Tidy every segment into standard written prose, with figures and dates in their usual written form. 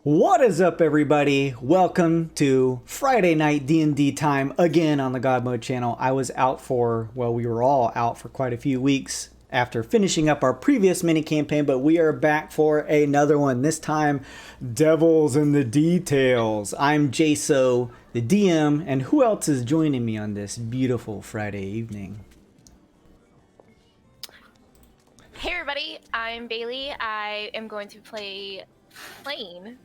What is up, everybody? Welcome to Friday night D&D time again on the God Mode channel. I was out for, well, we were all out for quite a few weeks after finishing up our previous mini campaign, but we are back for another one. This time, Devils in the Details. I'm Jaso, the DM, and who else is joining me on this beautiful Friday evening? Hey everybody, I'm Bailey. I am going to play Plain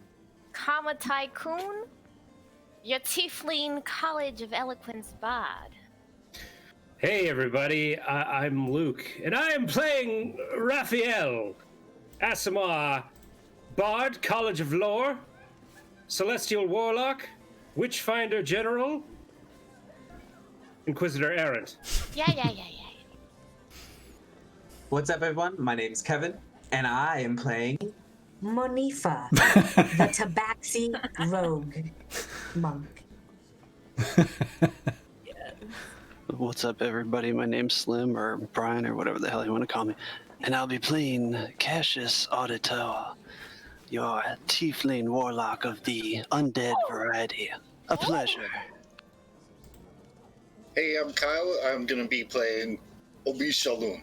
Kama Tycoon, your Tiefling College of Eloquence Bard. Hey everybody, I'm Luke, and I am playing Raphael, Asimar, Bard, College of Lore, Celestial Warlock, Witchfinder General, Inquisitor Errant. Yeah. What's up, everyone? My name's Kevin, and I am playing Monifa, the Tabaxi Rogue Monk. What's up, everybody? My name's Slim, or Brian, or whatever the hell you want to call me. And I'll be playing Cassius Auditor, your tiefling warlock of the undead variety. A pleasure. Hey, I'm Kyle. I'm going to be playing Obi Shalom.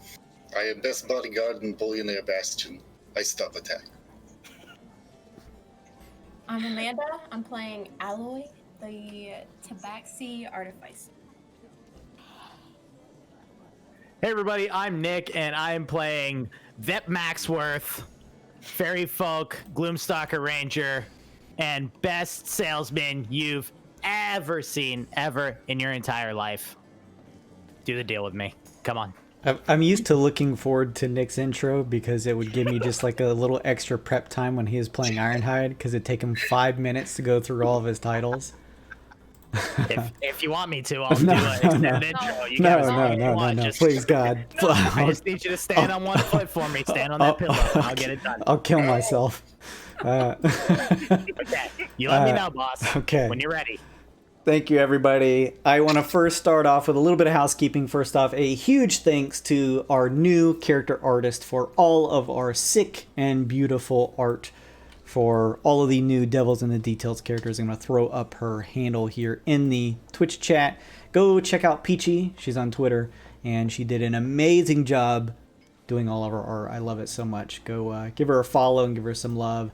I am best bodyguard in Bullionaire Bastion. I stop attack. I'm Amanda. I'm playing Alloy, the Tabaxi Artificer. Hey everybody, I'm Nick, and I am playing Vep Maxworth, Fairy Folk, Gloomstalker Ranger, and best salesman you've ever seen ever in your entire life. Do the deal with me. Come on. I'm used to looking forward to Nick's intro because it would give me just like a little extra prep time when he was playing Ironhide, because it'd take him 5 minutes to go through all of his titles. If you want me to, I'll do an extended intro. You No, please, God. I just need you to stand on one foot for me. Stand on that pillow, and I'll get it done. I'll kill myself. Okay. You let me know, boss. Okay. When you're ready. Thank you, everybody. I want to first start off with a little bit of housekeeping. First off, a huge thanks to our new character artist for all of our sick and beautiful art for all of the new Devils in the Details characters. I'm going to throw up her handle here in the Twitch chat. Go check out Peachy. She's on Twitter, and she did an amazing job doing all of her art. I love it so much. Go give her a follow and give her some love.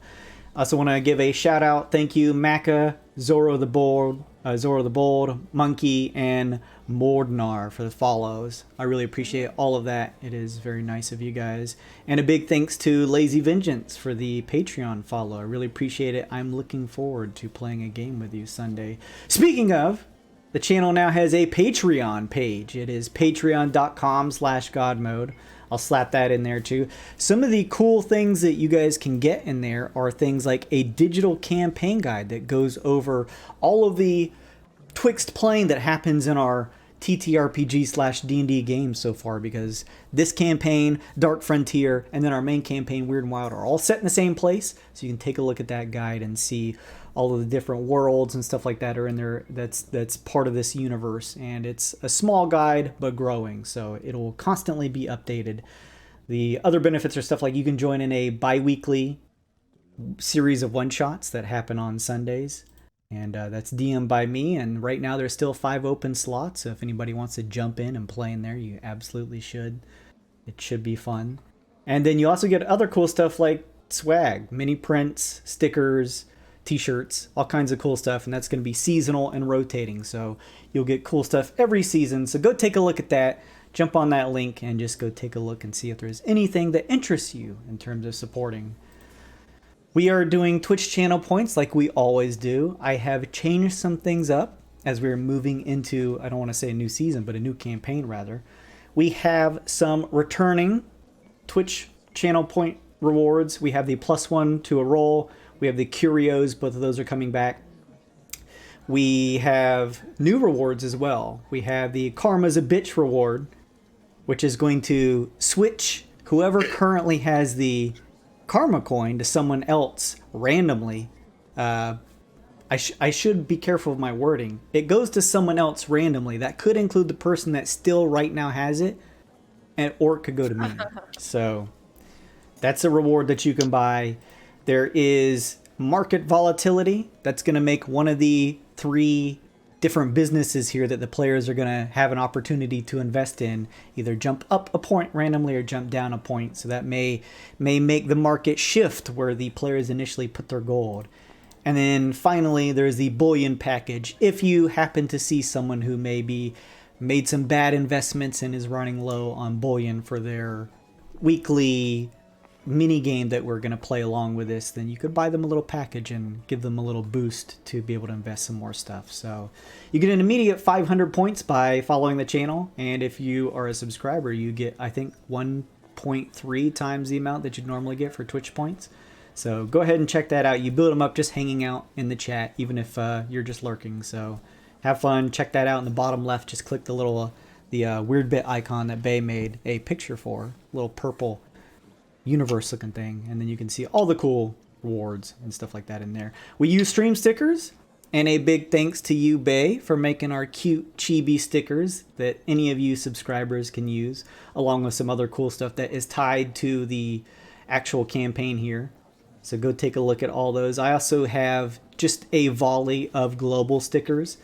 I also want to give a shout out. Thank you, Maka, Zoro the Bold, Monkey, and Mordnar for the follows. I really appreciate all of that. It is very nice of you guys. And a big thanks to Lazy Vengeance for the Patreon follow. I really appreciate it. I'm looking forward to playing a game with you Sunday. Speaking of, the channel now has a Patreon page. It is patreon.com/godmode. I'll slap that in there too. Some of the cool things that you guys can get in there are things like a digital campaign guide that goes over all of the Twixt playing that happens in our TTRPG/D&D games so far, because this campaign, Dark Frontier, and then our main campaign, Weird and Wild, are all set in the same place. So you can take a look at that guide and see all of the different worlds and stuff like that are in there. That's part of this universe, and it's a small guide but growing, so it'll constantly be updated. The other benefits are stuff like you can join in a bi-weekly series of one-shots that happen on Sundays, and that's DM'd by me, and right now there's still 5 open slots, so if anybody wants to jump in and play in there, you absolutely should. It should be fun. And then you also get other cool stuff like swag, mini prints, stickers, t-shirts, all kinds of cool stuff, and that's going to be seasonal and rotating, so you'll get cool stuff every season. So go take a look at that, jump on that link, and just go take a look and see if there's anything that interests you in terms of supporting. We are doing Twitch channel points like we always do. I have changed some things up as we're moving into, I don't want to say a new season, but a new campaign rather. We have some returning Twitch channel point rewards. We have the +1 to a roll. We have the Curios, both of those are coming back. We have new rewards as well. We have the Karma's a Bitch reward, which is going to switch whoever currently has the Karma coin to someone else randomly. I should be careful of my wording. It goes to someone else randomly. That could include the person that still right now has it, or it could go to me. So that's a reward that you can buy. There is market volatility. That's going to make one of the 3 different businesses here that the players are going to have an opportunity to invest in, either jump up a point randomly or jump down a point. So that may make the market shift where the players initially put their gold. And then finally, there's the bullion package. If you happen to see someone who maybe made some bad investments and is running low on bullion for their weekly mini game that we're going to play along with this, then you could buy them a little package and give them a little boost to be able to invest some more stuff. So you get an immediate 500 points by following the channel, and if you are a subscriber, you get, I think, 1.3 times the amount that you'd normally get for Twitch points. So go ahead and check that out. You build them up just hanging out in the chat, even if you're just lurking. So have fun. Check that out in the bottom left. Just click the little weird bit icon that Bay made a picture for, little purple universe looking thing, and then you can see all the cool rewards and stuff like that in there. We use stream stickers, and a big thanks to you, Bay, for making our cute chibi stickers that any of you subscribers can use, along with some other cool stuff that is tied to the actual campaign here. So go take a look at all those. I also have just a volley of global stickers.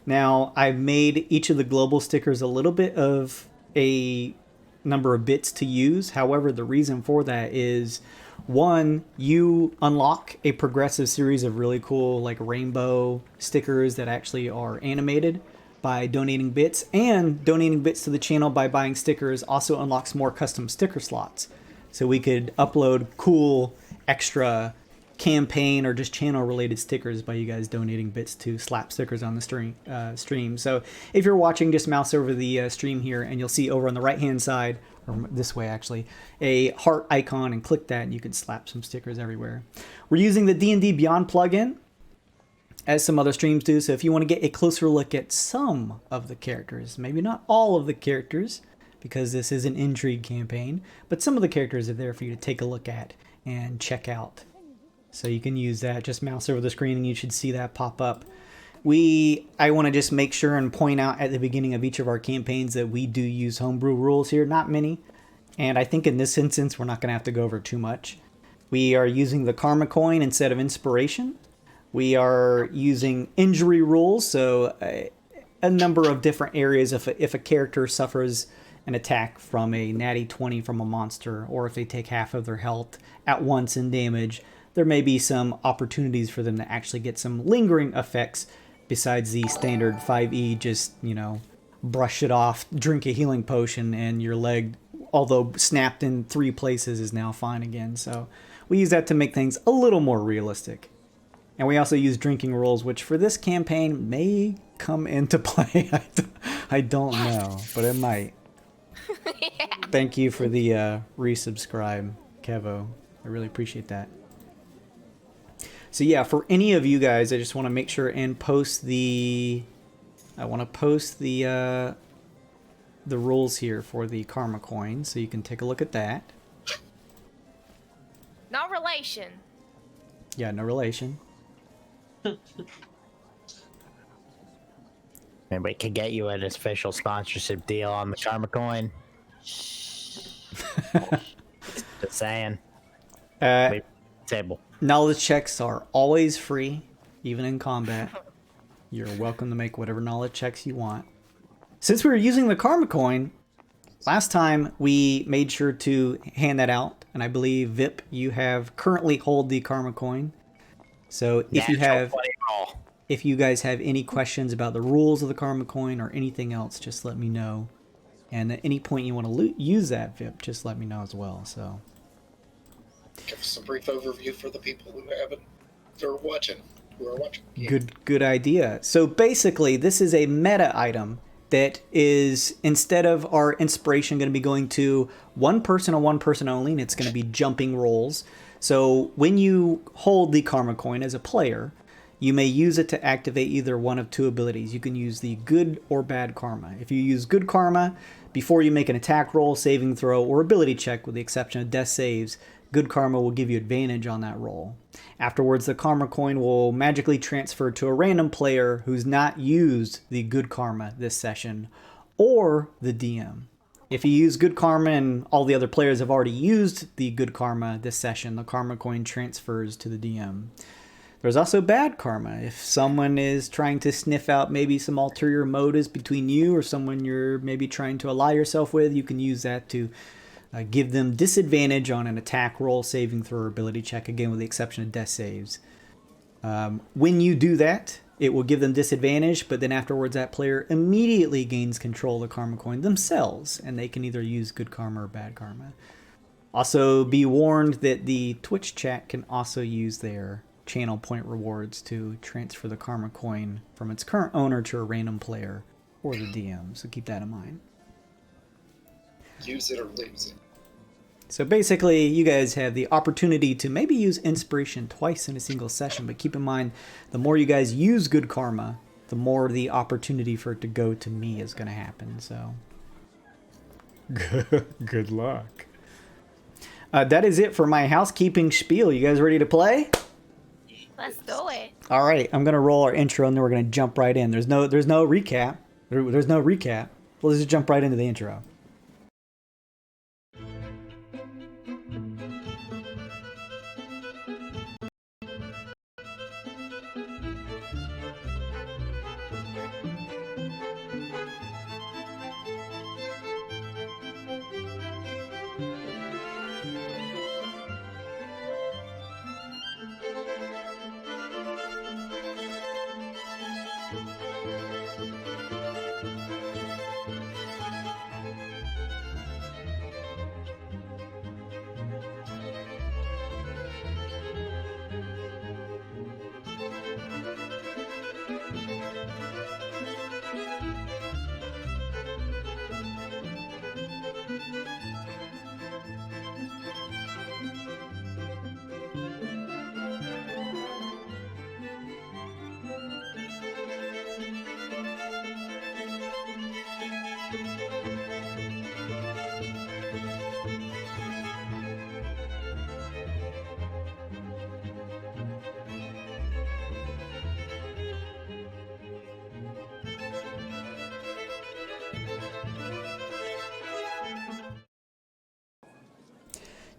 Now, I've made each of the global stickers a little bit of a number of bits to use. However, the reason for that is, one, you unlock a progressive series of really cool like rainbow stickers that actually are animated by donating bits, and donating bits to the channel by buying stickers also unlocks more custom sticker slots. So we could upload cool extra campaign or just channel related stickers by you guys donating bits to slap stickers on the stream. So if you're watching, just mouse over the stream here and you'll see over on the right hand side, or this way actually, a heart icon, and click that and you can slap some stickers everywhere. We're using the D&D Beyond plugin, as some other streams do. So if you want to get a closer look at some of the characters, maybe not all of the characters, because this is an Intrigue campaign, but some of the characters are there for you to take a look at and check out. So you can use that. Just mouse over the screen and you should see that pop up. I want to just make sure and point out at the beginning of each of our campaigns that we do use homebrew rules here, not many. And I think in this instance, we're not going to have to go over too much. We are using the karma coin instead of inspiration. We are using injury rules, so a number of different areas. If a character suffers an attack from a natty 20 from a monster, or if they take half of their health at once in damage, there may be some opportunities for them to actually get some lingering effects besides the standard 5e, just, you know, brush it off, drink a healing potion, and your leg, although snapped in 3 places, is now fine again. So we use that to make things a little more realistic. And we also use drinking rules, which for this campaign may come into play. I don't know, but it might. Yeah. Thank you for the resubscribe, Kevo. I really appreciate that. So yeah, for any of you guys, I just want to make sure and post the... I want to post the rules here for the karma coin, so you can take a look at that. No relation. Yeah, no relation. Maybe we could get you an official sponsorship deal on the karma coin. Just saying. Table. Knowledge checks are always free, even in combat. You're welcome to make whatever knowledge checks you want. Since we were using the karma coin, last time we made sure to hand that out, and I believe Vip, you have currently hold the karma coin. So if you guys have any questions about the rules of the karma coin or anything else, just let me know. And at any point you want to use that, Vip, just let me know as well. So give us a brief overview for the people who are watching. Yeah. Good idea. So basically, this is a meta item that is, instead of our inspiration, going to be going to one person and one person only, and it's going to be jumping rolls. So when you hold the karma coin as a player, you may use it to activate either one of 2 abilities. You can use the good or bad karma. If you use good karma, before you make an attack roll, saving throw, or ability check, with the exception of death saves, good karma will give you advantage on that roll. Afterwards, the karma coin will magically transfer to a random player who's not used the good karma this session, or the DM. If you use good karma and all the other players have already used the good karma this session, the karma coin transfers to the DM. There's also bad karma. If someone is trying to sniff out maybe some ulterior motives between you or someone you're maybe trying to ally yourself with, you can use that to give them disadvantage on an attack roll, saving throw, or ability check, again with the exception of death saves. When you do that, it will give them disadvantage, but then afterwards that player immediately gains control of the karma coin themselves, and they can either use good karma or bad karma. Also, be warned that the Twitch chat can also use their channel point rewards to transfer the karma coin from its current owner to a random player or the DM, so keep that in mind. Use it or lose it. So basically, you guys have the opportunity to maybe use inspiration twice in a single session, but keep in mind, the more you guys use good karma, the more the opportunity for it to go to me is going to happen, so good luck. That is it for my housekeeping spiel. You guys ready to play? Let's do it. All right, I'm going to roll our intro, and then we're going to jump right in. There's no recap. There's no recap. Let's just jump right into the intro.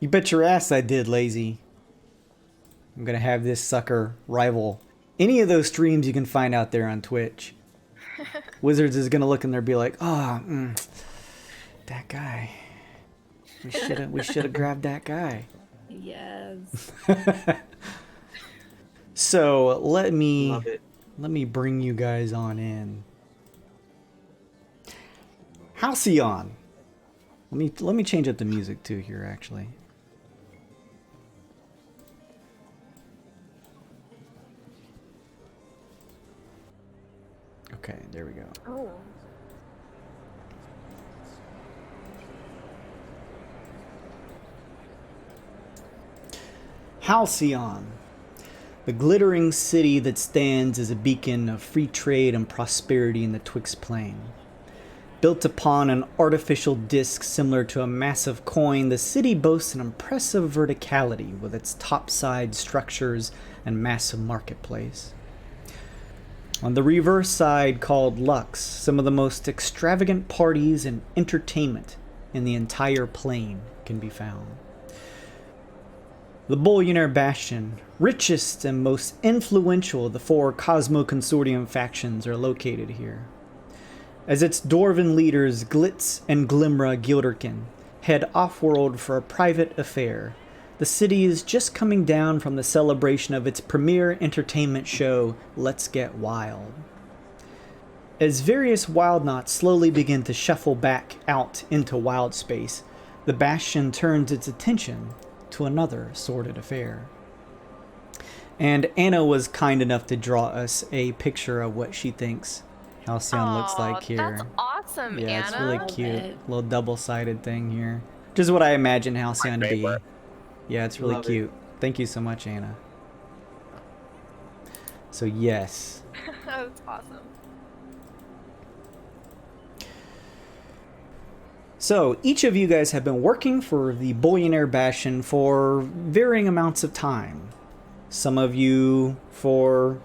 You bet your ass I did, lazy. I'm gonna have this sucker rival any of those streams you can find out there on Twitch. Wizards is gonna look in there and be like, oh, that guy. We should have grabbed that guy. Yes. So let me bring you guys on in. Halcyon. Let me change up the music too here, actually. Okay, there we go. Oh. Halcyon, the glittering city that stands as a beacon of free trade and prosperity in the Twixt Plain. Built upon an artificial disc similar to a massive coin, the city boasts an impressive verticality with its topside structures and massive marketplace. On the reverse side, called Lux, some of the most extravagant parties and entertainment in the entire plane can be found. The Bullionaire Bastion, richest and most influential of the 4 Cosmo Consortium factions, are located here. As its dwarven leaders Glitz and Glimra Gilderkin head off-world for a private affair, the city is just coming down from the celebration of its premier entertainment show, Let's Get Wild. As various Wildknots slowly begin to shuffle back out into wild space, the Bastion turns its attention to another sordid affair. And Anna was kind enough to draw us a picture of what she thinks Halcyon looks like here. That's awesome, yeah, Anna. it's really cute. Little double-sided thing here. Just what I imagine Halcyon to be. Yeah, it's really cute. Thank you so much, Anna. So yes. That's awesome. So each of you guys have been working for the Bullionaire Bastion for varying amounts of time. Some of you for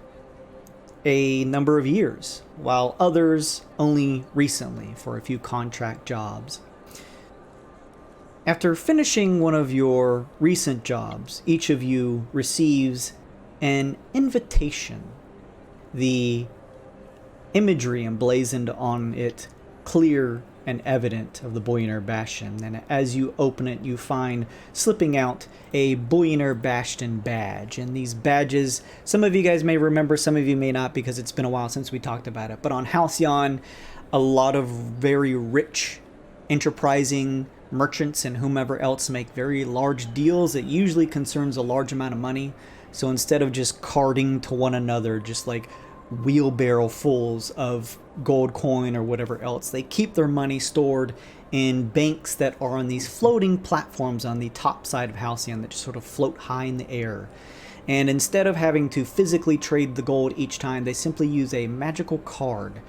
a number of years, while others only recently for a few contract jobs. After finishing one of your recent jobs, each of you receives an invitation. The imagery emblazoned on it clear and evident of the Bullionaire Bastion, and as you open it, you find slipping out a Bullionaire Bastion badge. And these badges, some of you guys may remember, some of you may not, because it's been a while since we talked about it. But on Halcyon, a lot of very rich, enterprising merchants and whomever else make very large deals. It usually concerns a large amount of money. So instead of just carding to one another, just like wheelbarrow fulls of gold coin or whatever else, they keep their money stored in banks that are on these floating platforms on the top side of Halcyon that just sort of float high in the air. And instead of having to physically trade the gold each time, they simply use a magical card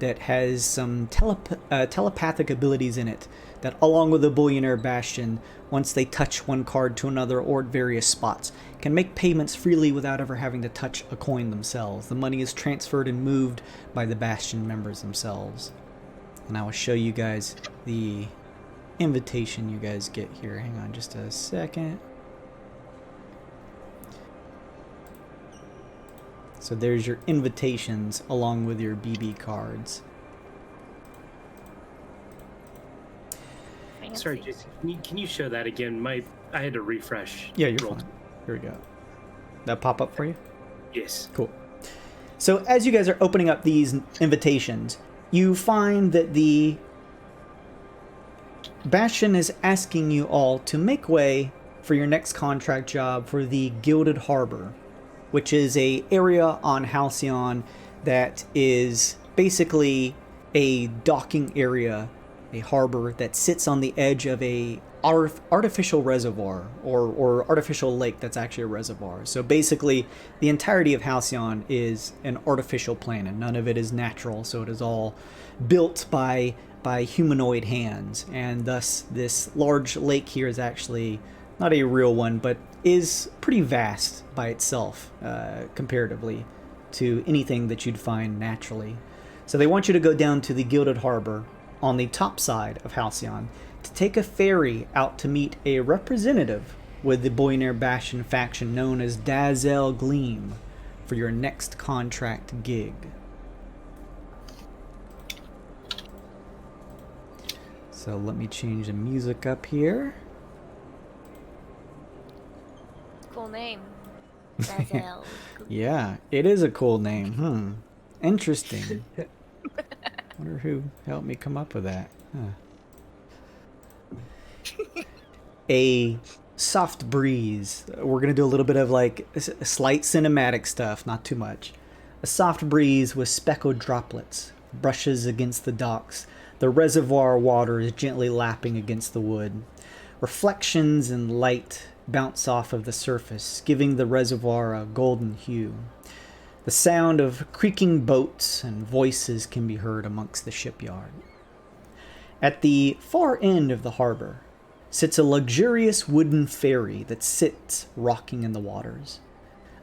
that has some telepathic abilities in it that, along with the Bullionaire Bastion, once they touch one card to another or at various spots, can make payments freely without ever having to touch a coin themselves. The money is transferred and moved by the Bastion members themselves. And I will show you guys the invitation you guys get here. Hang on just a second. So there's your invitations along with your BB cards. Sorry, Jason, can you show that again? I had to refresh. Yeah, you're fine. Here we go. That pop up for you? Yes. Cool. So as you guys are opening up these invitations, you find that the Bastion is asking you all to make way for your next contract job for the Gilded Harbor, which is a area on Halcyon that is basically a docking area, a harbor that sits on the edge of a artificial reservoir or artificial lake that's actually a reservoir. So basically the entirety of Halcyon is an artificial planet. None of it is natural, so it is all built by humanoid hands, and thus this large lake here is actually not a real one, but is pretty vast by itself comparatively to anything that you'd find naturally. So they want you to go down to the Gilded Harbor on the top side of Halcyon to take a ferry out to meet a representative with the Bullionaire Bastion faction known as Dazzle Gleam for your next contract gig. So let me change the music up here. Cool name. Dazzle. Yeah, it is a cool name. Interesting. Wonder who helped me come up with that. A soft breeze. We're going to do a little bit of like slight cinematic stuff, not too much. A soft breeze with speckled droplets brushes against the docks. The reservoir water is gently lapping against the wood. Reflections and light bounce off of the surface, giving the reservoir a golden hue. The sound of creaking boats and voices can be heard amongst the shipyard. At the far end of the harbor sits a luxurious wooden ferry that sits rocking in the waters.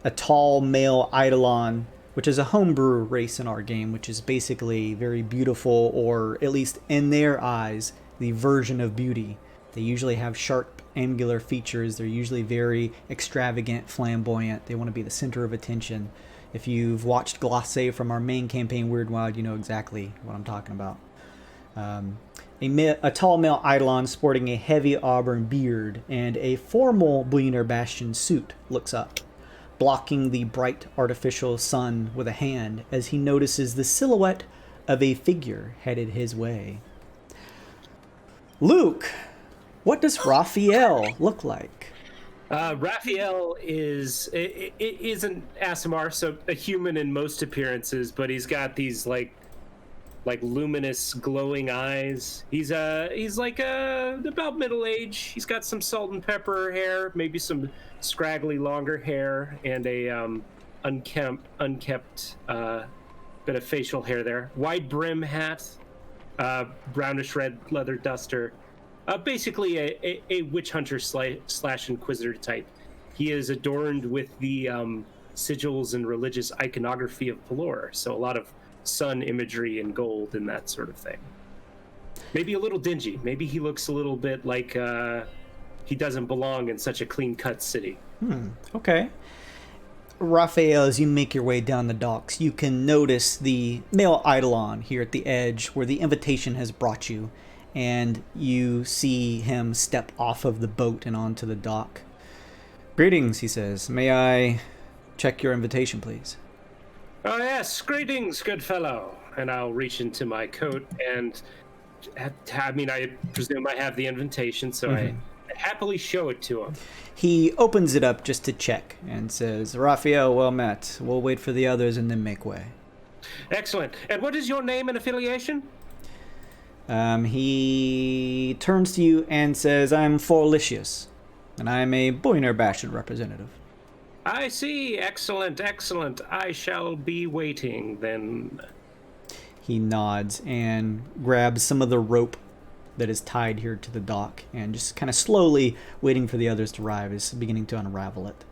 A tall male eidolon, which is a homebrew race in our game, which is basically very beautiful, or at least in their eyes, the version of beauty. They usually have sharp, angular features. They're usually very extravagant, flamboyant. They want to be the center of attention. If you've watched Glacé from our main campaign, Weird Wild, you know exactly what I'm talking about. A tall male eidolon sporting a heavy auburn beard and a formal Bullionaire Bastion suit looks up, blocking the bright artificial sun with a hand as he notices the silhouette of a figure headed his way. Luke, what does Raphael look like? Raphael isn't Asimar, so a human in most appearances, but he's got these like luminous, glowing eyes. He's like about middle age. He's got some salt and pepper hair, maybe some scraggly longer hair, and a unkept bit of facial hair there. Wide brim hat, brownish red leather duster. Basically a witch hunter slash inquisitor type. He is adorned with the sigils and religious iconography of Pelor, so a lot of sun imagery and gold and that sort of thing. Maybe a little dingy. Maybe he looks a little bit like he doesn't belong in such a clean-cut city. Okay. Raphael, as you make your way down the docks, you can notice the male eidolon here at the edge where the invitation has brought you, and you see him step off of the boat and onto the dock. Greetings, he says. May I check your invitation, please? Oh, yes. Greetings, good fellow. And I'll reach into my coat and, I presume I have the invitation, so I happily show it to him. He opens it up just to check and says, Raphael, well met. We'll wait for the others and then make way. Excellent. And what is your name and affiliation? He turns to you and says, I'm flourishes, and I'm a Bullionaire Bastion representative. I see. Excellent, excellent. I shall be waiting then. He nods and grabs some of the rope that is tied here to the dock and just kind of slowly waiting for the others to arrive is beginning to unravel it.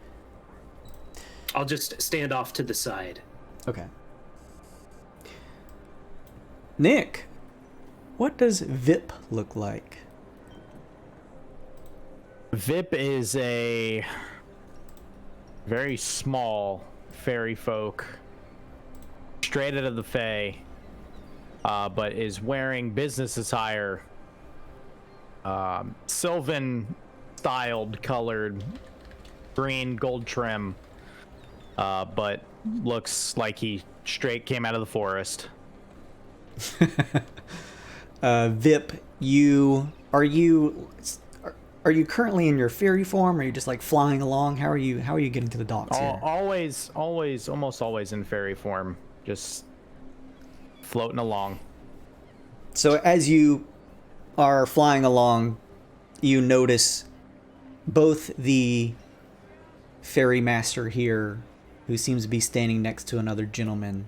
I'll just stand off to the side. Okay. Nick, what does VIP look like? VIP is a very small fairy folk, straight out of the Fae, but is wearing business attire, sylvan styled, colored, green gold trim, but looks like he straight came out of the forest. VIP, are you currently in your fairy form, or are you just like flying along? How are you getting to the docks here? Almost always in fairy form, just floating along. So as you are flying along, you notice both the ferry master here, who seems to be standing next to another gentleman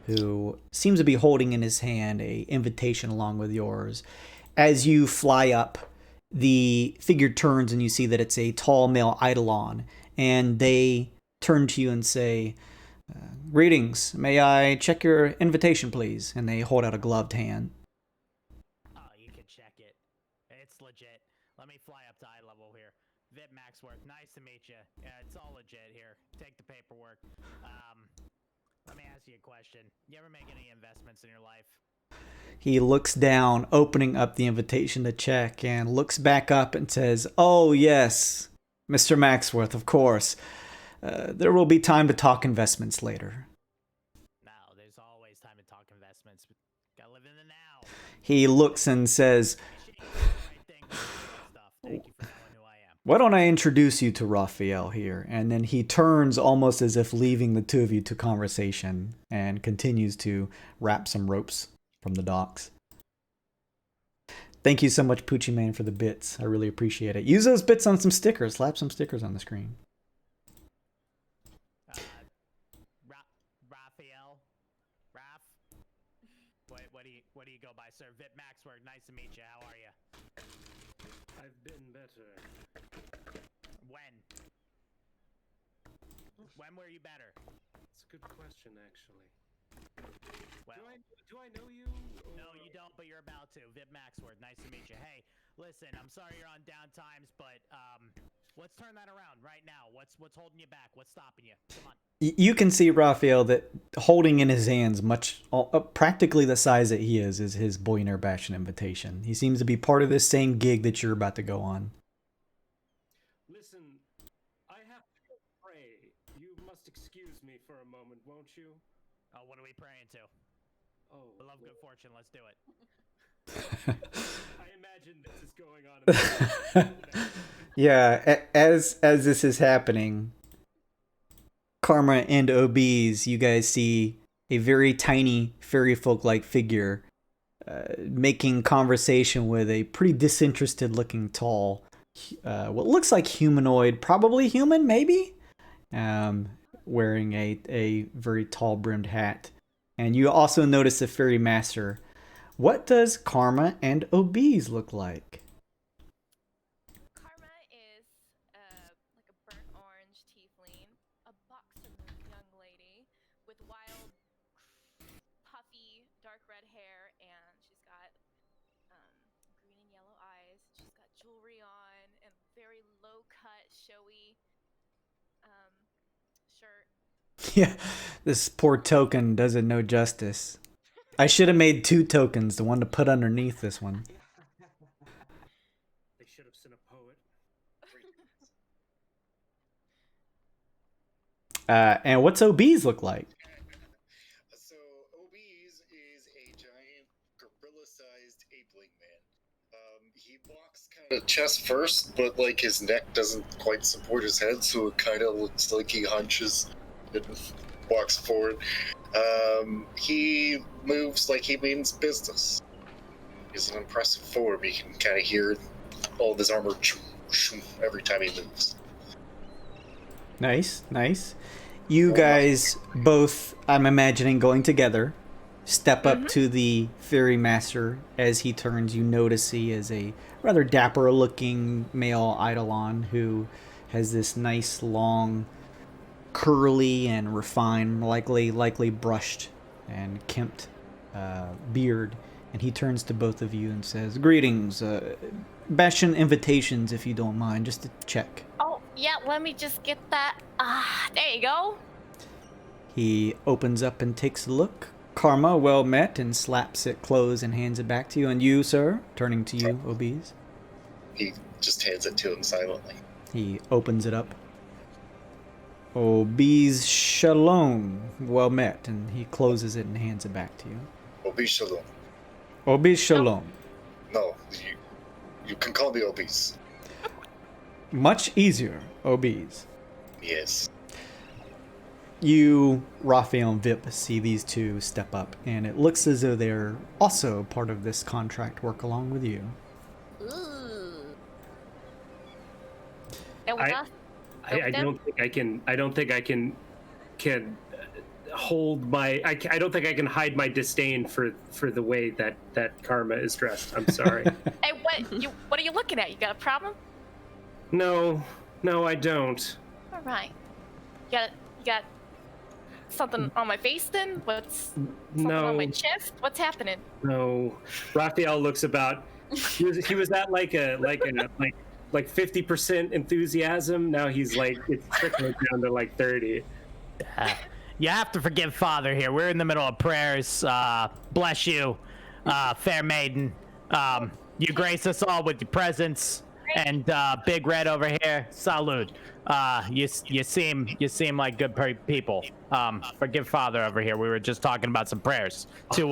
who seems to be holding in his hand a invitation along with yours. As you fly up, the figure turns and you see that it's a tall male eidolon, and they turn to you and say, greetings, may I check your invitation, please? And they hold out a gloved hand. Oh, you can check it. It's legit. Let me fly up to eye level here. Vip Maxworth, nice to meet you. Yeah, it's all legit here. Take the paperwork. Let me ask you a question. You ever make any investments in your life? He looks down, opening up the invitation to check, and looks back up and says, oh, yes, Mr. Maxworth, of course. There will be time to talk investments later. No, there's always time to talk investments. Gotta live in the now. He looks and says, Thank you for knowing who I am. why don't I introduce you to Raphael here? And then he turns almost as if leaving the two of you to conversation and continues to wrap some ropes from the docks. Thank you so much, Poochie Man, for the bits. I really appreciate it. Use those bits on some stickers. Slap some stickers on the screen. Raphael? Raph? What do you go by, sir? Vip Maxworth, nice to meet you. How are you? I've been better. When? When were you better? It's a good question, actually. Well, Do I know you? no, you don't, but you're about to. Vip Maxworth, nice to meet you. Hey, listen, I'm sorry you're on down times, but let's turn that around right now. What's holding you back? What's stopping you? Come on. You can see Raphael that holding in his hands practically the size that he is his Bullionaire Bastion invitation. He seems to be part of this same gig that you're about to go on. Listen, I have to go pray. You must excuse me for a moment, won't you? Oh, what are we praying to? Oh, We love good fortune. Let's do it. I imagine this is going on. Yeah, as this is happening, Karma and Obese, you guys see a very tiny fairy folk-like figure making conversation with a pretty disinterested looking tall, what looks like humanoid, probably human, maybe? Wearing a very tall brimmed hat. And you also notice the fairy master. What does Karma and Obese look like? Karma is like a burnt orange tiefling, a buxom young lady with wild, puffy, dark red hair, and she's got green and yellow eyes. She's got jewelry on and very low cut, showy shirt. Yeah, this poor token does it no justice. I should have made 2 tokens, the one to put underneath this one. They should have sent a poet. And what's OBs look like? So Obese is a giant gorilla-sized apeling man. He walks kind of chest first, but like his neck doesn't quite support his head, so it kind of looks like he hunches and walks forward. He moves like he means business. He's an impressive form. You can kind of hear all of his armor every time he moves. Nice, nice. You guys both, I'm imagining, going together, step up to the Fairy Master. As he turns, you notice he is a rather dapper-looking male Eidolon who has this nice, long, curly and refined, likely brushed and kempt beard. And he turns to both of you and says, "Greetings, Bastion invitations, if you don't mind, just to check." Oh, yeah, let me just get that. There you go. He opens up and takes a look. Karma, well met, and slaps it closed and hands it back to you. And you, sir, turning to you, Obese. He just hands it to him silently. He opens it up. Obese Shalom, well met, and he closes it and hands it back to you. Obese Shalom. Obese Shalom. No, you can call me Obese. Much easier, Obese. Yes. You, Raphael and Vip, see these two step up, and it looks as though they're also part of this contract work along with you. Ooh. That was us. I don't think I can hold my. I don't think I can hide my disdain for the way that Karma is dressed. I'm sorry. Hey, what are you looking at? You got a problem? No, I don't. All right. You got something on my face then? What's something on my chest? What's happening? No. Raphael looks about. He was at like 50% enthusiasm. Now he's like, it's trickling down to like 30. You have to forgive Father here. We're in the middle of prayers. Bless you, fair maiden. You grace us all with your presence. And Big Red over here, salute. You seem like good people. Forgive Father over here. We were just talking about some prayers to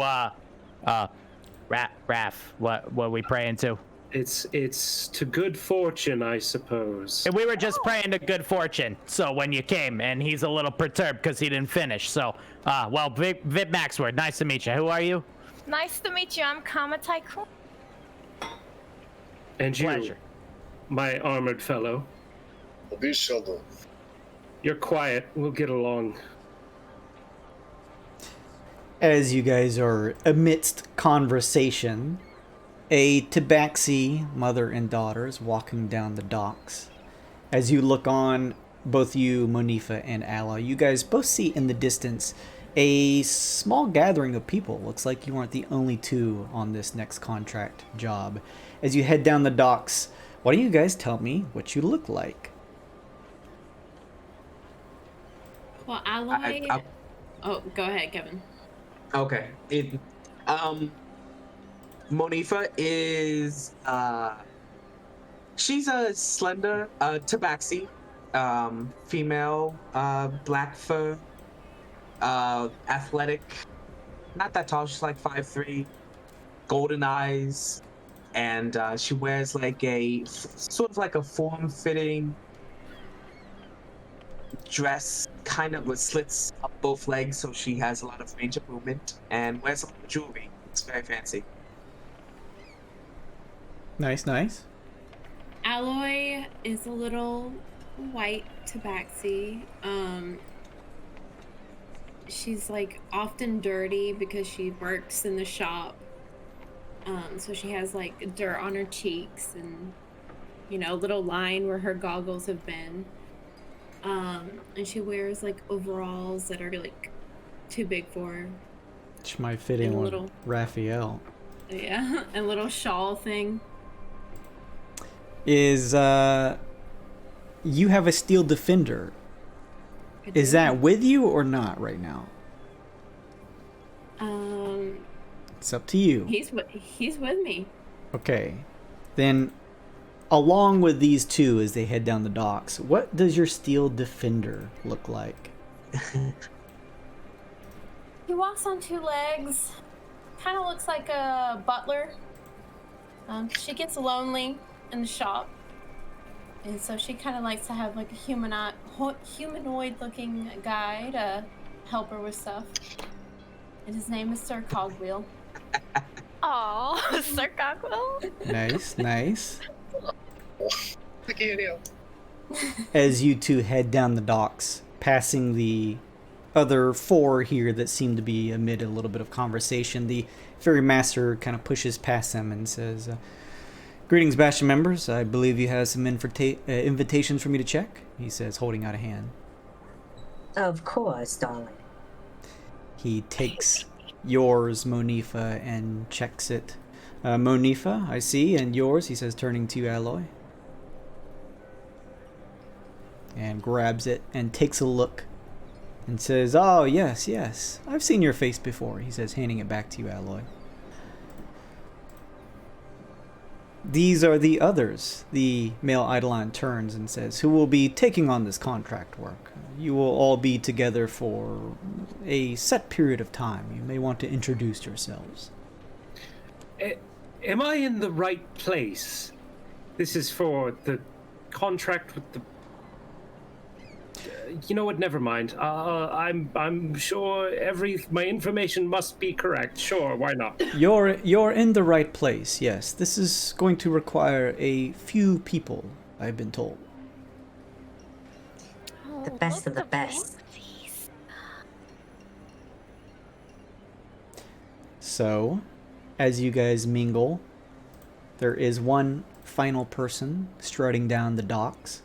Raph. What are we praying to? It's to good fortune, I suppose. And we were just praying to good fortune. So when you came, and he's a little perturbed because he didn't finish. So, Vip Maxword, nice to meet you. Who are you? Nice to meet you. I'm Kama Tycoon. And you, Pleasure. my armored fellow. Obese Shalom. You're quiet. We'll get along. As you guys are amidst conversation, a tabaxi mother and daughter is walking down the docks. As you look on, both you, Monifa, and Aloy, you guys both see in the distance a small gathering of people. Looks like you aren't the only two on this next contract job. As you head down the docks, why don't you guys tell me what you look like? Well, Alloy. Oh, go ahead, Kevin. Okay. Monifa is she's a slender tabaxi, female, black fur, athletic, not that tall. She's like 5'3", golden eyes, and she wears like a sort of like a form-fitting dress, kind of with slits up both legs, so she has a lot of range of movement, and wears a lot of jewelry. It's very fancy. Nice. Alloy is a little white tabaxi. She's like often dirty because she works in the shop. So she has like dirt on her cheeks and, a little line where her goggles have been. And she wears like overalls that are like too big for her. Which might fit in with Raphael. Yeah, a little shawl thing. Is you have a steel defender could Is do. that with you or not right now? It's up to you. He's with me. Okay. Then, along with these two as they head down the docks, what does your steel defender look like? He walks on two legs. Kind of looks like a butler. She gets lonely in the shop, and so she kind of likes to have like a humanoid-looking guy to help her with stuff. And his name is Sir Cogwheel. Aw, Sir Cogwheel. Nice, nice. I can't help. As you two head down the docks, passing the other four here that seem to be amid a little bit of conversation, the ferry master kind of pushes past them and says, "Greetings, Bastion members. I believe you have some invitations for me to check," he says, holding out a hand. Of course, darling. He takes yours, Monifa, and checks it. Monifa, I see, and yours, he says, turning to Alloy. And grabs it and takes a look and says, "Oh, yes, yes. I've seen your face before," he says, handing it back to you, Alloy. "These are the others," the male Eidolon turns and says, "who will be taking on this contract work. You will all be together for a set period of time. You may want to introduce yourselves." Am I in the right place? This is for the contract with the... You know what? Never mind. I'm sure my information must be correct. Sure, why not? You're in the right place. Yes, this is going to require a few people, I've been told. The best of the best. So, as you guys mingle, there is one final person strutting down the docks.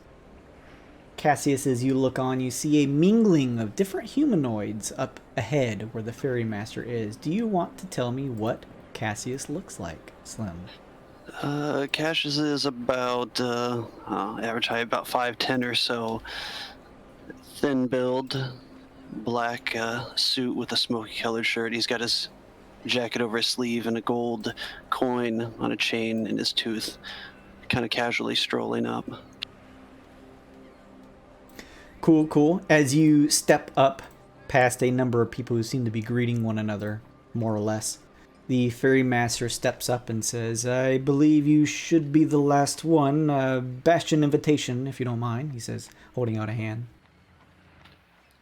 Cassius, as you look on, you see a mingling of different humanoids up ahead where the ferry master is. Do you want to tell me what Cassius looks like, Slim? Cassius is about, average height, about 5'10" or so. Thin build, black suit with a smoky colored shirt. He's got his jacket over his sleeve and a gold coin on a chain in his tooth, kind of casually strolling up. Cool, cool. As you step up past a number of people who seem to be greeting one another, more or less, the ferry master steps up and says, "I believe you should be the last one. Bastion invitation, if you don't mind," he says, holding out a hand.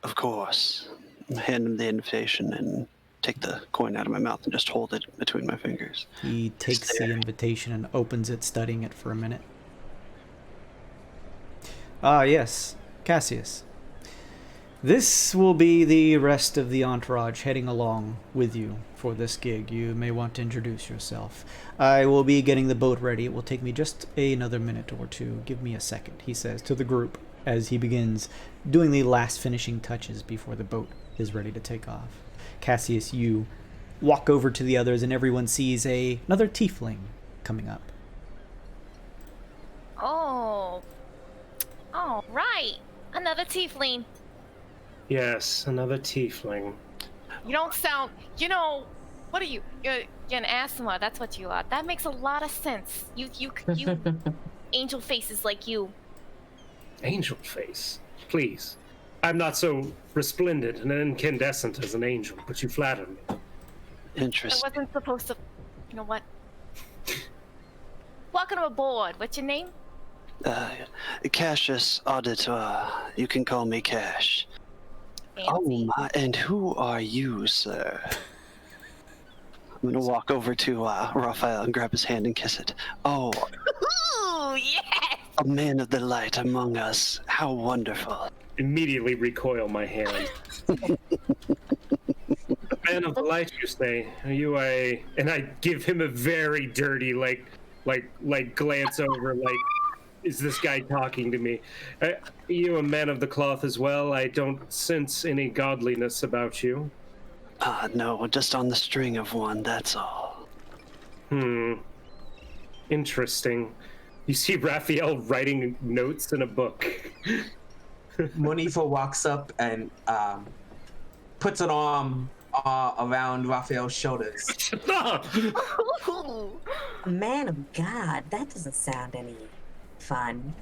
Of course. Hand him the invitation and take the coin out of my mouth and just hold it between my fingers. He takes the invitation and opens it, studying it for a minute. "Ah, yes. Cassius. This will be the rest of the entourage heading along with you for this gig. You may want to introduce yourself. I will be getting the boat ready. It will take me just another minute or two. Give me a second," he says to the group as he begins doing the last finishing touches before the boat is ready to take off. Cassius, you walk over to the others and everyone sees another tiefling coming up. Oh. All right. Another tiefling. Yes, another tiefling. You don't sound... You know... What are you? You're an asthma. That's what you are. That makes a lot of sense. You angel faces like you. Angel face? Please. I'm not so resplendent and incandescent as an angel, but you flatter me. Interesting. I wasn't supposed to... You know what? Welcome aboard. What's your name? Cassius Auditor. You can call me Cash. Fancy. Oh my, and who are you, sir? I'm gonna walk over to Raphael and grab his hand and kiss it. Oh, Ooh, yes! a man of the light among us. How wonderful. Immediately recoil my hand. Man of the light, you say? Are you a... And I give him a very dirty, like glance over, like, is this guy talking to me? Are you a man of the cloth as well? I don't sense any godliness about you. No, just on the string of one, that's all. Interesting. You see Raphael writing notes in a book. Monifa walks up and puts an arm around Raphael's shoulders. Man of God, that doesn't sound any fun.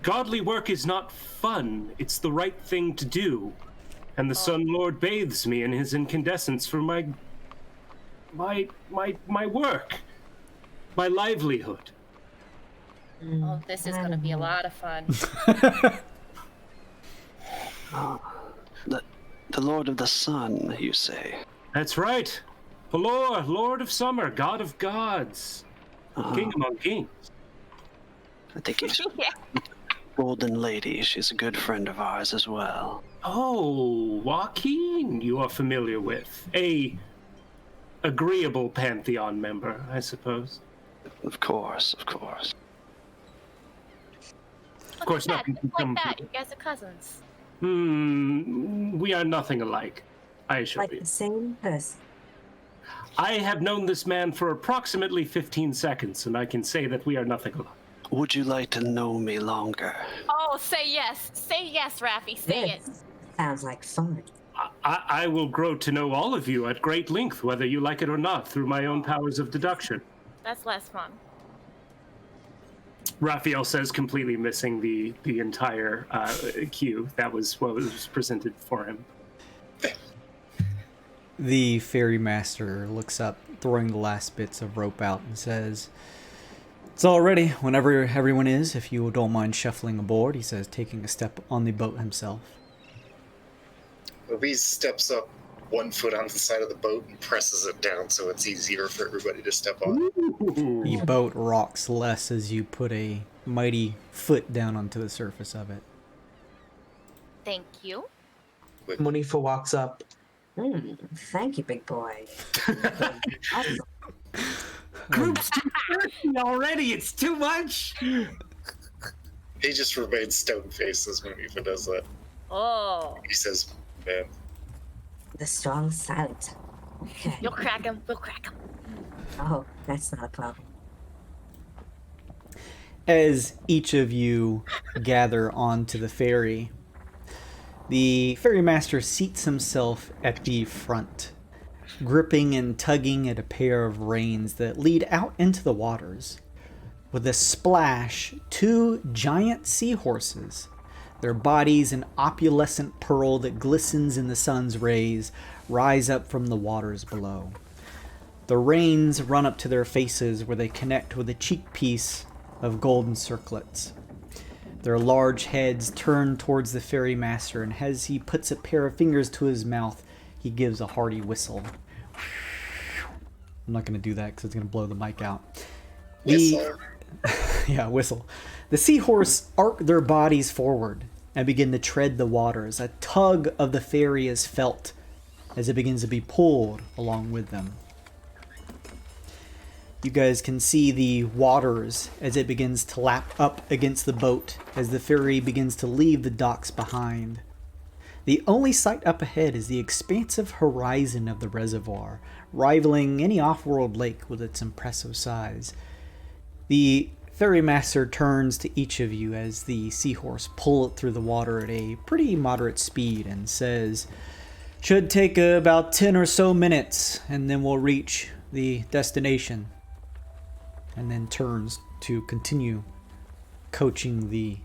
Godly work is not fun. It's the right thing to do. And the Sun Lord bathes me in his incandescence for my work, my livelihood. Oh, this is going to be a lot of fun. The Lord of the Sun, you say? That's right. Pelor, Lord of Summer, God of Gods, King among Kings. I think he's Yeah. Golden Lady. She's a good friend of ours as well. Oh, Joaquin, you are familiar with. A agreeable Pantheon member, I suppose. Of course, of course. Of course, Look at nothing that. can Just like come. that. You guys are cousins. We are nothing alike, I assure Like you. the same person. I have known this man for approximately 15 seconds, and I can say that we are nothing alike. Would you like to know me longer? Oh, say yes. Say yes, Raffy. Say it. This sounds like fun. I will grow to know all of you at great length, whether you like it or not, through my own powers of deduction. That's less fun. Raphael says, completely missing the entire cue. That was what was presented for him. The Fairy Master looks up, throwing the last bits of rope out, and says, "It's all ready whenever everyone is, if you don't mind shuffling aboard," he says, taking a step on the boat himself. Louise steps up 1 foot on the side of the boat and presses it down so it's easier for everybody to step on. The boat rocks less as you put a mighty foot down onto the surface of it. Thank you. Monifa walks up. Thank you, big boy. Awesome. Group's too thirsty already. It's too much. He just remains stone-faced as Monifa does that. Oh. He says, man, The strong silent. Okay. You'll crack him. We'll crack him. Oh, that's not a problem. As each of you gather onto the ferry, the Ferry Master seats himself at the front, gripping and tugging at a pair of reins that lead out into the waters. With a splash, 2 giant seahorses, their bodies an opalescent pearl that glistens in the sun's rays, rise up from the waters below. The reins run up to their faces where they connect with a cheek piece of golden circlets. Their large heads turn towards the Ferry Master, and as he puts a pair of fingers to his mouth, he gives a hearty whistle. I'm not going to do that because it's going to blow the mic out. Yeah, whistle. The seahorse arc their bodies forward and begin to tread the waters. A tug of the ferry is felt as it begins to be pulled along with them. You guys can see the waters as it begins to lap up against the boat as the ferry begins to leave the docks behind. The only sight up ahead is the expansive horizon of the reservoir, rivaling any off-world lake with its impressive size. The Ferry Master turns to each of you as the seahorse pull it through the water at a pretty moderate speed and says, "Should take about 10 or so minutes, and then we'll reach the destination." And then turns to continue coaching the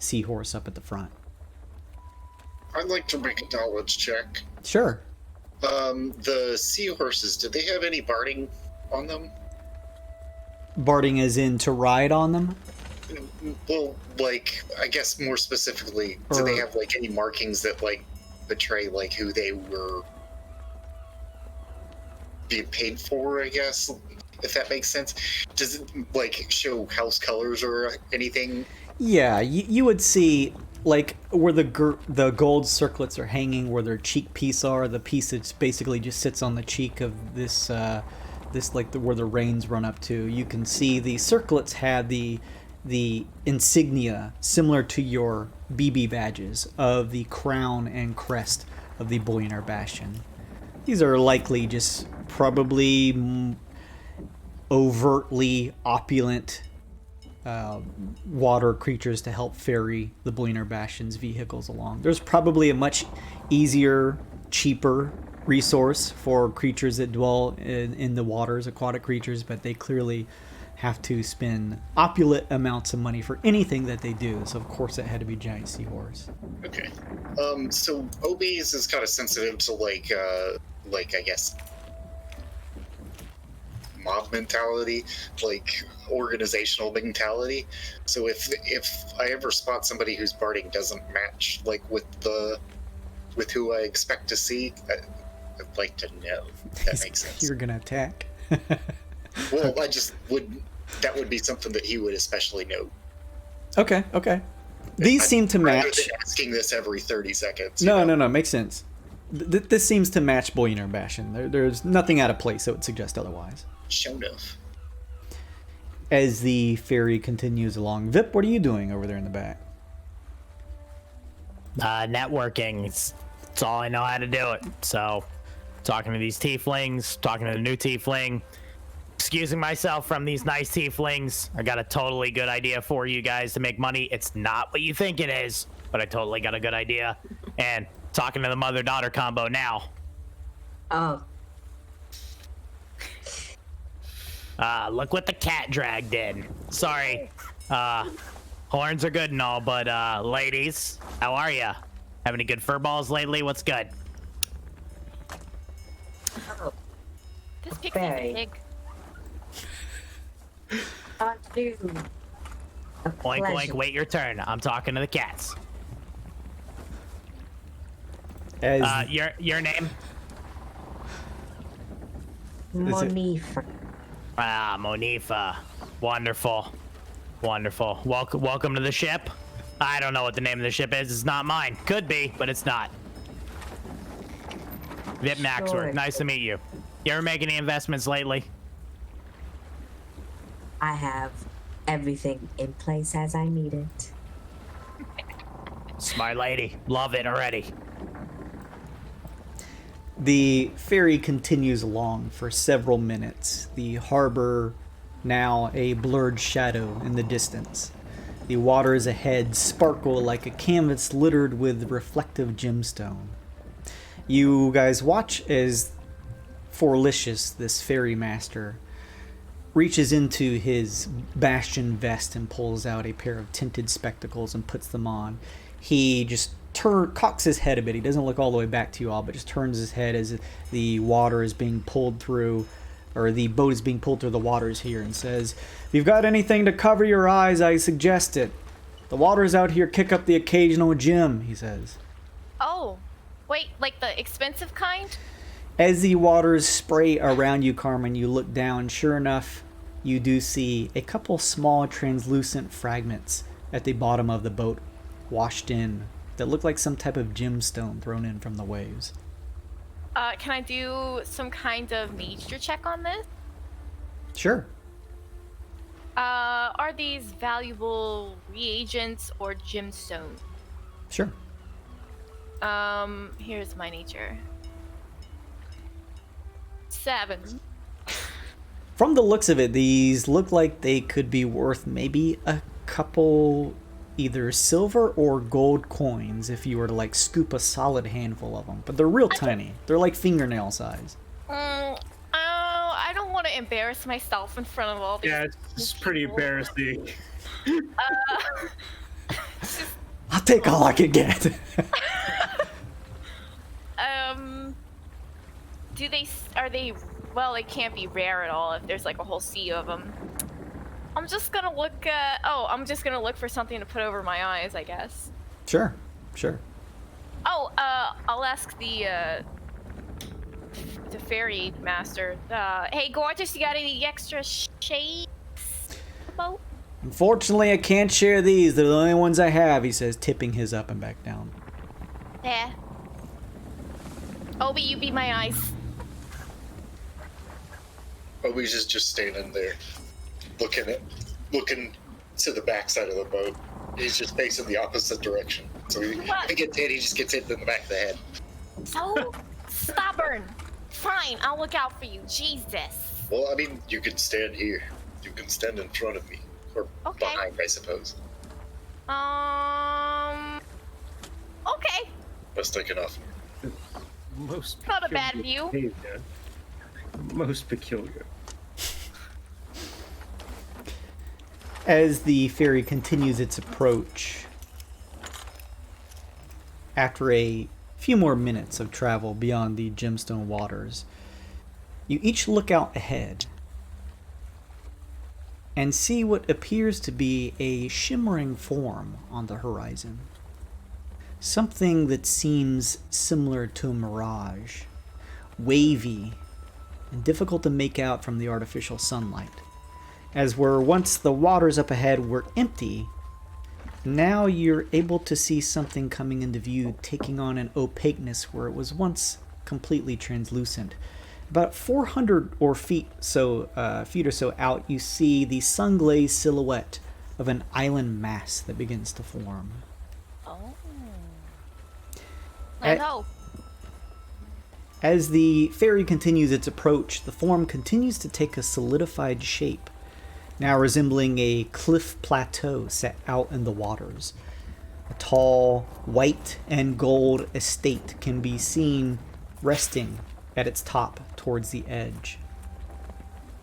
seahorse up at the front. I'd like to make a knowledge check. Sure. The seahorses, did they have any barding on them? Barding as in to ride on them? Well, like, I guess more specifically, do they have, like, any markings that, like, betray, like, who they were being paid for, I guess? If that makes sense. Does it, like, show house colors or anything? Yeah, you would see, like, where the gold circlets are hanging, where their cheek piece are, the piece that basically just sits on the cheek of this, where the reins run up to. You can see the circlets had the insignia similar to your BB badges of the crown and crest of the Bullionaire Bastion. These are likely just probably overtly opulent water creatures to help ferry the Bullionaire Bastion's vehicles along. There's probably a much easier, cheaper resource for creatures that dwell in the waters, aquatic creatures, but they clearly have to spend opulent amounts of money for anything that they do. So of course it had to be giant seahorse. Okay. So Obies is kind of sensitive to like I guess mob mentality, like organizational mentality. So if I ever spot somebody whose barding doesn't match like with who I expect to see, I'd like to know. If that makes sense. You're gonna attack. Well, that would be something that he would especially know. Okay. These seem to Rather match. than asking this every 30 seconds. No, makes sense. This seems to match Bullionaire Bastion. There's nothing out of place that would suggest otherwise. Show enough. As the ferry continues along, Vip, what are you doing over there in the back? Networking. It's all I know how to do it. So, talking to these tieflings, talking to the new tiefling, excusing myself from these nice tieflings. I got a totally good idea for you guys to make money. It's not what you think it is, but I totally got a good idea. And talking to the mother-daughter combo now. Oh. Look what the cat dragged in. Sorry. Horns are good and all, but ladies, how are ya? Have any good fur balls lately? What's good? Oh. This pig's Very. big. Dude. A Oink, oink, pleasure. wait your turn. I'm talking to the cats. As Your name? Monifa. Monifa. Wonderful. Welcome to the ship. I don't know what the name of the ship is. It's not mine. Could be, but it's not. Vip Maxworth. Sure. Nice to meet you. You ever make any investments lately? I have everything in place as I need it. Smart lady. Love it already. the ferry continues along for several minutes, the harbor now a blurred shadow in the distance. The waters ahead sparkle like a canvas littered with reflective gemstone. You guys watch as Flourishes, this ferry master, reaches into his bastion vest and pulls out a pair of tinted spectacles and puts them on. He just cocks his head a bit. He doesn't look all the way back to you all, but just turns his head as the water is being pulled through, or the boat is being pulled through the waters here, and says, "If you've got anything to cover your eyes, I suggest it. The waters out here kick up the occasional gem," he says. Oh, wait, like the expensive kind? As the waters spray around you, Carmen, you look down. Sure enough, you do see a couple small translucent fragments at the bottom of the boat, washed in, that look like some type of gemstone thrown in from the waves. Can I do some kind of nature check on this? Sure. Are these valuable reagents or gemstones? Sure. Here's my nature. 7. From the looks of it, these look like they could be worth maybe a couple either silver or gold coins if you were to like scoop a solid handful of them. But they're real tiny. They're like fingernail size. I don't want to embarrass myself in front of all these. Yeah, it's pretty embarrassing. I'll take all I can get. Well, they can't be rare at all if there's like a whole sea of them. I'm just gonna look for something to put over my eyes, I guess. Sure. Oh, I'll ask the ferry master. Hey, gorgeous, you got any extra shades? Boat? Unfortunately, I can't share these. They're the only ones I have, he says, tipping his up and back down. Yeah. Obi, you be my eyes. Obi's is just standing there, looking to the backside of the boat. He's just facing the opposite direction. So if he gets hit, he just gets hit in the back of the head. So stubborn. Fine, I'll look out for you. Jesus. Well, I mean, you can stand here. You can stand in front of me. Or Okay. behind, I suppose. Okay. Best I can offer. Most Not a bad peculiar view. behavior. Most peculiar. As the ferry continues its approach, after a few more minutes of travel beyond the gemstone waters, you each look out ahead and see what appears to be a shimmering form on the horizon. Something that seems similar to a mirage, wavy and difficult to make out from the artificial sunlight. As where once the waters up ahead were empty, now you're able to see something coming into view, taking on an opaqueness where it was once completely translucent. About 400 or feet or so out, you see the sun-glazed silhouette of an island mass that begins to form. Oh. At- Let's go. As the ferry continues its approach, the form continues to take a solidified shape, now resembling a cliff plateau set out in the waters. A tall, white and gold estate can be seen resting at its top towards the edge,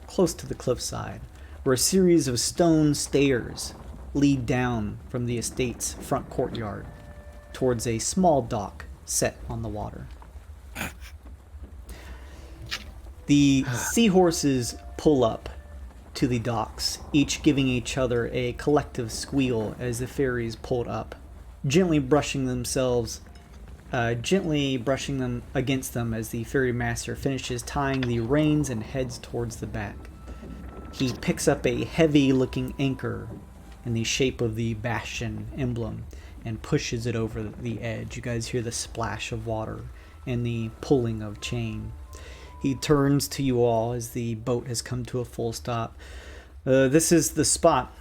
close to the cliffside, where a series of stone stairs lead down from the estate's front courtyard towards a small dock set on the water. The seahorses pull up to the docks, each giving each other a collective squeal as the ferries pulled up, gently brushing them against them as the ferry master finishes tying the reins and heads towards the back. He picks up a heavy-looking anchor in the shape of the Bastion emblem and pushes it over the edge. You guys hear the splash of water and the pulling of chain. He turns to you all as the boat has come to a full stop. This is the spot.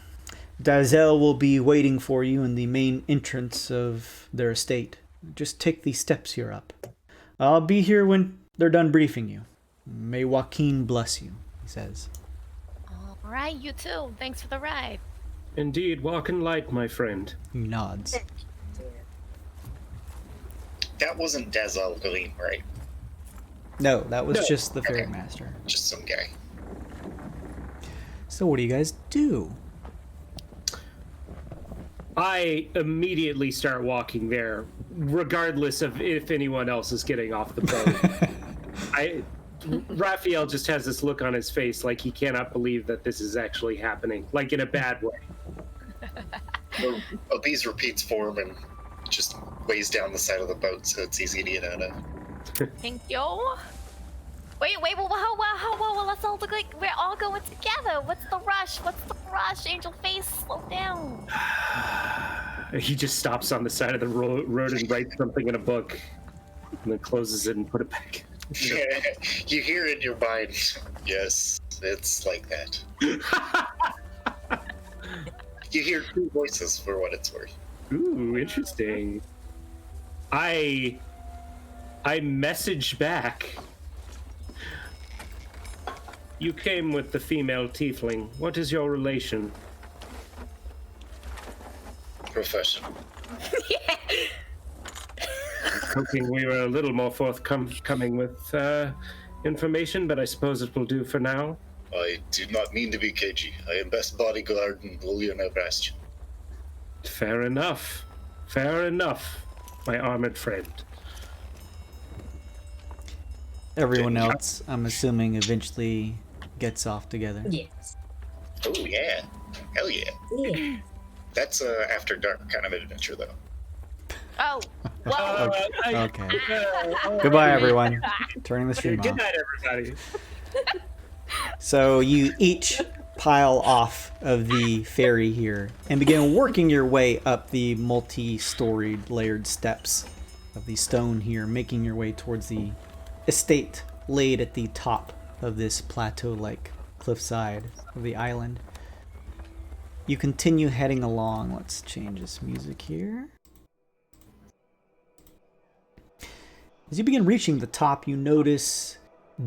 Dazel will be waiting for you in the main entrance of their estate. Just take the steps here up. I'll be here when they're done briefing you. May Joaquin bless you, he says. All right, you too. Thanks for the ride. Indeed, walk in light, my friend. He nods. That wasn't Dazal Galim, right? No, that was No. just the ferry Okay. master. Just some guy. So what do you guys do? I immediately start walking there, regardless of if anyone else is getting off the boat. Raphael just has this look on his face like he cannot believe that this is actually happening, like in a bad way. Abiz repeats form and just weighs down the side of the boat so it's easy to get out of. Thank you. Wait, whoa, let's all look like we're all going together. What's the rush? Angel face, slow down. He just stops on the side of the road and writes something in a book, and then closes it and put it back. You hear it in your mind. Yes, it's like that. You hear two voices for what it's worth. Ooh, interesting. I message back. You came with the female tiefling. What is your relation? Professional. Hoping we were a little more forthcoming with information, but I suppose it will do for now. I do not mean to be cagey. I am best bodyguard in Bullionaire Bastion. Fair enough. Fair enough, my armored friend. Everyone else, I'm assuming, eventually gets off together. Yes. Oh yeah. Hell yeah. Yeah. That's after dark kind of adventure though. Oh, whoa. Okay. Goodbye, everyone. Turning the stream Good off. night, everybody. So you each pile off of the ferry here and begin working your way up the multi-storied layered steps of the stone here, making your way towards the estate laid at the top of this plateau-like cliffside of the island. You continue heading along. Let's change this music here. As you begin reaching the top, you notice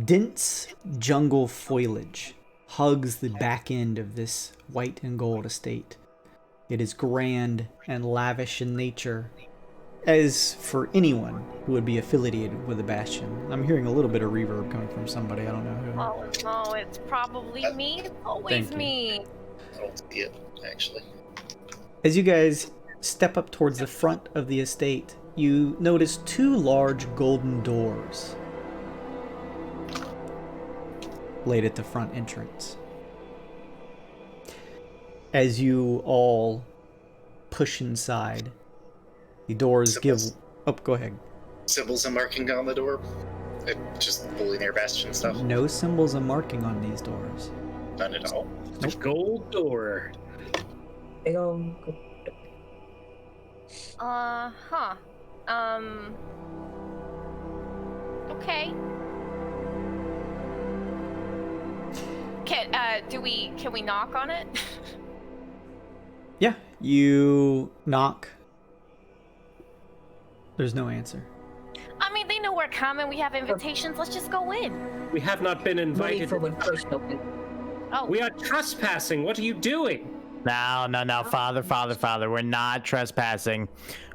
dense jungle foliage hugs the back end of this white and gold estate. It is grand and lavish in nature, as for anyone who would be affiliated with the Bastion. I'm hearing a little bit of reverb coming from somebody, I don't know who. Oh no, it's probably me. It's always Thank you. me. I don't see it, actually. As you guys step up towards the front of the estate, you notice two large golden doors laid at the front entrance. As you all push inside, the doors give... Oh, go ahead. Symbols and marking on the door? Just Bullionaire Bastion stuff? No symbols and marking on these doors. None at all. The gold door. Big ol' Huh. Okay. Can we knock on it? Yeah, you knock. There's no answer. I mean, they know we're coming. We have invitations. Let's just go in. We have not been Ready invited. for when first open. Oh, We are trespassing. What are you doing? No, Father. We're not trespassing.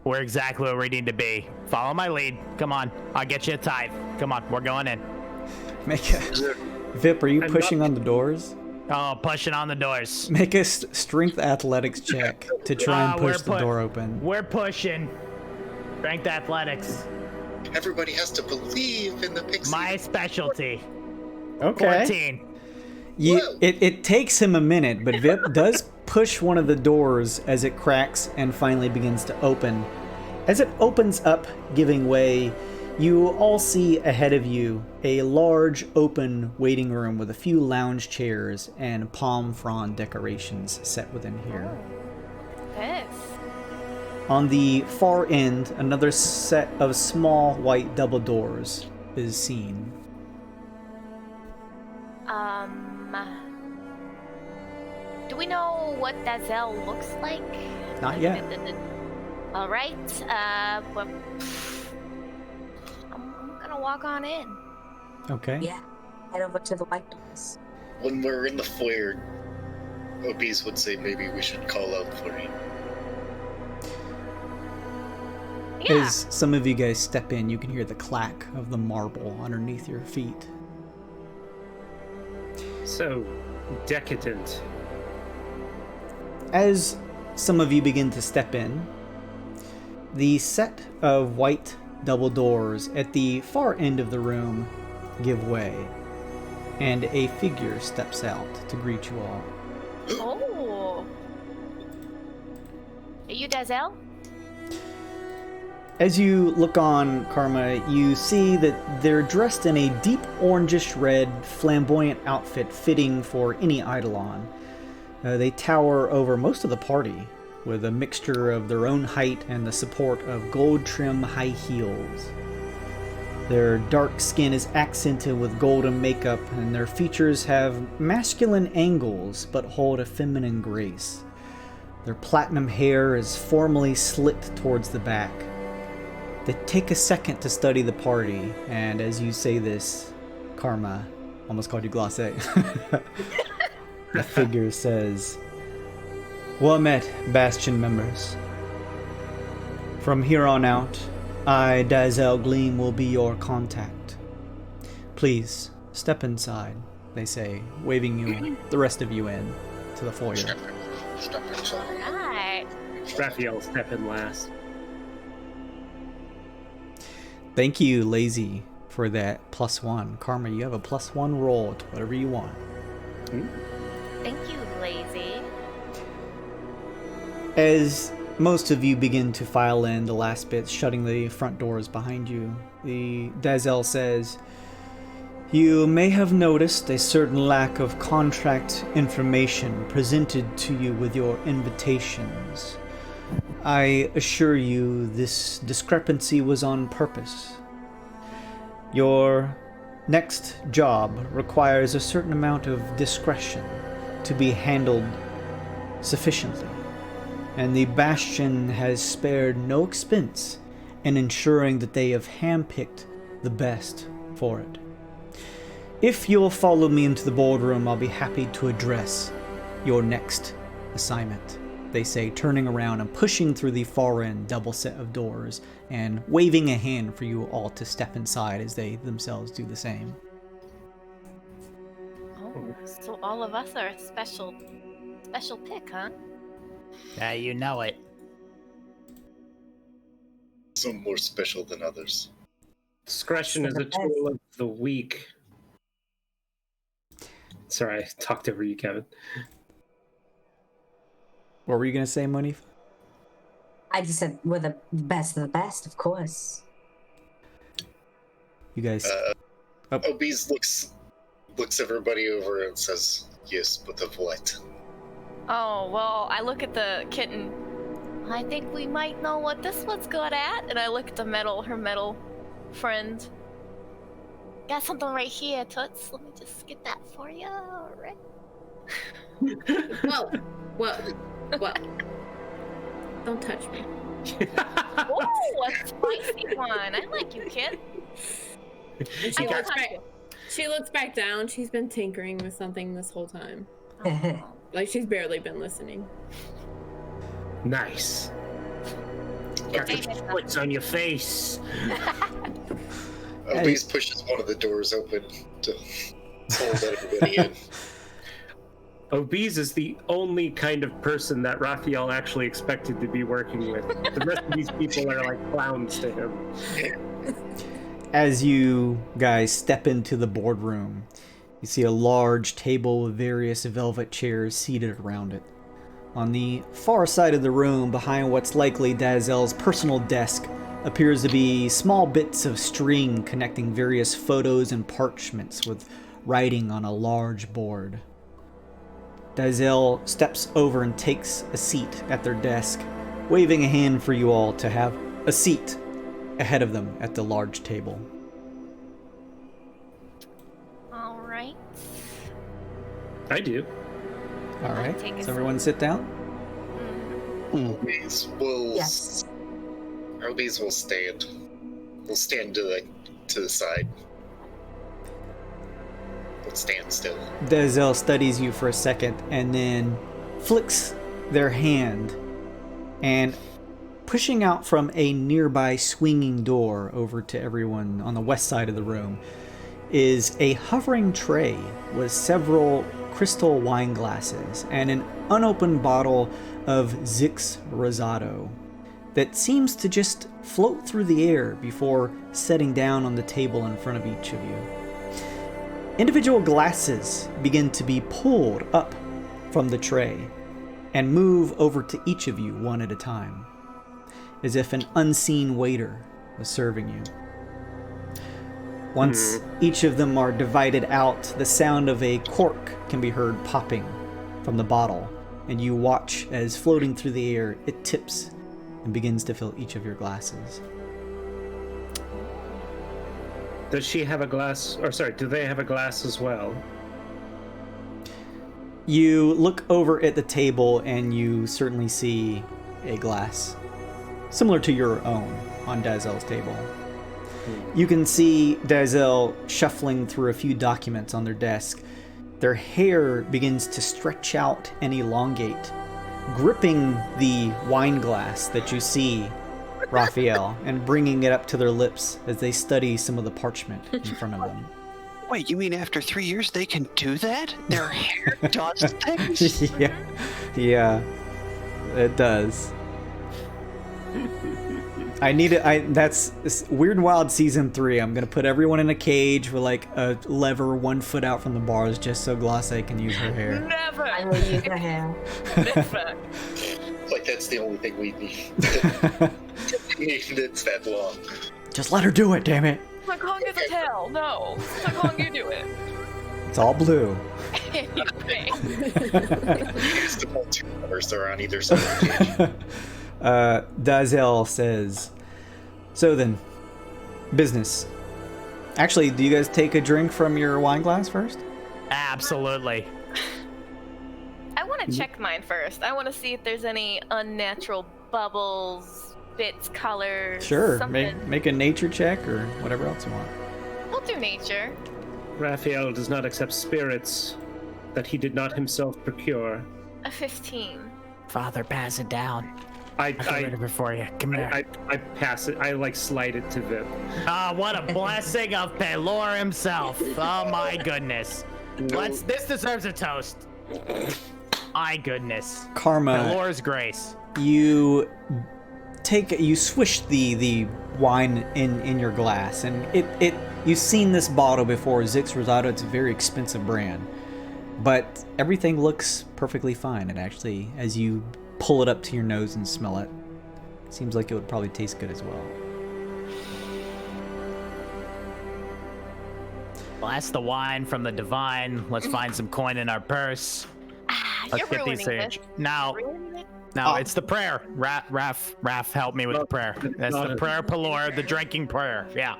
We're exactly where we need to be. Follow my lead. Come on. I'll get you a tithe. Come on, we're going in. Make a... Vip, are you I'm pushing not- on the doors? Oh, pushing on the doors. Make a strength athletics check to try and We're push the door open. We're pushing. Strength athletics. Everybody has to believe in the pixie. My specialty. Okay. 14. It takes him a minute, but Vip does push one of the doors as it cracks and finally begins to open. As it opens up, giving way, you all see ahead of you a large open waiting room with a few lounge chairs and palm frond decorations set within here. this. On the far end, another set of small white double doors is seen. Do we know what Dazel looks like? Not yet. All right. Well, I'm gonna walk on in. Okay. Yeah. Head over to the white doors. When we're in the foyer, OBs would say maybe we should call out for you. Yeah. As some of you guys step in, you can hear the clack of the marble underneath your feet. So decadent. As some of you begin to step in, the set of white double doors at the far end of the room give way, and a figure steps out to greet you all. Oh. Are you Dazel? As you look on Karma, you see that they're dressed in a deep orangish red flamboyant outfit fitting for any Eidolon. They tower over most of the party, with a mixture of their own height and the support of gold trim high heels. Their dark skin is accented with golden makeup, and their features have masculine angles but hold a feminine grace. Their platinum hair is formally slit towards the back. They take a second to study the party, and as you say this, Karma, almost called you Glacé, the figure says, "Well met, Bastion members. From here on out, I, Dazel Gleam, will be your contact. Please, step inside," they say, waving you, the rest of you in, to the foyer. Step inside. Alright. Raphael step in last. Thank you, Lazy, for that +1. Karma, you have a +1 roll to whatever you want. Thank you, Lazy. As most of you begin to file in, the last bits shutting the front doors behind you, the Dazel says, "You may have noticed a certain lack of contract information presented to you with your invitations. I assure you this discrepancy was on purpose. Your next job requires a certain amount of discretion to be handled sufficiently, and the Bastion has spared no expense in ensuring that they have handpicked the best for it. If you'll follow me into the boardroom, I'll be happy to address your next assignment, they say, turning around and pushing through the far end double set of doors and waving a hand for you all to step inside as they themselves do the same. Oh, so all of us are a special pick, huh? Yeah, you know it. Some more special than others. Discretion is a tool of the weak. Sorry, I talked over you, Kevin. What were you going to say, Monif? I just said we're the best of the best, of course. You guys... Obese looks everybody over and says, yes, but of what? Oh, well, I look at the kitten. I think we might know what this one's good at. And I look at her metal friend. Got something right here, Toots. Let me just get that for you. All right. Whoa. Don't touch me. Oh, a spicy one. I like you, kid. And she looks back down. She's been tinkering with something this whole time. Oh. Like, she's barely been listening. Nice. Got the splits on your face. Obese pushes one of the doors open to hold everybody in. Obese is the only kind of person that Raphael actually expected to be working with. The rest of these people are like clowns to him. As you guys step into the boardroom, you see a large table with various velvet chairs seated around it. On the far side of the room, behind what's likely Dazel's personal desk, appears to be small bits of string connecting various photos and parchments with writing on a large board. Dazel steps over and takes a seat at their desk, waving a hand for you all to have a seat ahead of them at the large table. All right. I do. All right, Take a so everyone sit down. Obese will Yes. Obese will stand. We'll stand to the side. We'll stand still. Dazel studies you for a second and then flicks their hand, and pushing out from a nearby swinging door over to everyone on the west side of the room is a hovering tray with several crystal wine glasses and an unopened bottle of Zix Rosado that seems to just float through the air before setting down on the table in front of each of you. Individual glasses begin to be pulled up from the tray and move over to each of you one at a time, as if an unseen waiter was serving you. Once each of them are divided out, the sound of a cork can be heard popping from the bottle, and you watch as floating through the air it tips and begins to fill each of your glasses. Does she have a glass? Or sorry, do they have a glass as well? You look over at the table and you certainly see a glass similar to your own on Dazel's table. You can see Dazel shuffling through a few documents on their desk. Their hair begins to stretch out and elongate, gripping the wine glass that you see, Raphael, and bringing it up to their lips as they study some of the parchment in front of them. Wait, you mean after 3 years they can do that? Their hair does things? Yeah, it does. That's Weird and Wild Season 3. I'm gonna put everyone in a cage with like a lever 1 foot out from the bars just so Glosse can use her hair. Never. I will use her hair. Never. Like that's the only thing we need. It's that long. Just let her do it, damn it. Sakong is a tail. No. Sakong, you do it. It's all blue. Anyway. Use the full 2 covers are on either side of the cage. Dazel says, so then, business. Actually, do you guys take a drink from your wine glass first? Absolutely. I want to check mine first. I want to see if there's any unnatural bubbles, bits, colors. Sure, Something. make a nature check or whatever else you want. We'll do nature. Raphael does not accept spirits that he did not himself procure. A 15. Father, pass it down. I Got rid of it for you. Come here. I pass it. I like slide it to Vip. Ah, what a blessing of Pelor himself. Oh my goodness. This deserves a toast. My goodness. Karma, Pelor's grace. you swish the wine in your glass, and it you've seen this bottle before, Zix Rosado. It's a very expensive brand, but everything looks perfectly fine. And actually, as you pull it up to your nose and smell it, seems like it would probably taste good as well. Bless the wine from the divine. Let's find some coin in our purse. Let's You're ruining this. No, it's the prayer. Raph, help me with the prayer. That's the prayer, Pelor, the drinking prayer. Yeah.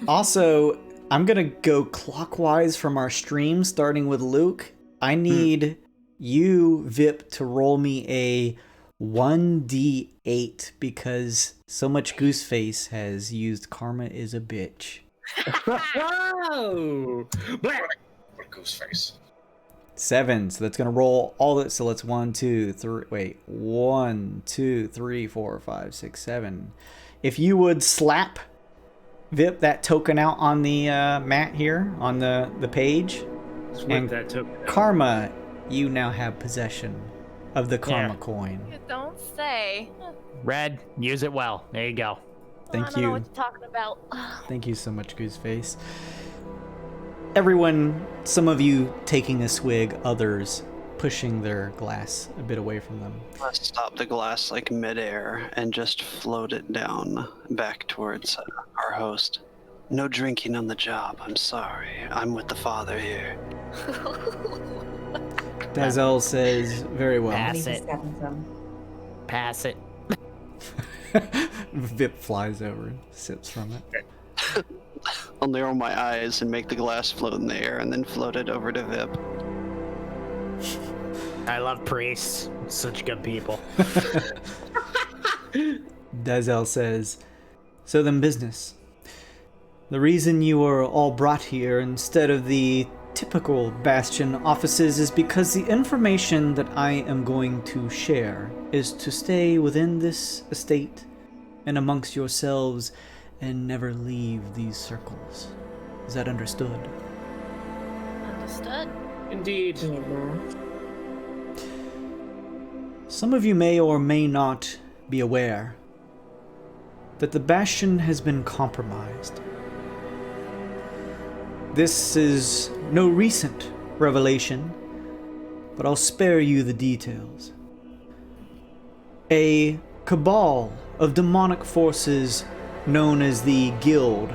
Also, I'm gonna go clockwise from our stream, starting with Luke. I need you, Vip, to roll me a 1d8 because so much Gooseface has used Karma is a bitch. Oh! What goose face? 7, so that's gonna roll all that. So let's 1, 2, 3, 4, 5, 6, 7. If you would slap Vip that token out on the mat here on the page, and that token. Karma, you now have possession of the Karma coin. You don't say. Red, use it well. There you go. Thank I don't know you. what you're talking about. Thank you so much, Gooseface. Everyone, some of you taking a swig, others pushing their glass a bit away from them. Let's stop the glass like midair and just float it down back towards our host. No drinking on the job, I'm sorry. I'm with the father here. Dazel says, very well. Pass Maybe it. 7 some. Pass it. Vip flies over and sips from it. I'll narrow my eyes and make the glass float in the air and then float it over to Vip. I love priests. Such good people. Dazel says, so then business. The reason you are all brought here instead of the typical Bastion offices is because the information that I am going to share is to stay within this estate and amongst yourselves and never leave these circles. Is that understood? Understood. Indeed. Some of you may or may not be aware that the Bastion has been compromised. This is no recent revelation, but I'll spare you the details. A cabal of demonic forces known as the Guild,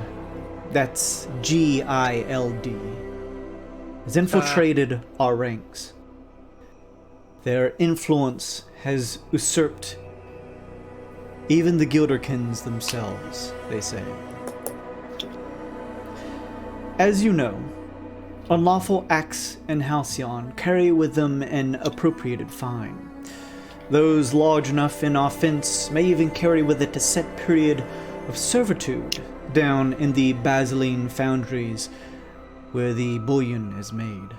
that's G-I-L-D, has infiltrated our ranks. Their influence has usurped even the Guilderkins themselves, they say. As you know, unlawful acts in Halcyon carry with them an appropriated fine. Those large enough in offense may even carry with it a set period of servitude down in the bustling foundries where the bullion is made.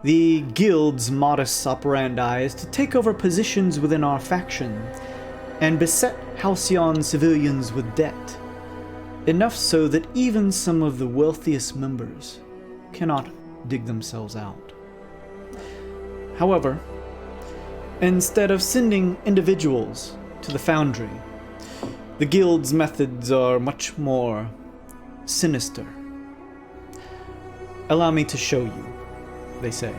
The guild's modus operandi is to take over positions within our faction and beset Halcyon civilians with debt, enough so that even some of the wealthiest members cannot dig themselves out. However, instead of sending individuals to the foundry, the guild's methods are much more sinister. Allow me to show you, they say.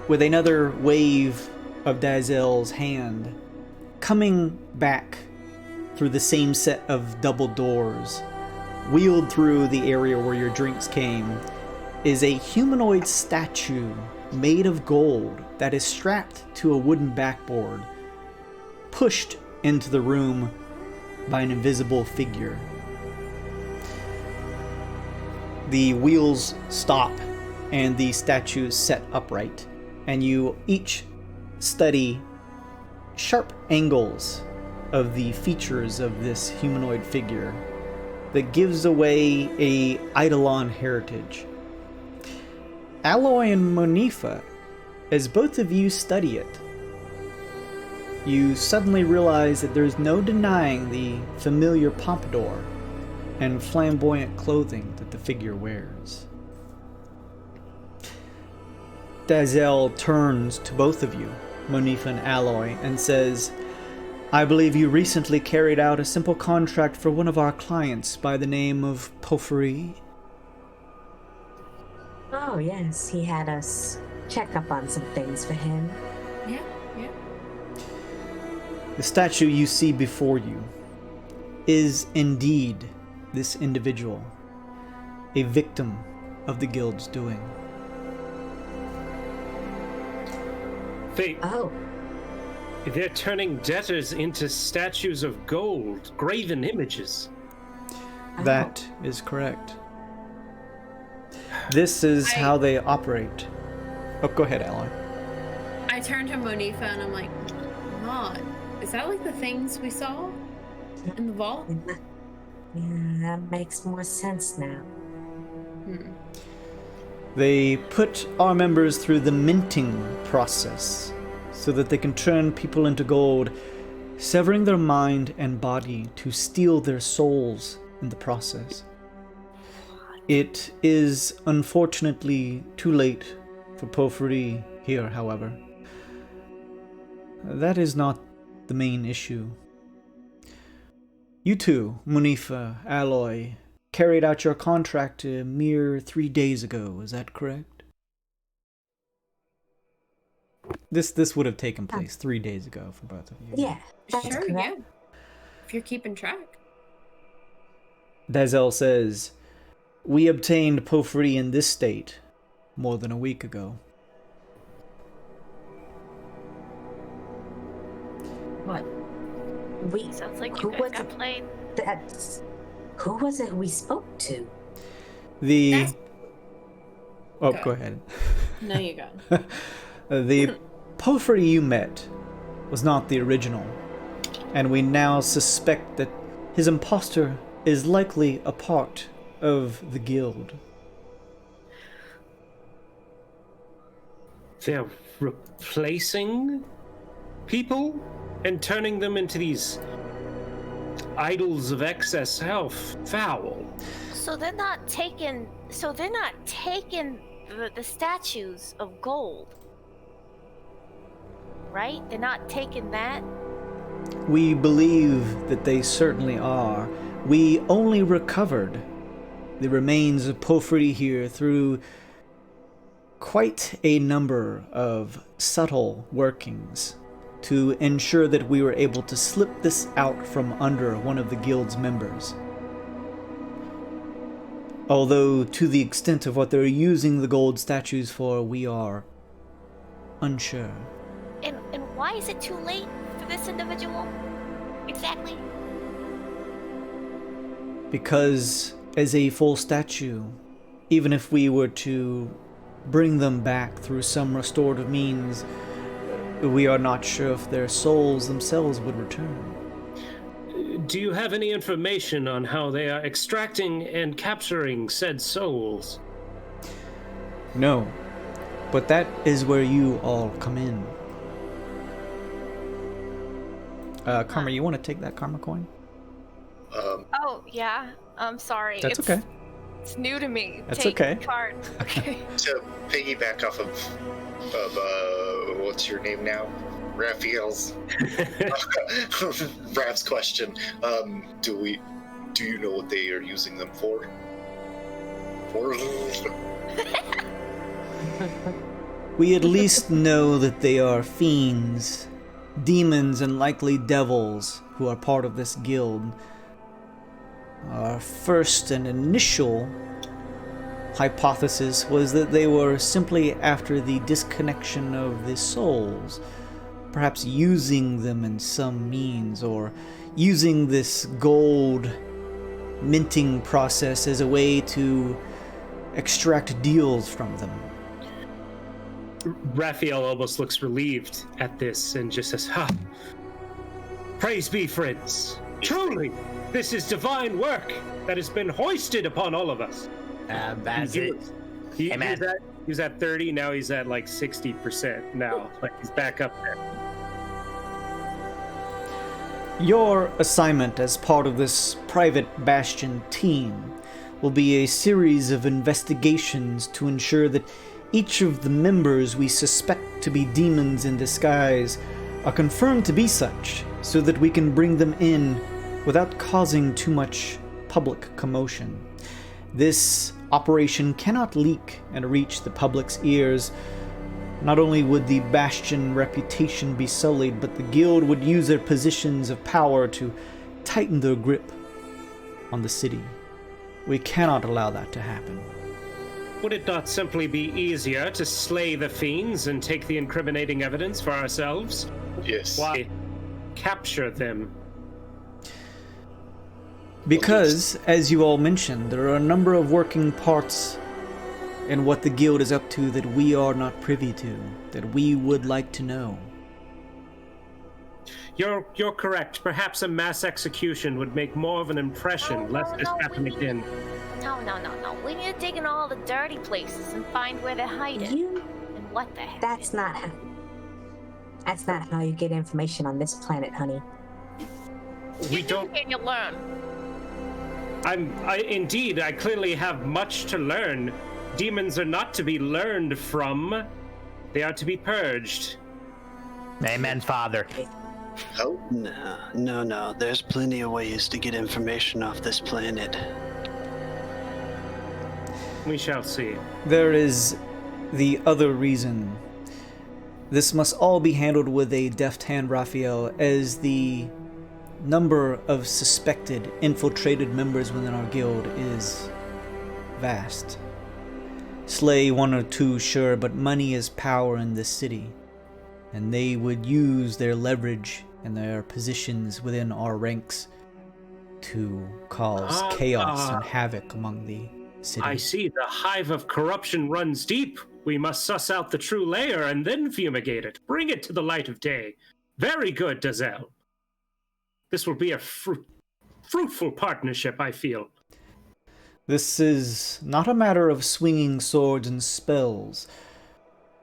With another wave of Dazel's hand, coming back through the same set of double doors, wheeled through the area where your drinks came, is a humanoid statue made of gold that is strapped to a wooden backboard, pushed into the room by an invisible figure. The wheels stop and the statue is set upright, and you each study sharp angles of the features of this humanoid figure that gives away a Eidolon heritage. Alloy and Monifa, as both of you study it, you suddenly realize that there's no denying the familiar pompadour and flamboyant clothing that the figure wears. Dazel turns to both of you, Monifa and Alloy, and says, I believe you recently carried out a simple contract for one of our clients by the name of Porphyry. Oh, yes, he had us check up on some things for him. Yeah. The statue you see before you is indeed this individual, a victim of the guild's doing. They're turning debtors into statues of gold, graven images. That is correct. This is how they operate. Oh, go ahead, Alloy. I turn to Monifa and I'm like, Maud, is that like the things we saw in the vault? Yeah, that makes more sense now. They put our members through the minting process so that they can turn people into gold, severing their mind and body to steal their souls in the process. It is unfortunately too late for Porphyry here, however. That is not the main issue. You two, Monifa, Alloy, carried out your contract a mere 3 days ago, is that correct? This would have taken place 3 days ago for both of you. Yeah, that's Sure, correct. yeah. If you're keeping track. Dazel says, we obtained Porphyry in this state more than a week ago. What? Sounds like who you was guys got it? played. Who was it we spoke to? Go ahead. No, you go. The Porphyry you met was not the original, and we now suspect that his imposter is likely a part of the guild. They're replacing people and turning them into these idols of excess health. Foul. So they're not taking the statues of gold. Right? They're not taking that. We believe that they certainly are. We only recovered the remains of Porphyry here through quite a number of subtle workings to ensure that we were able to slip this out from under one of the guild's members. Although to the extent of what they're using the gold statues for, we are unsure. And why is it too late for this individual? Exactly. Because as a full statue, even if we were to bring them back through some restorative means, we are not sure if their souls themselves would return. Do you have any information on how they are extracting and capturing said souls? No, but that is where you all come in. Karma, you want to take that karma coin? Oh yeah. I'm sorry. That's okay. It's new to me. That's Take okay. Card. Okay. To piggyback off of what's your name now? Raphael's Rap's question. Do you know what they are using them for? We at least know that they are fiends, demons, and likely devils who are part of this guild. Our first and initial hypothesis was that they were simply after the disconnection of the souls, perhaps using them in some means, or using this gold minting process as a way to extract deals from them. Raphael almost looks relieved at this and just says, "Ha! Praise be, friends. Truly, this is divine work that has been hoisted upon all of us. That's it. He Hey, man. was at 30, now he's at like 60% now. Like he's back up there. Your assignment as part of this private Bastion team will be a series of investigations to ensure that each of the members we suspect to be demons in disguise are confirmed to be such, so that we can bring them in without causing too much public commotion. This operation cannot leak and reach the public's ears. Not only would the Bastion reputation be sullied, but the guild would use their positions of power to tighten their grip on the city. We cannot allow that to happen. Would it not simply be easier to slay the fiends and take the incriminating evidence for ourselves? Yes. Why capture them? Because, as you all mentioned, there are a number of working parts in what the guild is up to that we are not privy to, that we would like to know. You're correct. Perhaps a mass execution would make more of an impression, lest this happen again. No. We need to dig in all the dirty places and find where they're hiding. And what the heck? That's not how you get information on this planet, honey. We don't. Can you learn? Indeed, I clearly have much to learn. Demons are not to be learned from. They are to be purged. Amen, Father. How? No. There's plenty of ways to get information off this planet. We shall see. There is the other reason. This must all be handled with a deft hand, Raphael, as the number of suspected infiltrated members within our guild is vast. Slay one or two, sure, but money is power in this city, and they would use their leverage and their positions within our ranks to cause chaos and havoc among the city. I see. The hive of corruption runs deep. We must suss out the true layer and then fumigate it. Bring it to the light of day. Very good, Dazel. This will be a fruitful partnership, I feel. This is not a matter of swinging swords and spells.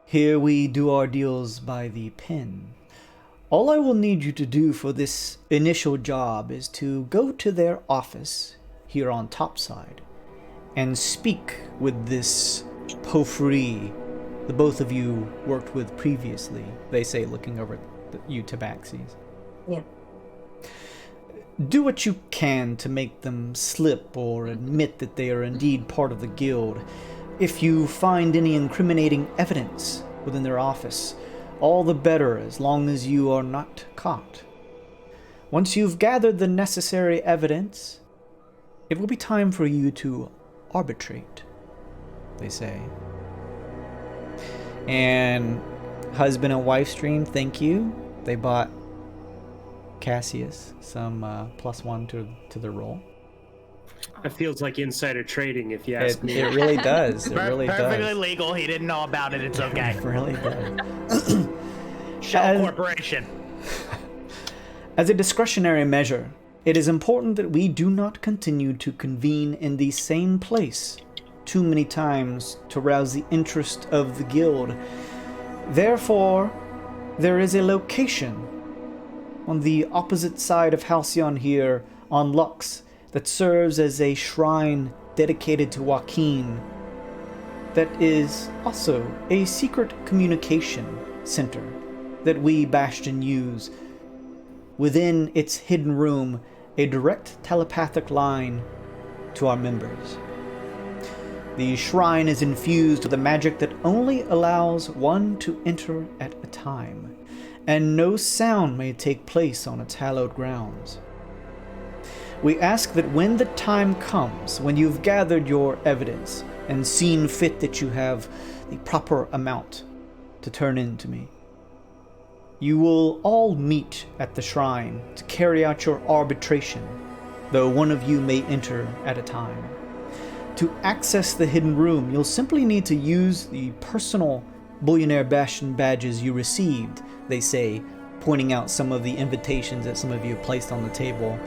Here we do our deals by the pen. All I will need you to do for this initial job is to go to their office here on topside and speak with this Pofri the both of you worked with previously, they say, looking over at you tabaxis. Yeah. Do what you can to make them slip or admit that they are indeed part of the guild. If you find any incriminating evidence within their office, all the better, as long as you are not caught. Once you've gathered the necessary evidence, it will be time for you to arbitrate, they say. And husband and wife stream, thank you. They bought Cassius some +1 to the roll. It feels like insider trading, if you ask me. It really does. It really Perfectly does. legal. He didn't know about it. It's okay. It really does. Shell Corporation. As a discretionary measure, it is important that we do not continue to convene in the same place too many times to rouse the interest of the guild. Therefore, there is a location on the opposite side of Halcyon here on Lux that serves as a shrine dedicated to Joaquin that is also a secret communication center that we Bastion use. Within its hidden room, a direct telepathic line to our members. The shrine is infused with a magic that only allows one to enter at a time, and no sound may take place on its hallowed grounds. We ask that when the time comes, when you've gathered your evidence and seen fit that you have the proper amount to turn in to me, you will all meet at the shrine to carry out your arbitration, though one of you may enter at a time. To access the hidden room, you'll simply need to use the personal Bullionaire Bastion badges you received, they say, pointing out some of the invitations that some of you have placed on the table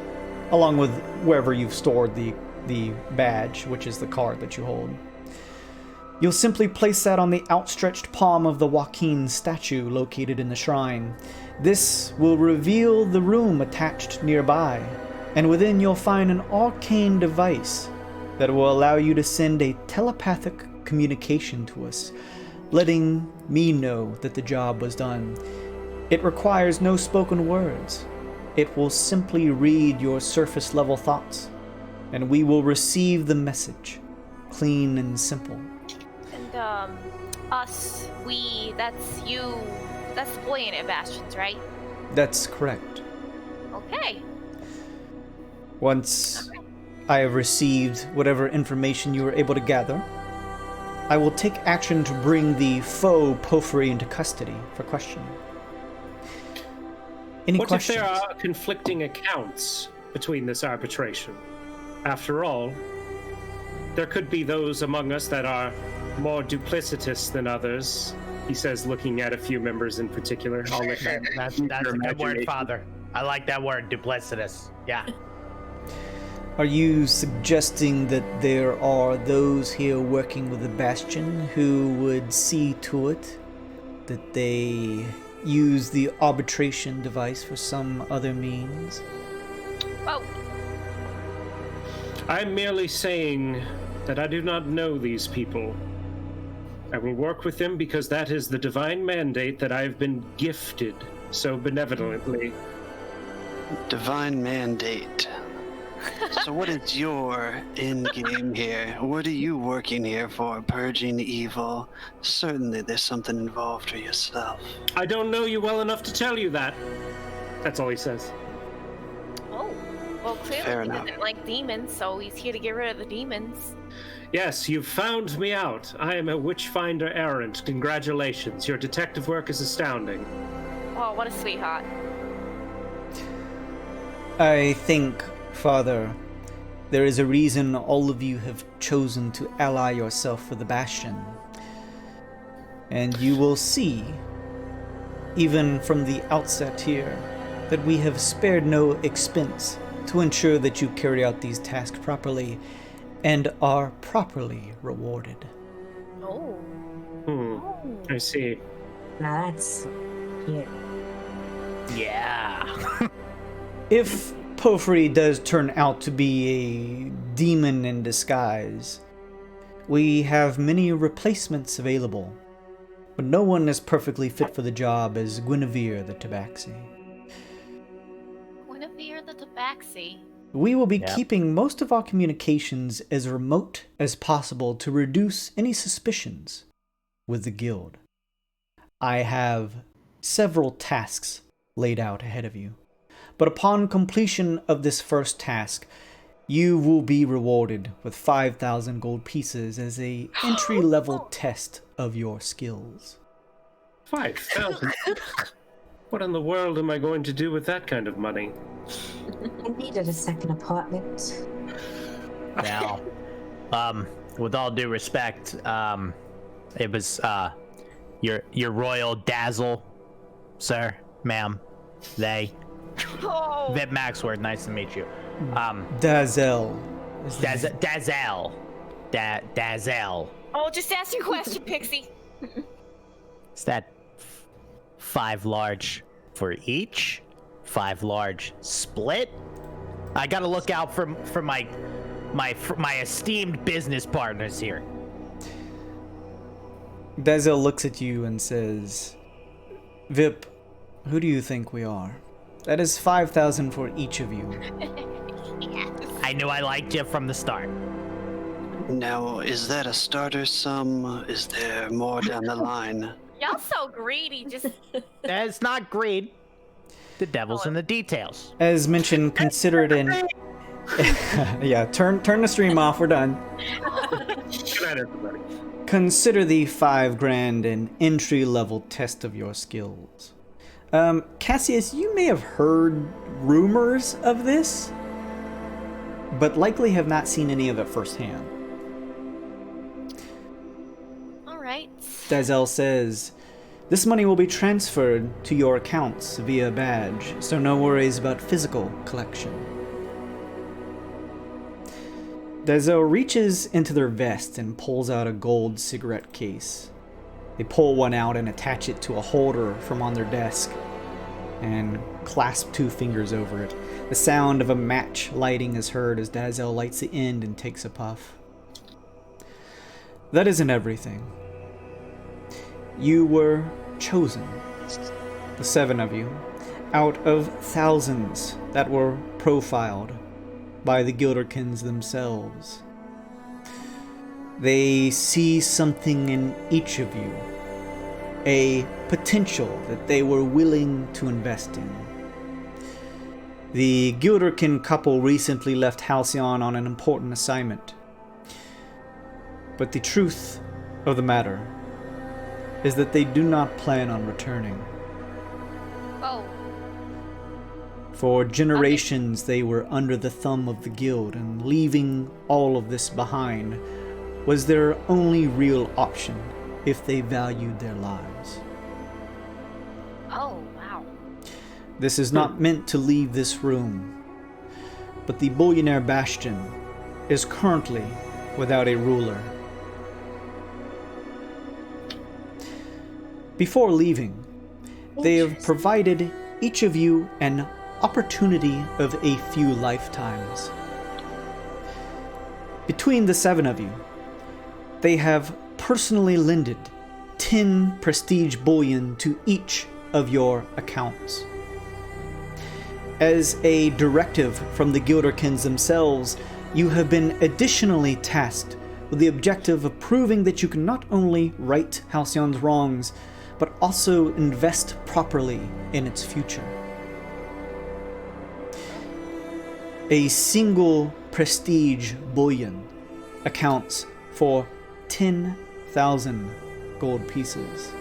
along with wherever you've stored the badge, which is the card that you hold. You'll simply place that on the outstretched palm of the Joaquin statue located in the shrine. This will reveal the room attached nearby, and within you'll find an arcane device that will allow you to send a telepathic communication to us, letting me know that the job was done. It requires no spoken words. It will simply read your surface level thoughts, and we will receive the message, clean and simple. And, us, we, that's you, that's the Bullionaire Bastions, right? That's correct. Okay. Once I have received whatever information you were able to gather, I will take action to bring the faux Porphyry into custody for questioning. Any What questions? if there are conflicting accounts between this arbitration? After all, there could be those among us that are more duplicitous than others, he says, looking at a few members in particular. I'll let that. That's a good word, Father. I like that word, duplicitous. Yeah. Are you suggesting that there are those here working with the Bastion who would see to it that they use the arbitration device for some other means? Well, I'm merely saying that I do not know these people. I will work with them because that is the divine mandate that I have been gifted so benevolently. Divine mandate. So what is your end game here? What are you working here for? Purging evil? Certainly there's something involved for yourself. I don't know you well enough to tell you that. That's all he says. oh, well, Fair clearly he enough. doesn't like demons, so he's here to get rid of the demons. Yes, you've found me out. I am a witchfinder errant. Congratulations. Your detective work is astounding. Oh, what a sweetheart. I think, Father, there is a reason all of you have chosen to ally yourself with the Bastion. And you will see, even from the outset here, that we have spared no expense to ensure that you carry out these tasks properly and are properly rewarded. Oh. I see. Now that's cute. Yeah. If Porphyry does turn out to be a demon in disguise, we have many replacements available, but no one is perfectly fit for the job as Guinevere the Tabaxi. Guinevere the Tabaxi. We will be Yep. keeping most of our communications as remote as possible to reduce any suspicions with the guild. I have several tasks laid out ahead of you, but upon completion of this first task, you will be rewarded with 5,000 gold pieces as a entry-level test of your skills. 5,000? What in the world am I going to do with that kind of money? I needed a second apartment. Now, with all due respect, it was your royal dazzle, sir, ma'am, they. Oh. Vip Maxword, nice to meet you. Dazzle. Dazzle. Dazzle. Oh, just ask your question, Pixie. Is that 5 large for each? 5 large split? I gotta look out for my esteemed business partners here. Dazzle looks at you and says, Vip, who do you think we are? That is 5,000 for each of you. Yes. I knew I liked you from the start. Now, is that a starter sum? Is there more down the line? Y'all so greedy. Just It's not greed. The devil's in the details. As mentioned, consider it an... yeah, turn the stream off, we're done. Good night, everybody. Consider the 5 grand an entry-level test of your skills. Cassius, you may have heard rumors of this, but likely have not seen any of it firsthand. all right. Dazzle says, this money will be transferred to your accounts via badge, so no worries about physical collection. Dezo reaches into their vest and pulls out a gold cigarette case. They pull one out and attach it to a holder from on their desk and clasp 2 fingers over it. The sound of a match lighting is heard as Dazel lights the end and takes a puff. That isn't everything. You were chosen, the 7 of you, out of thousands that were profiled by the Gilderkins themselves. They see something in each of you, a potential that they were willing to invest in. The Gilderkin couple recently left Halcyon on an important assignment. But the truth of the matter is that they do not plan on returning. Oh. For generations they were under the thumb of the guild, and leaving all of this behind was their only real option if they valued their lives. Oh, wow. This is not meant to leave this room, but the Bullionaire Bastion is currently without a ruler. Before leaving, they have provided each of you an opportunity of a few lifetimes. Between the 7 of you, they have personally lended 10 prestige bullion to each of your accounts. As a directive from the Gilderkins themselves, you have been additionally tasked with the objective of proving that you can not only right Halcyon's wrongs, but also invest properly in its future. A single prestige bullion accounts for 10,000 gold pieces.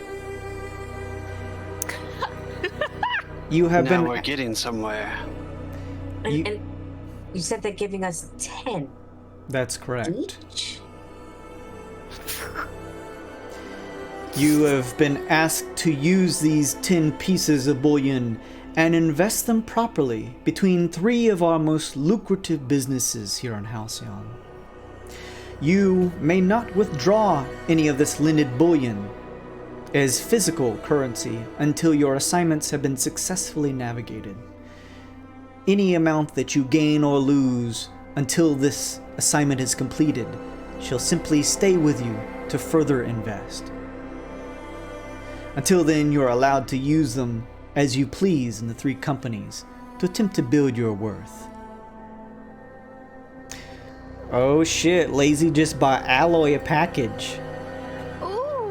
You have now been. We're getting somewhere. And you said they're giving us 10 That's correct. each? You have been asked to use these 10 pieces of bullion and invest them properly between 3 of our most lucrative businesses here on Halcyon. You may not withdraw any of this lended bullion as physical currency until your assignments have been successfully navigated. Any amount that you gain or lose until this assignment is completed shall simply stay with you to further invest. Until then, you are allowed to use them as you please in the 3 companies to attempt to build your worth. Oh shit, Lazy just bought Alloy a package. Ooh.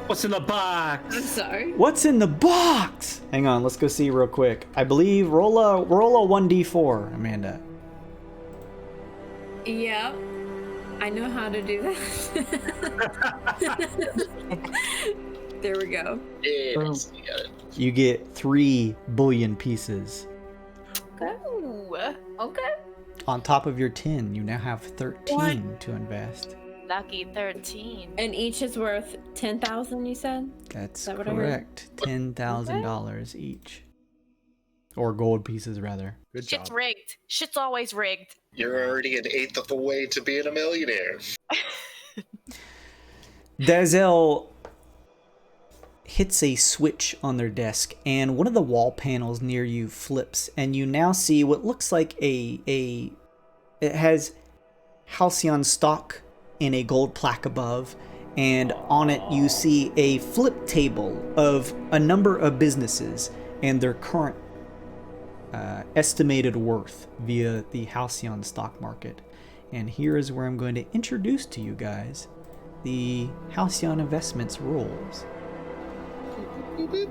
What's in the box? I'm sorry. What's in the box? Hang on, let's go see real quick. I believe roll a 1d4, Amanda. Yep. I know how to do that. There we go. Yeah, you got it. You get 3 bullion pieces. Ooh. Okay. On top of your 10, you now have 13 to invest. Lucky 13. And each is worth 10,000, you said? That's that what I heard? correct. $10,000 each. Or gold pieces, rather. Good Shit's job. rigged. Shit's always rigged. You're already an eighth of the way to being a millionaire. Dazel hits a switch on their desk, and one of the wall panels near you flips, and you now see what looks like it has Halcyon stock in a gold plaque above, and on it you see a flip table of a number of businesses and their current estimated worth via the Halcyon stock market. And here is where I'm going to introduce to you guys the Halcyon Investments rules. You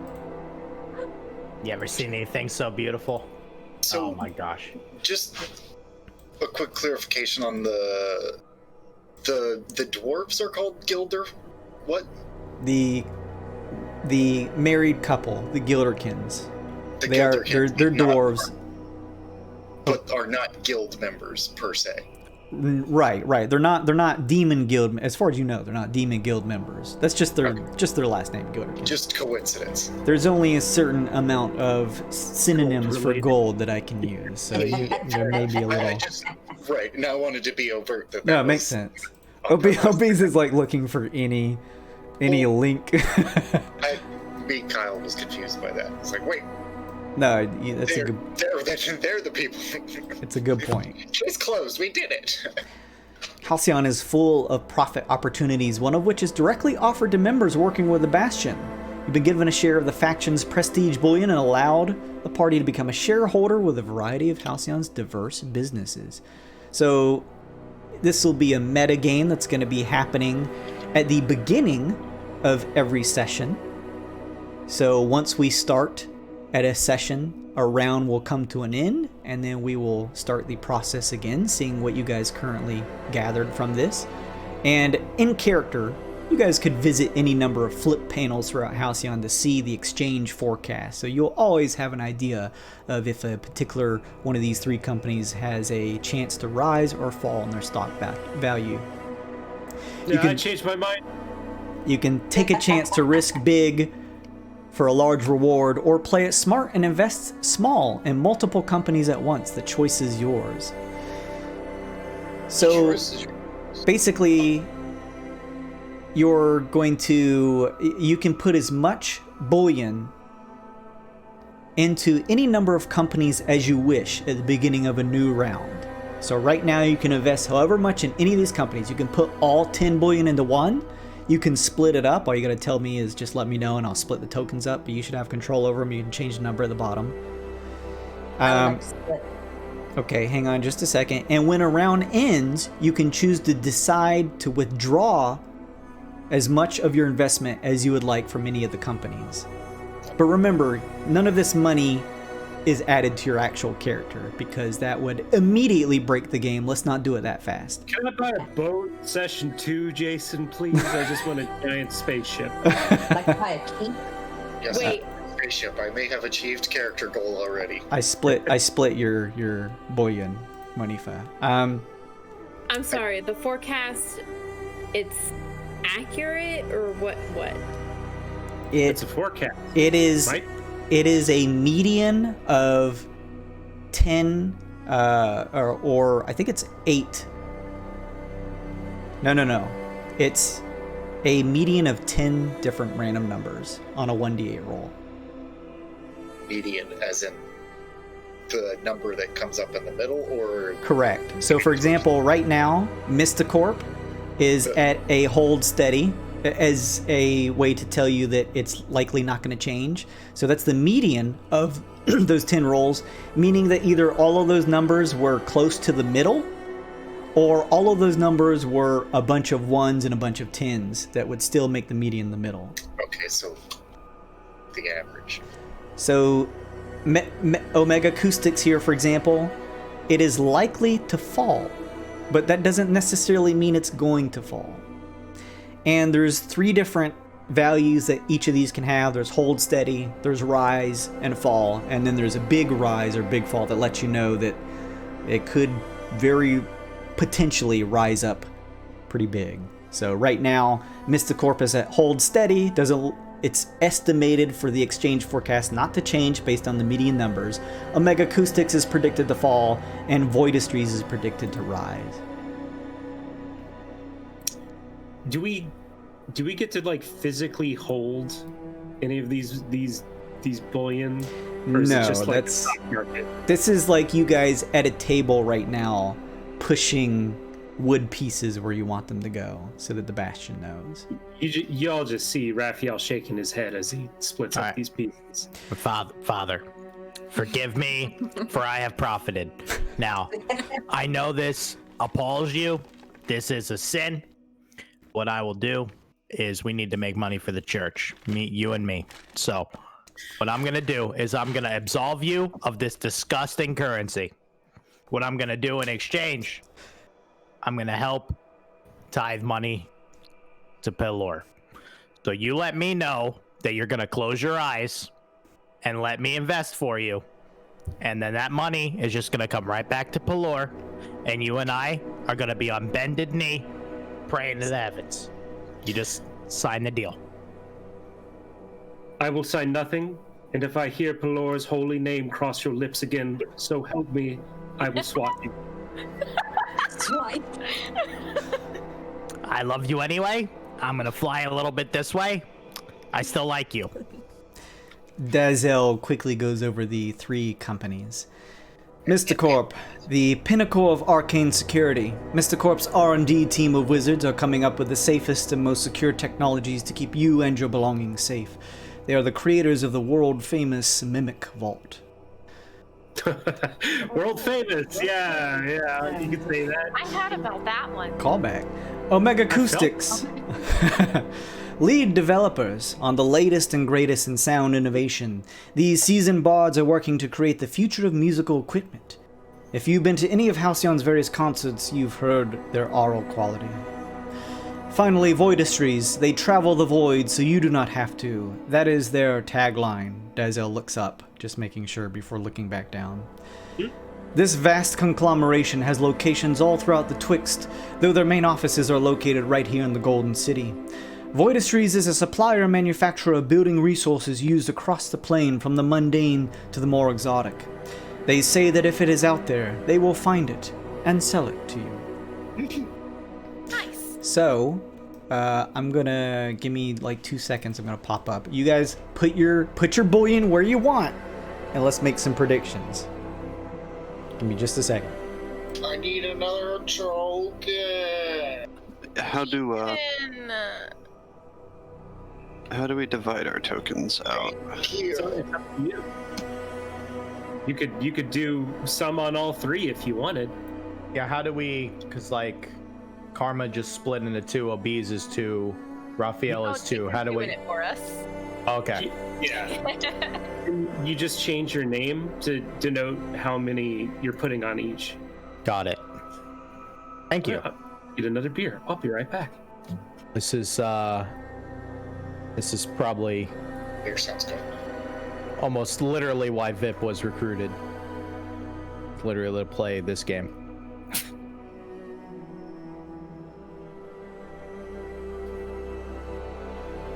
ever seen anything so beautiful? So, oh my gosh. just a quick clarification on the dwarves are called Gilder. What? The married couple, the Gilderkins. The They're Gilderkins dwarves. but are not guild members per se. Right. They're not demon guild. As far as you know, they're not demon guild members. That's just their last name, Gilderkin. Just coincidence. There's only a certain amount of synonyms for gold that I can use, so there may be a little. Right, and I wanted to be overt that No, that it makes was sense. on purpose. Obese is like looking for any link. Kyle was confused by that. It's like, wait, No, that's a they're, good. they're the people. It's a good point. Case closed. We did it. Halcyon is full of profit opportunities, one of which is directly offered to members working with the Bastion. You've been given a share of the faction's prestige bullion and allowed the party to become a shareholder with a variety of Halcyon's diverse businesses. So this will be a meta game that's going to be happening at the beginning of every session. So once we start at a session, a round will come to an end, and then we will start the process again, seeing what you guys currently gathered from this. And in character, you guys could visit any number of flip panels throughout Halcyon to see the exchange forecast. So you'll always have an idea of if a particular one of these three companies has a chance to rise or fall in their stock value. Yeah, I changed my mind. You can take a chance to risk big for a large reward, or play it smart and invest small in multiple companies at once. The choice is yours. So basically, you can put as much bullion into any number of companies as you wish at the beginning of a new round. So right now you can invest however much in any of these companies. You can put all 10 bullion into one. You can split it up. All you gotta tell me is just let me know and I'll split the tokens up, but you should have control over them. You can change the number at the bottom. Okay, hang on just a second. And when a round ends, you can choose to decide to withdraw as much of your investment as you would like from any of the companies. But remember, none of this money is added to your actual character, because that would immediately break the game. Let's not do it that fast. Can I buy a boat session 2, Jason, please? I just want a giant spaceship. Like buy a key? Yes, Wait. Spaceship. I may have achieved character goal already. I split your bullion money fat. I'm sorry, the forecast, it's accurate or what? It's a forecast. It is. Right? It is a median of 10, or I think it's 8. No. It's a median of 10 different random numbers on a 1d8 roll. Median, as in the number that comes up in the middle, or? Correct. So, for example, right now, Mysticorp is at a hold steady, as a way to tell you that it's likely not going to change. So that's the median of those 10 rolls, meaning that either all of those numbers were close to the middle, or all of those numbers were a bunch of 1s and a bunch of 10s that would still make the median the middle. Okay, so the average. So Omega Acoustics here, for example, it is likely to fall, but that doesn't necessarily mean it's going to fall. And there's 3 different values that each of these can have. There's hold steady, there's rise and fall, and then there's a big rise or big fall that lets you know that it could very potentially rise up pretty big. So right now, Mysticorp is at hold steady. It's estimated for the exchange forecast not to change based on the median numbers. Omega Acoustics is predicted to fall, and Voidistries is predicted to rise. Do we get to like physically hold any of these bullion? Or is it just like that's stock market? This is like you guys at a table right now pushing wood pieces where you want them to go so that the Bastion knows. Y'all just see Raphael shaking his head as he splits up these pieces. Father, forgive me, for I have profited. Now, I know this appalls you. This is a sin. What I will do is we need to make money for the church, you and me. So what I'm going to do is I'm going to absolve you of this disgusting currency. What I'm going to do in exchange, I'm going to help tithe money to Pelor. So you let me know that you're going to close your eyes and let me invest for you. And then that money is just going to come right back to Pelor. And you and I are going to be on bended knee praying to the heavens. You just sign the deal. I will sign nothing, and if I hear Pelor's holy name cross your lips again, so help me, I will swat you. That's right. I love you anyway. I'm gonna fly a little bit this way. I still like you. Dazel quickly goes over the 3 companies. Mr. Corp, the pinnacle of arcane security. Mr. Corp's R&D team of wizards are coming up with the safest and most secure technologies to keep you and your belongings safe. They are the creators of the world-famous Mimic Vault. World famous, yeah, you could say that. I heard about that one. Callback. Omega Acoustics. Lead developers on the latest and greatest in sound innovation. These seasoned bards are working to create the future of musical equipment. If you've been to any of Halcyon's various concerts, you've heard their aural quality. Finally, Voidistries. They travel the void so you do not have to. That is their tagline. Dazel looks up, just making sure before looking back down. This vast conglomeration has locations all throughout the Twixt, though their main offices are located right here in the Golden City. Voidistries is a supplier and manufacturer of building resources used across the plane from the mundane to the more exotic. They say that if it is out there, they will find it and sell it to you. Nice. So, I'm gonna give me like 2 seconds. I'm gonna pop up. You guys put your bullion where you want, and let's make some predictions. Give me just a second. I need another token. How do we divide our tokens out? Here. So it's up to you. You could do some on all 3 if you wanted. Yeah, how do we? Because like, Karma just split into 2. Obese is 2. Raphael is 2. How do we? Doing it for us. Okay. Yeah. You just change your name to denote how many you're putting on each. Got it. Thank you. Get another beer. I'll be right back. This is probably Beer sounds good. almost literally why Vip was recruited. Literally to play this game.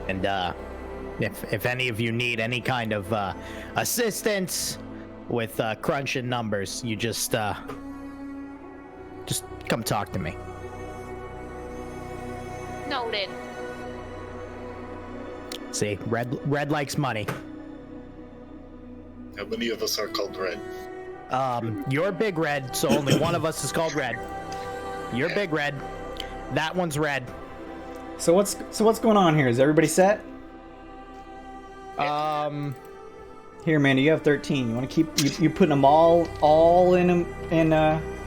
And if any of you need any kind of assistance with crunching numbers, you just come talk to me. Noted. See, Red likes money. How many of us are called Red? You're Big Red, so only one of us is called Red. You're Big Red. That one's Red. So what's going on here? Is everybody set? Here, Amanda, you have 13. You want to keep you putting them all in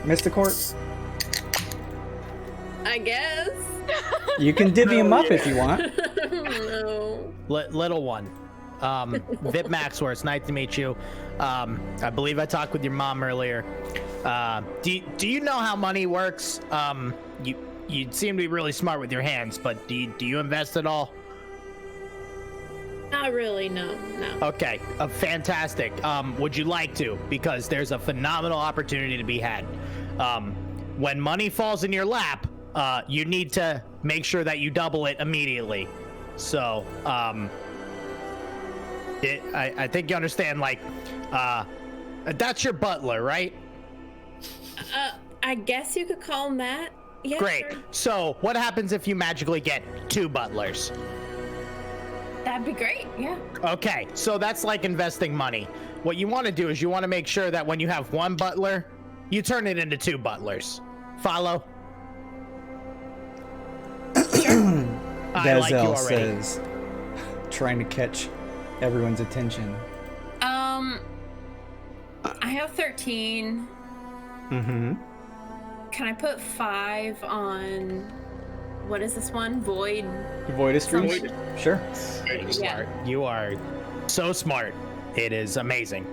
Mystic Court? I guess. You can divvy them up if you want. No. Little one. Vip Maxworth, nice to meet you. I believe I talked with your mom earlier. Do you know how money works? You seem to be really smart with your hands, but do you invest at all? Not really, no. Okay, fantastic. Would you like to? Because there's a phenomenal opportunity to be had. When money falls in your lap, you need to make sure that you double it immediately. So, I think you understand, like, that's your butler, right? I guess you could call him that. Yeah, Great. sure. So, what happens if you magically get 2 butlers? That'd be great, yeah. Okay, so that's like investing money. What you want to do is you want to make sure that when you have 1 butler, you turn it into 2 butlers. Follow? I like you Dazel already. says, trying to catch everyone's attention. I have 13. Mm-hmm. Can I put 5 on, what is this one? Void? Voidistries? Sure. Yeah. You are so smart. It is amazing.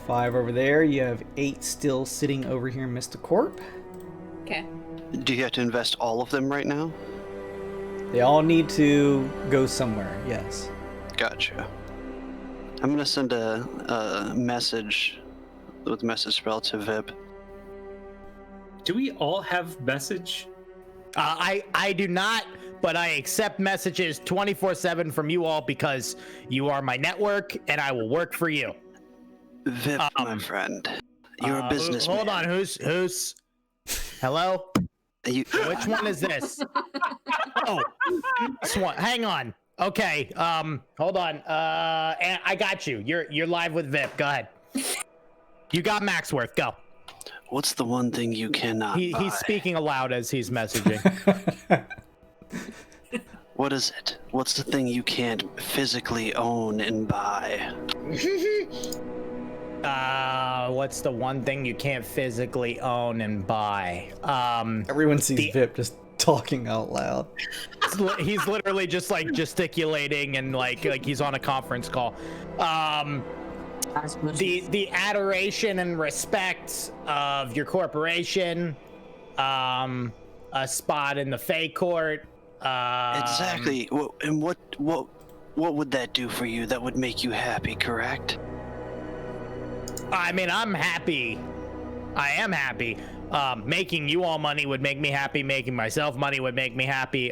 5 over there. You have 8 still sitting over here in Mystic Corp. Okay. Do you have to invest all of them right now? They all need to go somewhere, yes. Gotcha. I'm gonna send a message with message spell to Vip. Do we all have message? I do not, but I accept messages 24/7 from you all because you are my network and I will work for you. Vip, my friend, you're a businessman. Hold on, who's? Hello? Which one is this? Oh, this one. Hang on. Okay. Hold on. And I got you. You're live with Vip. Go ahead. You got Maxworth. Go. What's the one thing you cannot buy? He's speaking aloud as he's messaging. What is it? What's the thing you can't physically own and buy? What's the one thing you can't physically own and buy? Everyone sees Vip just talking out loud. He's literally just like gesticulating and like he's on a conference call. The adoration and respect of your corporation, a spot in the Fey Court. Exactly. And what would that do for you? That would make you happy, correct? I mean, I'm happy. I am happy. Making you all money would make me happy. Making myself money would make me happy.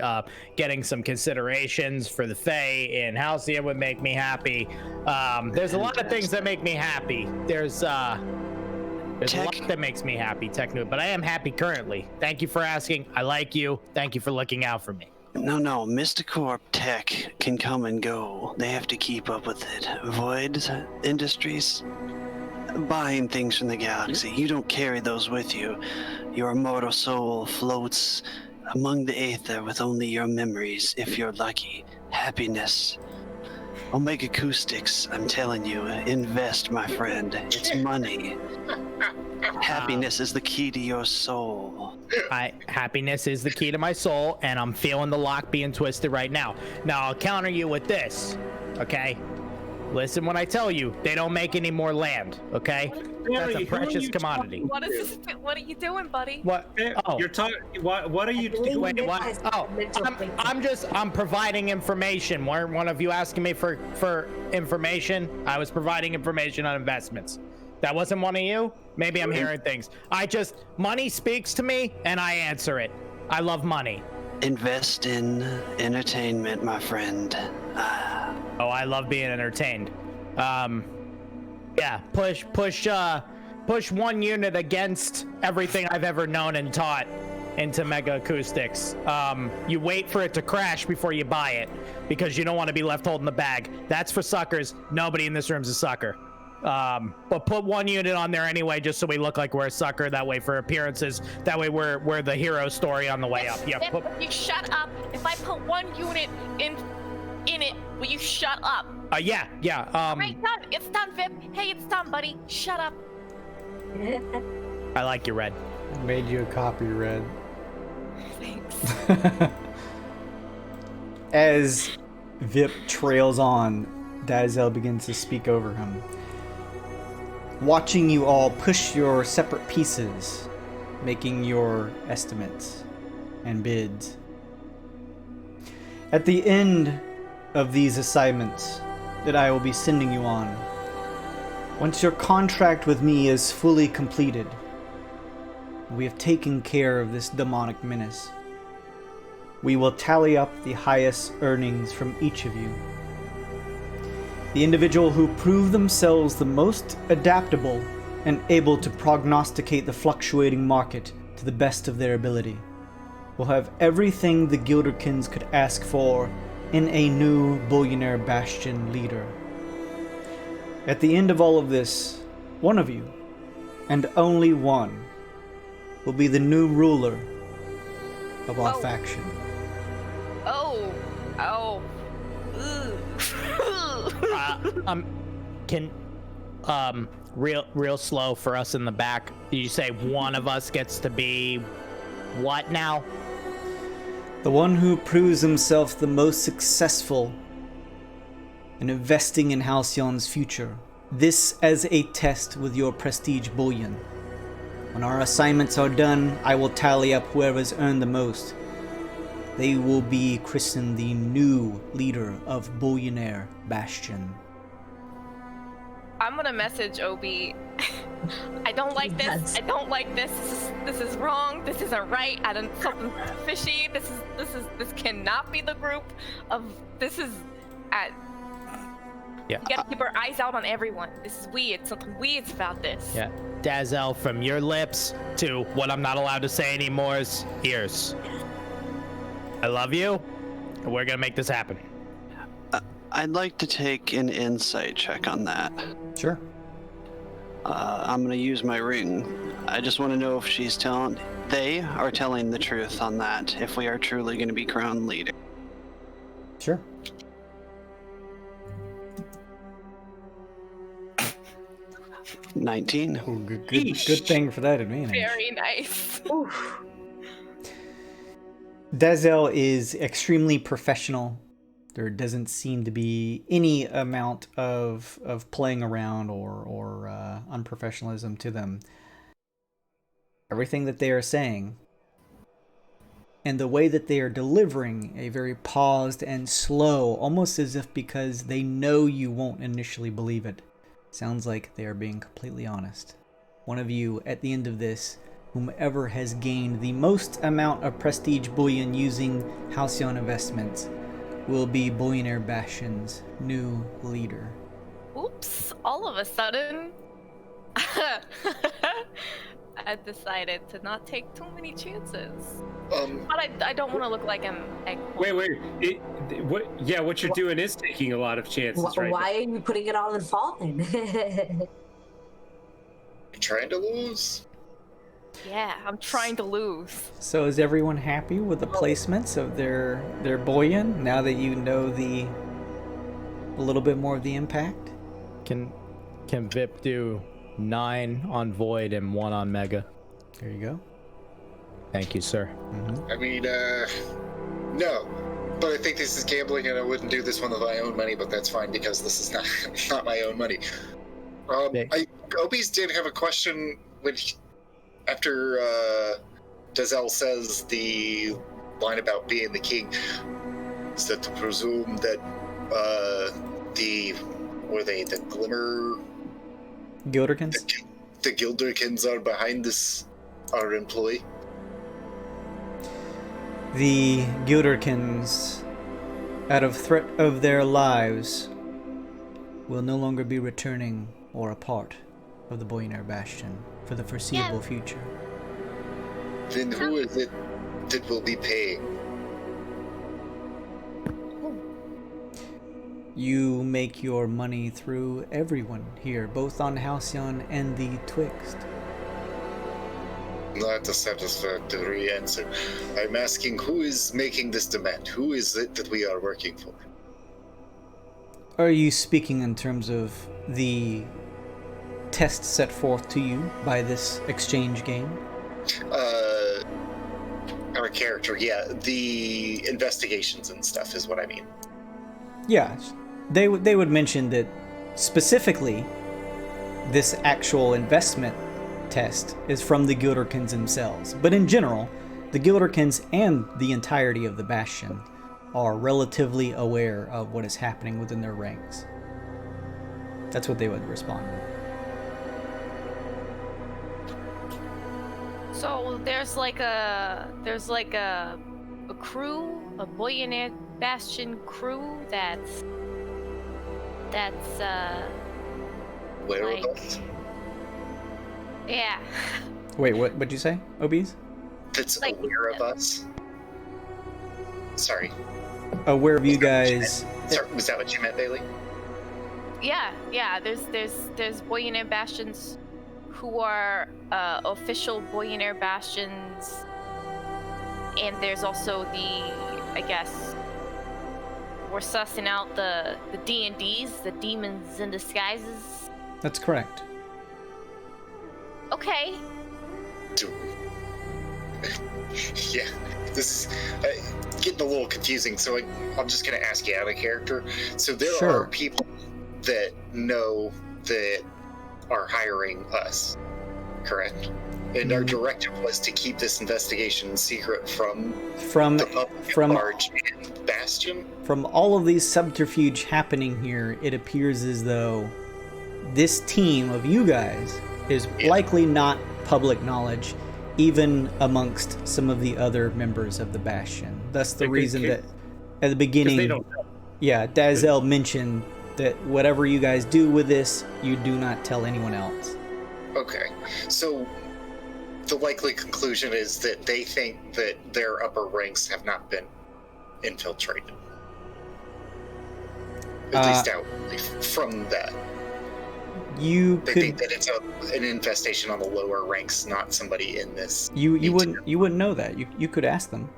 Getting some considerations for the Fae in Halcyon would make me happy. There's a lot of things that make me happy. There's a lot that makes me happy, Techno, but I am happy currently. Thank you for asking. I like you. Thank you for looking out for me. No, Mysticorp Tech can come and go. They have to keep up with it. Void Industries, buying things from the galaxy. You don't carry those with you. Your immortal soul floats among the aether with only your memories, if you're lucky. Happiness. Omega Acoustics, I'm telling you, invest, my friend. It's money. Happiness is the key to your soul. Happiness is the key to my soul, and I'm feeling the lock being twisted right now. Now, I'll counter you with this, okay? Listen when I tell you, they don't make any more land, okay? That's a precious commodity. What is this? What are you doing, buddy? What? Oh. You're talking. What are you doing? Wait, what? Oh, I'm providing information. Weren't one of you asking me for information? I was providing information on investments. That wasn't one of you? Maybe I'm hearing things. Money speaks to me, and I answer it. I love money. Invest in entertainment, my friend. Oh, I love being entertained. Yeah, push one unit against everything I've ever known and taught into Mega Acoustics. You wait for it to crash before you buy it, because you don't want to be left holding the bag. That's for suckers. Nobody in this room's a sucker. But put one unit on there anyway, just so we look like we're a sucker. That way, for appearances, that way we're the hero story on the way up. Yeah. You shut up. If I put one unit in it, will you shut up? Yeah. Right, done. It's done, Vip. Hey, it's done, buddy. Shut up. I like you, Red. I made you a copy, Red. Thanks. As Vip trails on, Dazel begins to speak over him. Watching you all push your separate pieces, making your estimates and bids. At the end of these assignments that I will be sending you on, once your contract with me is fully completed, we have taken care of this demonic menace. We will tally up the highest earnings from each of you. The individual who prove themselves the most adaptable and able to prognosticate the fluctuating market to the best of their ability will have everything the Gilderkins could ask for in a new Bullionaire Bastion leader. At the end of all of this, one of you, and only one, will be the new ruler of our faction. Real slow for us in the back. You say one of us gets to be what now? The one who proves himself the most successful in investing in Halcyon's future. This as a test with your prestige bullion. When our assignments are done, I will tally up whoever's earned the most. They will be christened the new leader of Bullionaire Bastion. I'm gonna message Obi. I don't like this. I don't like this. This is wrong. This isn't right. Something fishy. This cannot be the group of. This is. Yeah. We gotta keep our eyes out on everyone. This is weird. Something weird's about this. Yeah. Dazzle, from your lips to what I'm not allowed to say anymore's ears. I love you, and we're gonna make this happen. I'd like to take an insight check on that. Sure. I'm gonna use my ring. I just want to know if they are telling the truth on that, if we are truly going to be crowned leader. Sure. $19. Ooh, good thing for that advantage. Very nice. Dazzle is extremely professional. There doesn't seem to be any amount of playing around or unprofessionalism to them. Everything that they are saying and the way that they are delivering a very paused and slow, almost as if because they know you won't initially believe it, sounds like they are being completely honest. One of you, at the end of this, whomever has gained the most amount of prestige bullion using Halcyon investments, will be Bullionaire Bastion's new leader. Oops, all of a sudden. I decided to not take too many chances. But I don't want to look like I'm... Wait. What you're doing is taking a lot of chances, right? Why are you putting it all in Fallen? Trying to lose? Yeah, I'm trying to lose. So is everyone happy with the placements of their bullion now that you know a little bit more of the impact? Can Vip do 9 on Void and 1 on Mega? There you go. Thank you, sir. Mm-hmm. I mean, no. But I think this is gambling, and I wouldn't do this one with my own money, but that's fine because this is not my own money. Obies did have a question after Dazzle says the line about being the king. Is that to presume that the Glimmer... Gilderkins? The Gilderkins are behind this, our employee? The Gilderkins, out of threat of their lives, will no longer be returning or a part of the Bullionaire Bastion for the foreseeable future. Then who is it that will be paying? You make your money through everyone here, both on Halcyon and the Twixt. Not a satisfactory answer. I'm asking who is making this demand? Who is it that we are working for? Are you speaking in terms of the test set forth to you by this exchange game? Our character, yeah. The investigations and stuff is what I mean. Yeah, they would mention that specifically this actual investment test is from the Gilderkins themselves. But in general, the Gilderkins and the entirety of the Bastion are relatively aware of what is happening within their ranks. That's what they would respond with. So there's like a crew, a Bullionaire Bastion crew that's Whereabouts? Yeah. Wait, what'd you say, Obies? That's Like- aware of us? Sorry. Aware of you guys. Sorry, was that what you meant, Bailey? Yeah. There's Bullionaire Bastions who are official Bullionaire Bastions, and there's also I guess we're sussing out the D&Ds, the demons in disguises. That's correct. Okay. Yeah, this is getting a little confusing, so I'm just going to ask you out of character. So there Sure. are people that know that are hiring us, correct? And our directive was to keep this investigation secret from the public at large and Bastion? From all of these subterfuge happening here, it appears as though this team of you guys is likely not public knowledge, even amongst some of the other members of the Bastion. That's the reason that at the beginning, They don't know. yeah, Dazzle mentioned that whatever you guys do with this, you do not tell anyone else. Okay, so the likely conclusion is that they think that their upper ranks have not been infiltrated. At least outwardly from that. You They could. think that it's an infestation on the lower ranks, not somebody in this. You wouldn't know that. You could ask them.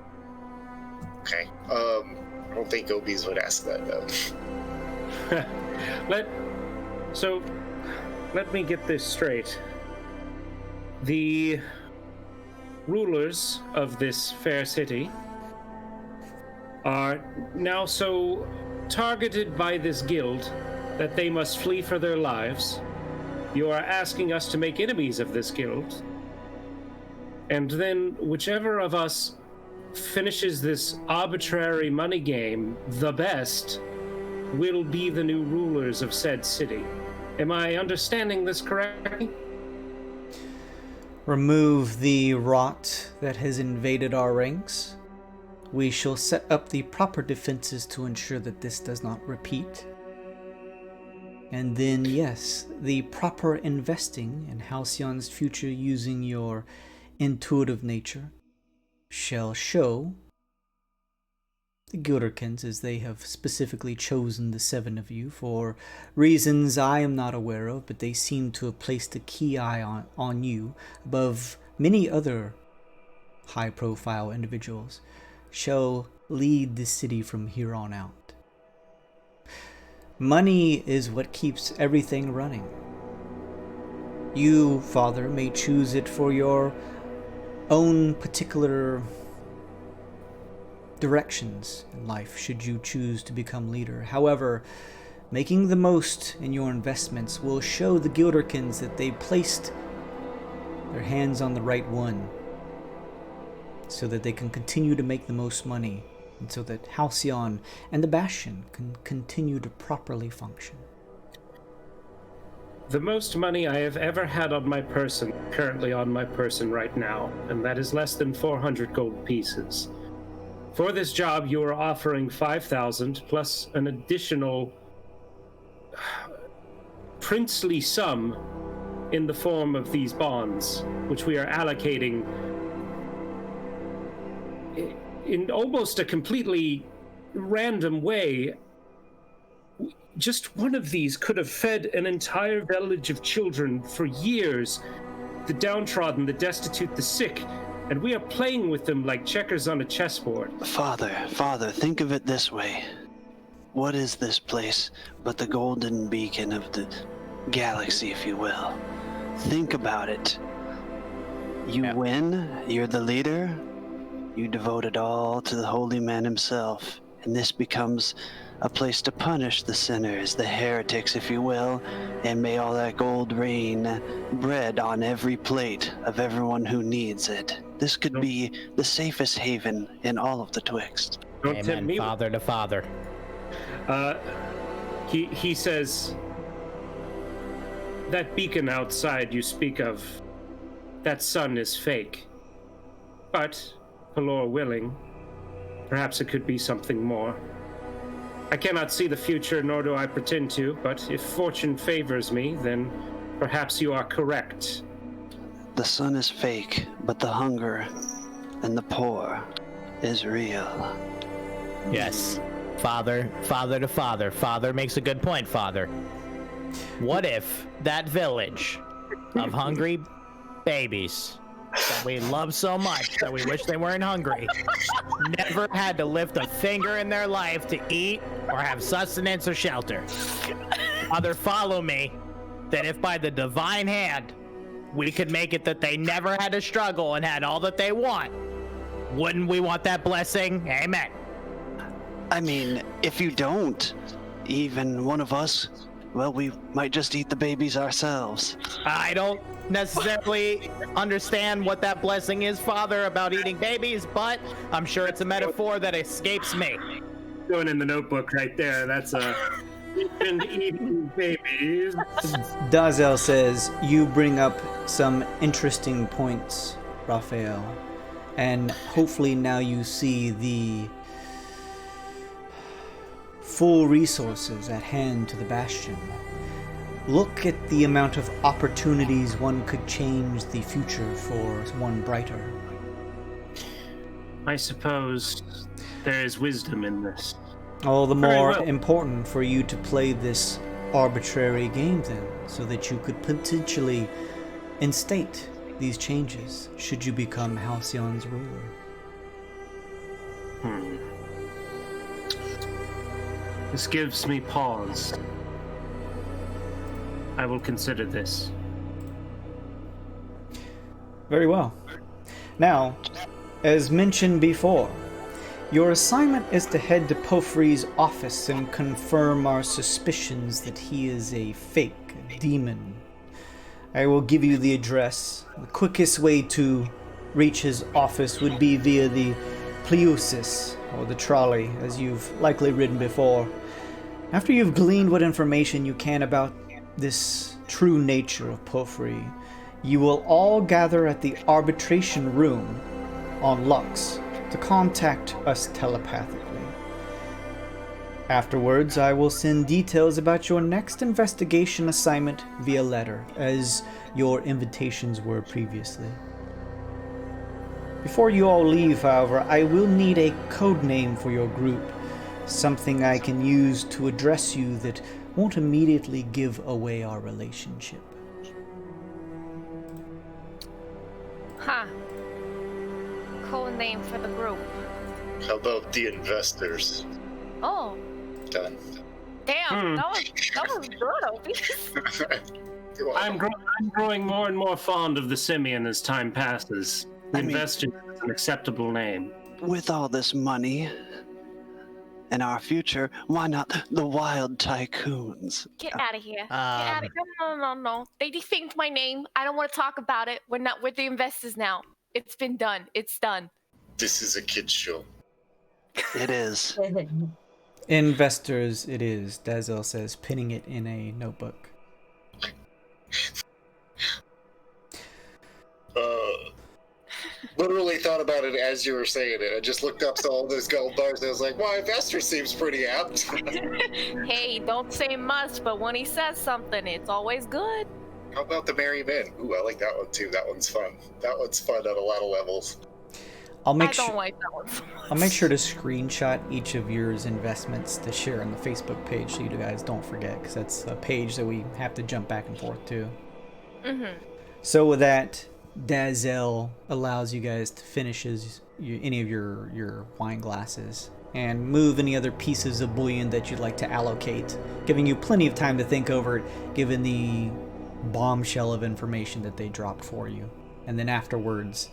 Okay. I don't think Obies would ask that though. Let me get this straight. The rulers of this fair city are now so targeted by this guild that they must flee for their lives. You are asking us to make enemies of this guild, and then whichever of us finishes this arbitrary money game the best will be the new rulers of said city. Am I understanding this correctly? Remove the rot that has invaded our ranks. We shall set up the proper defenses to ensure that this does not repeat. And then, yes, the proper investing in Halcyon's future using your intuitive nature shall show the Gilderkins, as they have specifically chosen the 7 of you for reasons I am not aware of, but they seem to have placed a key eye on you above many other high-profile individuals, shall lead the city from here on out. Money is what keeps everything running. You, Father, may choose it for your own particular directions in life, should you choose to become leader. However, making the most in your investments will show the Gilderkins that they placed their hands on the right one, so that they can continue to make the most money, and so that Halcyon and the Bastion can continue to properly function. The most money I have ever had on my person, currently on my person right now, and that is less than 400 gold pieces. For this job, you are offering 5,000 plus an additional princely sum in the form of these bonds, which we are allocating in almost a completely random way. Just one of these could have fed an entire village of children for years. The downtrodden, the destitute, the sick, and we are playing with them like checkers on a chessboard. Father, think of it this way. What is this place but the golden beacon of the galaxy, if you will? Think about it. You win, you're the leader, you devote it all to the holy man himself, and this becomes a place to punish the sinners, the heretics, if you will, and may all that gold rain bread on every plate of everyone who needs it. This could be the safest haven in all of the Twixt. Don't tempt Amen, me. father to father. He says, that beacon outside you speak of, that sun is fake. But, Pelor willing, perhaps it could be something more. I cannot see the future, nor do I pretend to, but if fortune favors me, then perhaps you are correct. The sun is fake, but the hunger and the poor is real. Yes. Father to father. Father makes a good point, Father. What if that village of hungry babies that we love so much that we wish they weren't hungry never had to lift a finger in their life to eat or have sustenance or shelter? Father, follow me, that if by the divine hand we could make it that they never had to struggle and had all that they want, wouldn't we want that blessing? Amen. I mean, if you don't, even one of us, well, we might just eat the babies ourselves. I don't necessarily understand what that blessing is, Father, about eating babies, but I'm sure it's a metaphor that escapes me. Going in the notebook right there, that's a... eating babies. Dazel says, you bring up some interesting points, Raphael, and hopefully now you see the full resources at hand to the Bastion. Look at the amount of opportunities one could change the future for one brighter. I suppose there is wisdom in this. All the Very more well. important for you to play this arbitrary game then, so that you could potentially instate these changes should you become Halcyon's ruler. This gives me pause. I will consider this. Very well. Now, as mentioned before, your assignment is to head to Pofri's office and confirm our suspicions that he is a fake demon. I will give you the address. The quickest way to reach his office would be via the Pleusis, or the trolley, as you've likely ridden before. After you've gleaned what information you can about this true nature of Pofri, you will all gather at the arbitration room on Lux to contact us telepathically. Afterwards, I will send details about your next investigation assignment via letter, as your invitations were previously. Before you all leave, however, I will need a code name for your group, something I can use to address you that won't immediately give away our relationship. Huh. Code name for the group. How about the investors? Oh, Done. damn. That was good, Opie. I'm growing more and more fond of the Simian as time passes. The I mean- Investor is an acceptable name. With all this money and our future, why not the Wild Tycoons? Get out of here. Get out of here. No. They defamed my name. I don't want to talk about it. We're the investors now. It's been done. It's done. This is a kid's show. It is. Investors it is, Dazel says, pinning it in a notebook. Literally thought about it as you were saying it. I just looked up all those gold bars and I was like, well, investor seems pretty apt. Hey, don't say much, but when he says something, it's always good. How about the Merry Men? Ooh, I like that one too. That one's fun. That one's fun on a lot of levels. I'll make I sure don't like that one so much. I'll make sure to screenshot each of yours investments to share on the Facebook page so you guys don't forget, because that's a page that we have to jump back and forth to. Mm-hmm. So with that, Dazel allows you guys to finish any of your wine glasses and move any other pieces of bullion that you'd like to allocate, giving you plenty of time to think over it, given the bombshell of information that they dropped for you. And then afterwards,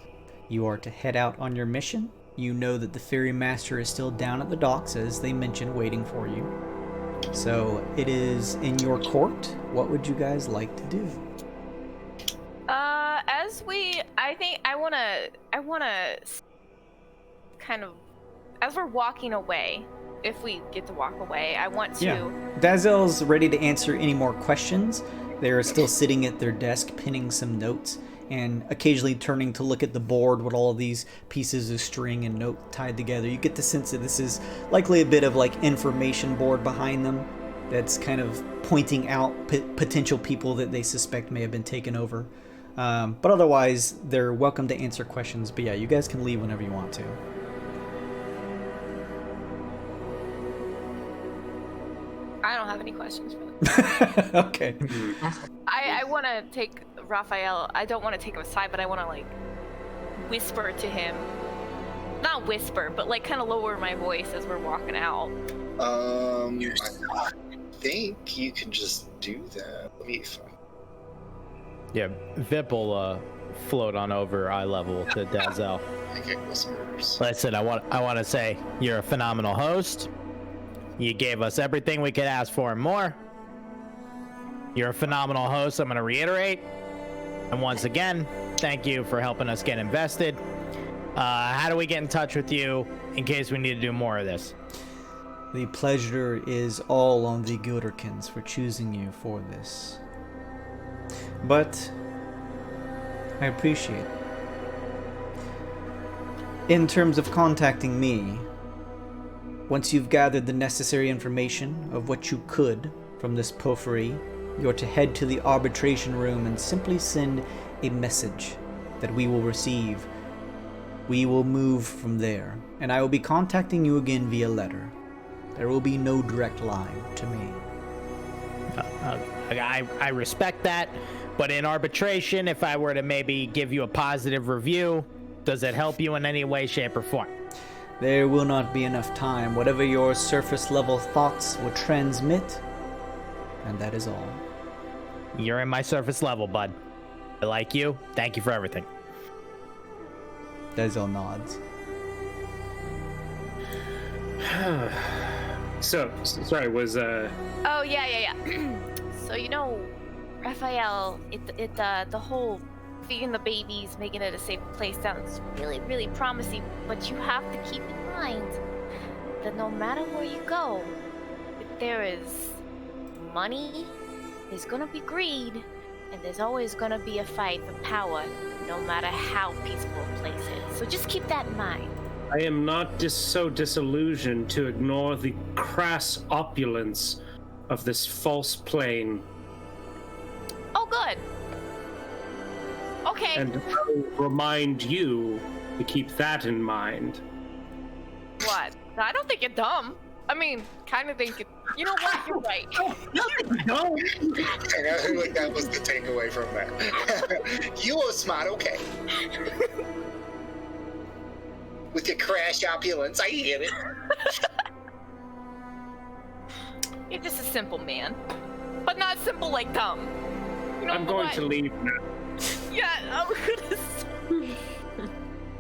you are to head out on your mission. You know that the ferry master is still down at the docks, as they mentioned, waiting for you. So it is in your court. What would you guys like to do? I wanna kind of, as we're walking away, if we get to walk away, I want to. Yeah. Dazel's ready to answer any more questions. They're still sitting at their desk, pinning some notes, and occasionally turning to look at the board with all of these pieces of string and note tied together. You get the sense that this is likely a bit of like information board behind them that's kind of pointing out potential people that they suspect may have been taken over. But otherwise, they're welcome to answer questions. But yeah, you guys can leave whenever you want to. I don't have any questions for them. Okay. I want to take Raphael. I don't want to take him aside, but I want to like whisper to him. Not whisper, but like kind of lower my voice as we're walking out. I think you can just do that. Let me find. Yeah, Vip will float on over eye level to Dazel. Okay, whispers. Listen, I want to say you're a phenomenal host. You gave us everything we could ask for and more. You're a phenomenal host, I'm going to reiterate. And once again, thank you for helping us get invested. How do we get in touch with you in case we need to do more of this? The pleasure is all on the Gilderkins for choosing you for this. But I appreciate it. In terms of contacting me, Once you've gathered the necessary information of what you could from this porphyry, you're to head to the arbitration room and simply send a message that we will receive. We will move from there, and I will be contacting you again via letter. There will be no direct line to me. I respect that, but in arbitration, if I were to maybe give you a positive review, does it help you in any way, shape, or form? There will not be enough time. Whatever your surface level thoughts will transmit, and that is all. You're in my surface level, bud. I like you. Thank you for everything. Dezel nods. So, sorry, was Oh yeah. So Raphael, the whole feeding the babies, making it a safe place sounds really, really promising. But you have to keep in mind that no matter where you go, if there is money, there's gonna be greed, and there's always gonna be a fight for power, no matter how peaceful a place is. So just keep that in mind. I am not so disillusioned to ignore the crass opulence of this false plane. Oh, good. Okay. And I will remind you to keep that in mind. What? I don't think you're dumb. I mean, kind of think you know what? You're right. No. I feel like that was the takeaway from that. You are smart, okay. With your crash opulence, I get it. You're just a simple man. But not simple like dumb. You know I'm going what? to leave now. Yeah, I'm gonna...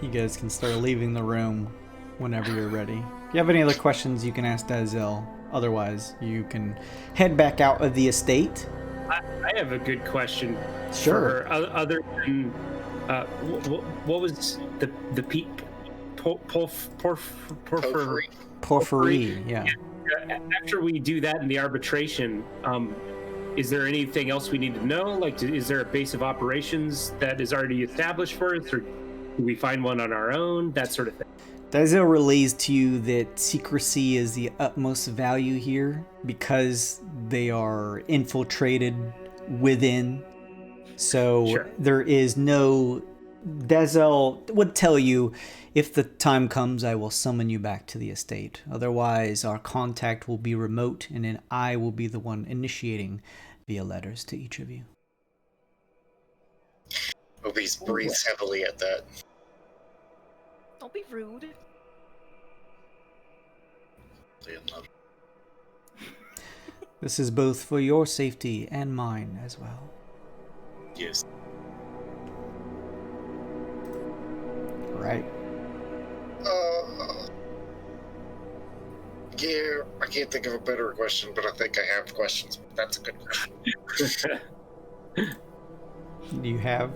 You guys can start leaving the room whenever you're ready. If you have any other questions, you can ask Dezel. Otherwise, you can head back out of the estate. I have a good question. Sure. For other than what was the peak? Porphyry, yeah. After we do that in the arbitration, is there anything else we need to know? Like, is there a base of operations that is already established for us, or do we find one on our own? That sort of thing. Dezel relays to you that secrecy is the utmost value here because they are infiltrated within. So Sure. There is no... Dezel would tell you, if the time comes, I will summon you back to the estate. Otherwise, our contact will be remote, and then I will be the one initiating via letters to each of you. Obese breathes heavily at that. Don't be rude. This is both for your safety and mine as well. Yes. Right. Yeah, I can't think of a better question, but I think I have questions. That's a good question. Do you have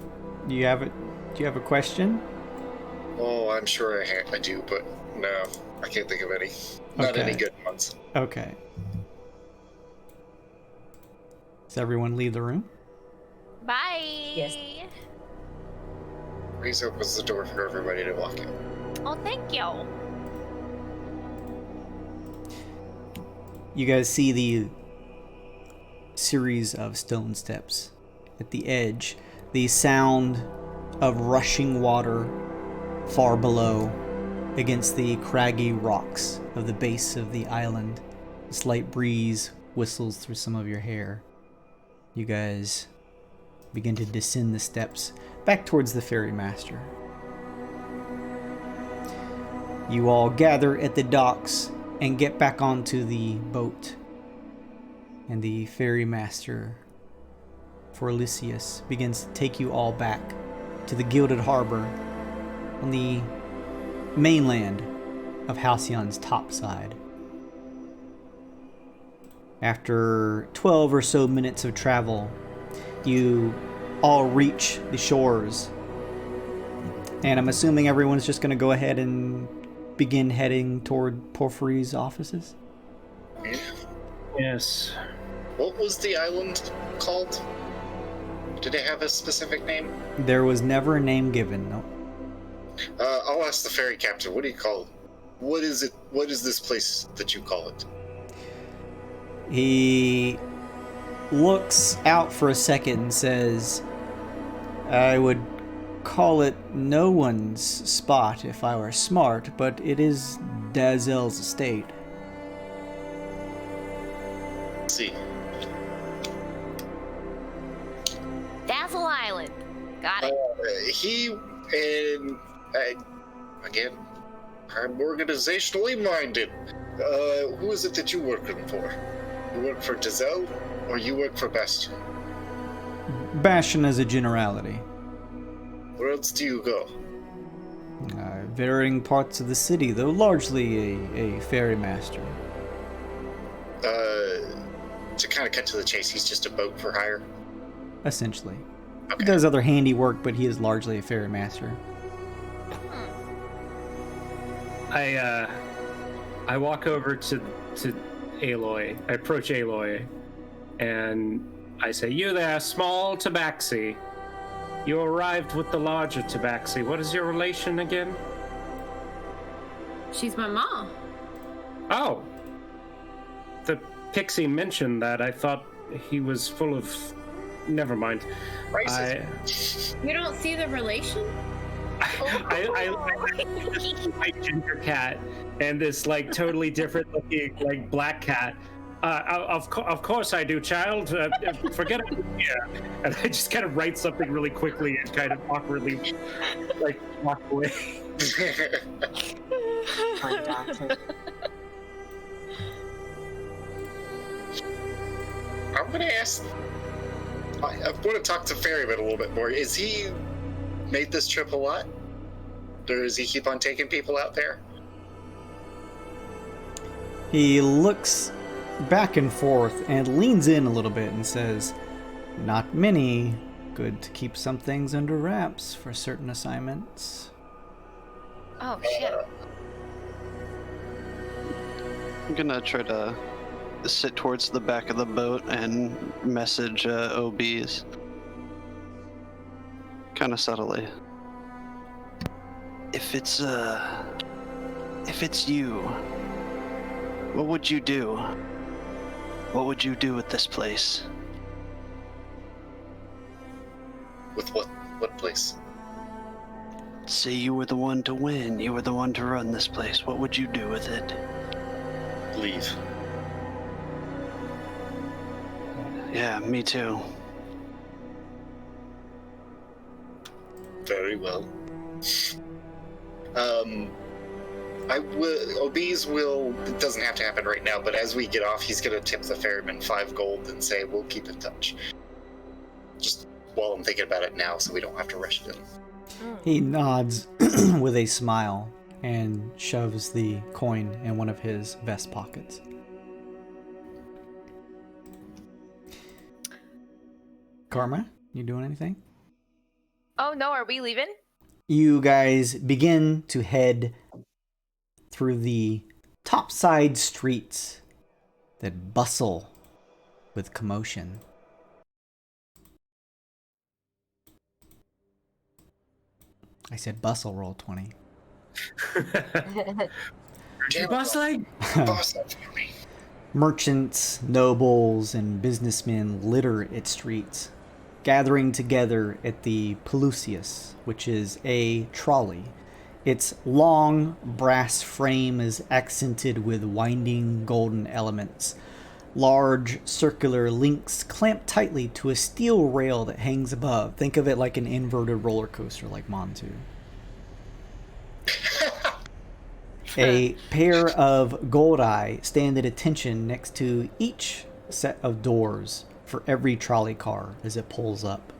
a question? Oh, I'm sure I do, but no, I can't think of any. Not Okay. any good ones. Okay. Does everyone leave the room? Bye. Yes. Please opens the door for everybody to walk in. Oh, thank you. You guys see the series of stone steps at the edge. The sound of rushing water far below against the craggy rocks of the base of the island. A slight breeze whistles through some of your hair. You guys begin to descend the steps back towards the ferry master. You all gather at the docks and get back onto the boat. And the ferry master, flourishes, begins to take you all back to the Gilded Harbor on the mainland of Halcyon's top side. After 12 or so minutes of travel, you all reach the shores. And I'm assuming everyone's just going to go ahead and begin heading toward Porphyry's offices? Yes. What was the island called? Did it have a specific name? There was never a name given, no. I'll ask the ferry captain. What do you call it? What is it? What is this place that you call it? He looks out for a second and says, I would call it no one's spot if I were smart, but it is Dazel's estate. Let's see. Dazzle Island. Got it. He and again, I'm organizationally minded. Who is it that you working for? You work for Dazel, or you work for Bastion? Bastion as a generality. Where else do you go? Varying parts of the city, though largely a ferry master. To kind of cut to the chase, he's just a boat for hire. Essentially. Okay. He does other handiwork, but he is largely a ferry master. I walk over to Aloy. I approach Aloy, and I say, "You there, small tabaxi. You arrived with the larger tabaxi. What is your relation again?" She's my mom. Oh. The pixie mentioned that. I thought he was full of... Never mind. You don't see the relation? My ginger cat and this like totally different looking like black cat. Of course I do, child. Forget it. Yeah. And I just kind of write something really quickly and kind of awkwardly like walk away. I'm gonna ask. I want to talk to Ferryman a little bit more. Is he made this trip a lot? Or does he keep on taking people out there? He looks back and forth and leans in a little bit and says, not many. Good to keep some things under wraps for certain assignments. Oh, shit. I'm gonna try to sit towards the back of the boat and message OBs. Kind of subtly. If it's you, what would you do? What would you do with this place? With what place? Say you were the one to win, you were the one to run this place. What would you do with it? Leave. Yeah, me too. Very well. I will. OBs will. It doesn't have to happen right now, but as we get off, he's gonna tip the ferryman 5 gold and say we'll keep in touch. Just while I'm thinking about it now, so we don't have to rush it in. He nods with a smile and shoves the coin in one of his vest pockets. Karma, you doing anything? Oh, no, are we leaving? You guys begin to head through the topside streets that bustle with commotion. I said bustle, roll 20. Bustling? Merchants, nobles, and businessmen litter its streets, gathering together at the Pelusius, which is a trolley. Its long brass frame is accented with winding golden elements. Large circular links clamp tightly to a steel rail that hangs above. Think of it like an inverted roller coaster like Montu. A pair of gold eye stand at attention next to each set of doors for every trolley car as it pulls up.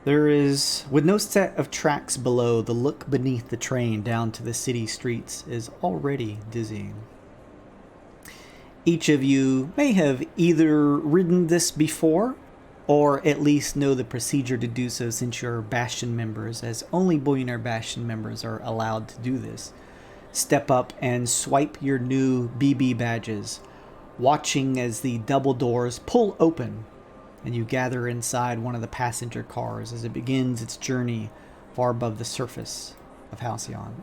There is, with no set of tracks below, the look beneath the train down to the city streets is already dizzying. Each of you may have either ridden this before, or at least know the procedure to do so since you're Bastion members, as only Bullionaire Bastion members are allowed to do this. Step up and swipe your new BB badges, watching as the double doors pull open and you gather inside one of the passenger cars as it begins its journey far above the surface of Halcyon.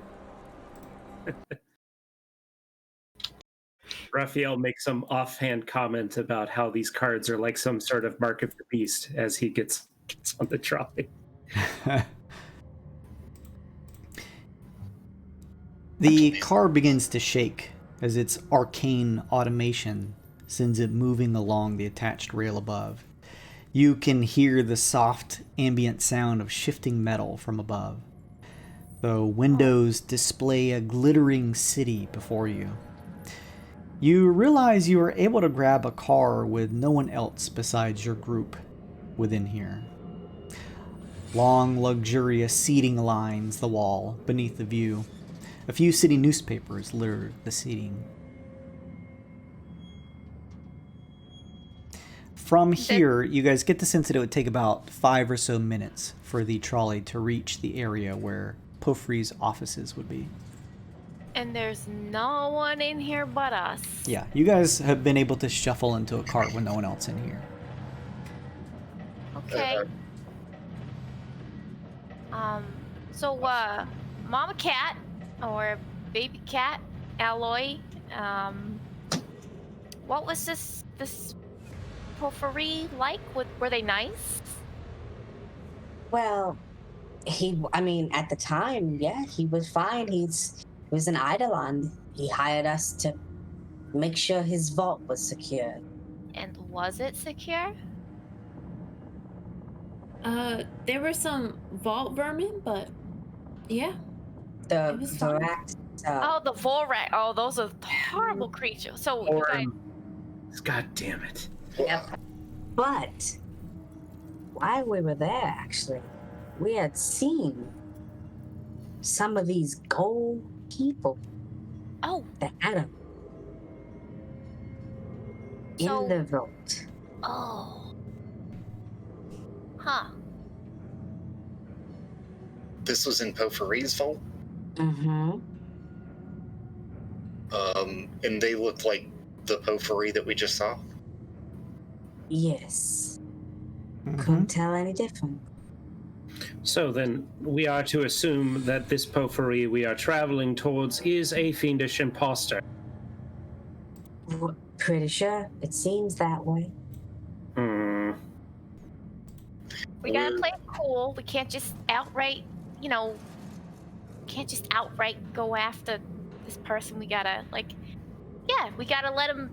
Raphael makes some offhand comment about how these cards are like some sort of mark of the beast as he gets on the trolley. The car begins to shake as its arcane automation sends it moving along the attached rail above. You can hear the soft ambient sound of shifting metal from above. The windows display a glittering city before you. You realize you are able to grab a car with no one else besides your group within here. Long, luxurious seating lines the wall beneath the view. A few city newspapers litter the seating. From here, you guys get the sense that it would take about 5 or so minutes for the trolley to reach the area where Pofri's offices would be. And there's no one in here but us. Yeah, you guys have been able to shuffle into a cart with no one else in here. Okay. So, Mama Cat, or Baby Cat, Alloy, what was this Pofri like? Were they nice? Well, at the time, yeah, he was fine. He was an Eidolon. He hired us to make sure his vault was secure. And was it secure? There were some vault vermin, but yeah. The Vorax. Oh, the Vorak. Oh, those are horrible creatures. So, you guys... God damn it. Yep. But while we were there, actually, we had seen some of these gold people. Oh. That had them in the vault. Oh. Huh. This was in Pofri's vault? Mm-hmm. And they looked like the Pofri that we just saw? Yes. Mm-hmm. Couldn't tell any different. So then, we are to assume that this Pofri we are traveling towards is a fiendish imposter. Pretty sure. It seems that way. We gotta play it cool. We can't just outright, go after this person. We gotta, we gotta let him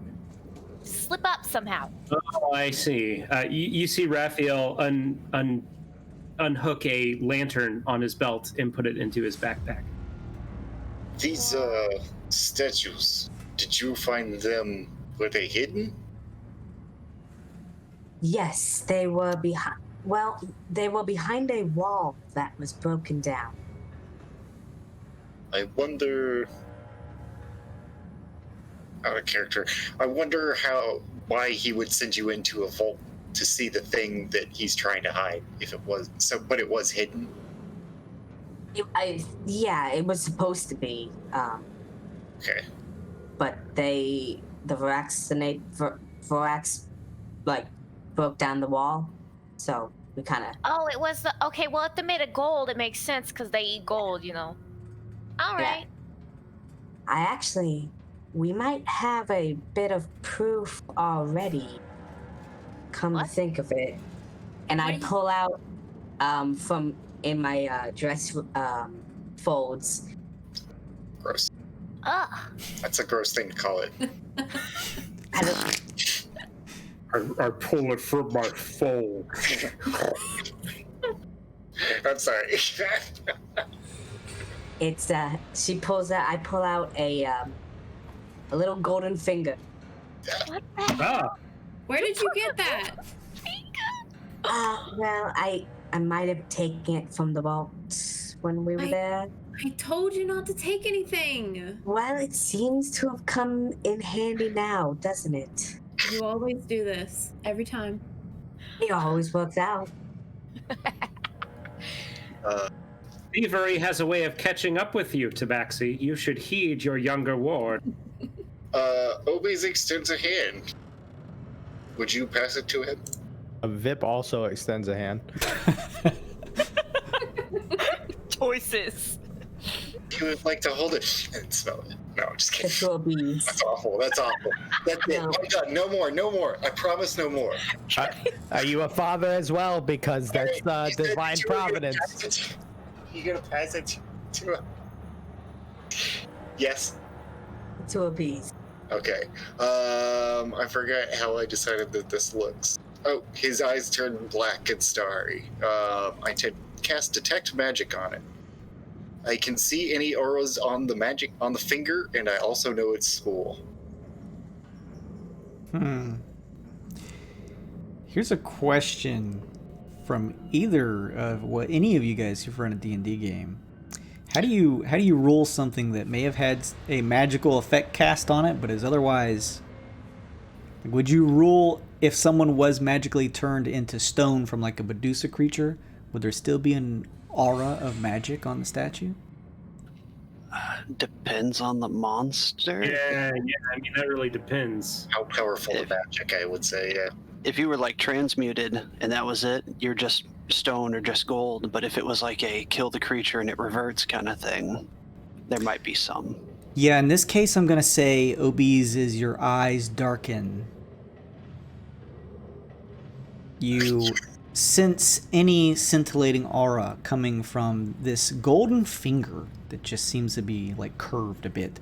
slip up somehow. Oh, I see. You see Raphael unhook a lantern on his belt and put it into his backpack. These, statues, did you find them, were they hidden? Yes, they were behind. Well, they were behind a wall that was broken down. I wonder... Out of character. I wonder why he would send you into a vault to see the thing that he's trying to hide, but it was hidden? It was supposed to be. Okay. But the Vorax, broke down the wall, so we kind of... Oh, it was the... Okay, well, if they made of gold, it makes sense, because they eat gold, All right. Yeah. We might have a bit of proof already. Come to think of it. And I pull out from in my dress folds. Gross. Ugh. That's a gross thing to call it. I pull it from my fold. I'm sorry. It's she pulls out. I pull out a little golden finger. What the? Where did you get that? Well, I might have taken it from the vault when we were there. I told you not to take anything. Well, it seems to have come in handy now, doesn't it? You always do this. Every time. It always works out. Thievery has a way of catching up with you, Tabaxi. You should heed your younger ward. Obi's extends a hand. Would you pass it to him? Vip also extends a hand. Choices. you would like to hold it and smell it? No, I'm just The kidding. two of bees. That's awful. That's awful. That's it. No. I'm done. No more. No more. I promise no more. Are you a father as well? Because that's You said divine that you were gonna providence. pass it to- You're gonna pass it to a... Yes. The two of bees. Okay. I forgot how I decided that this looks. Oh, his eyes turn black and starry. I cast detect magic on it. I can see any auras on the magic on the finger, and I also know its school. Here's a question from either of what any of you guys who've run a D&D game. How do you rule something that may have had a magical effect cast on it, but is otherwise? Would you rule if someone was magically turned into stone from like a Medusa creature? Would there still be an aura of magic on the statue? Depends on the monster. Yeah. I mean, that really depends. How powerful the magic, I would say. Yeah. If you were like transmuted and that was it, you're just stone or just gold. But if it was like a kill the creature and it reverts kind of thing, there might be some. Yeah, in this case, I'm going to say obese is your eyes darken. You sense any scintillating aura coming from this golden finger that just seems to be like curved a bit.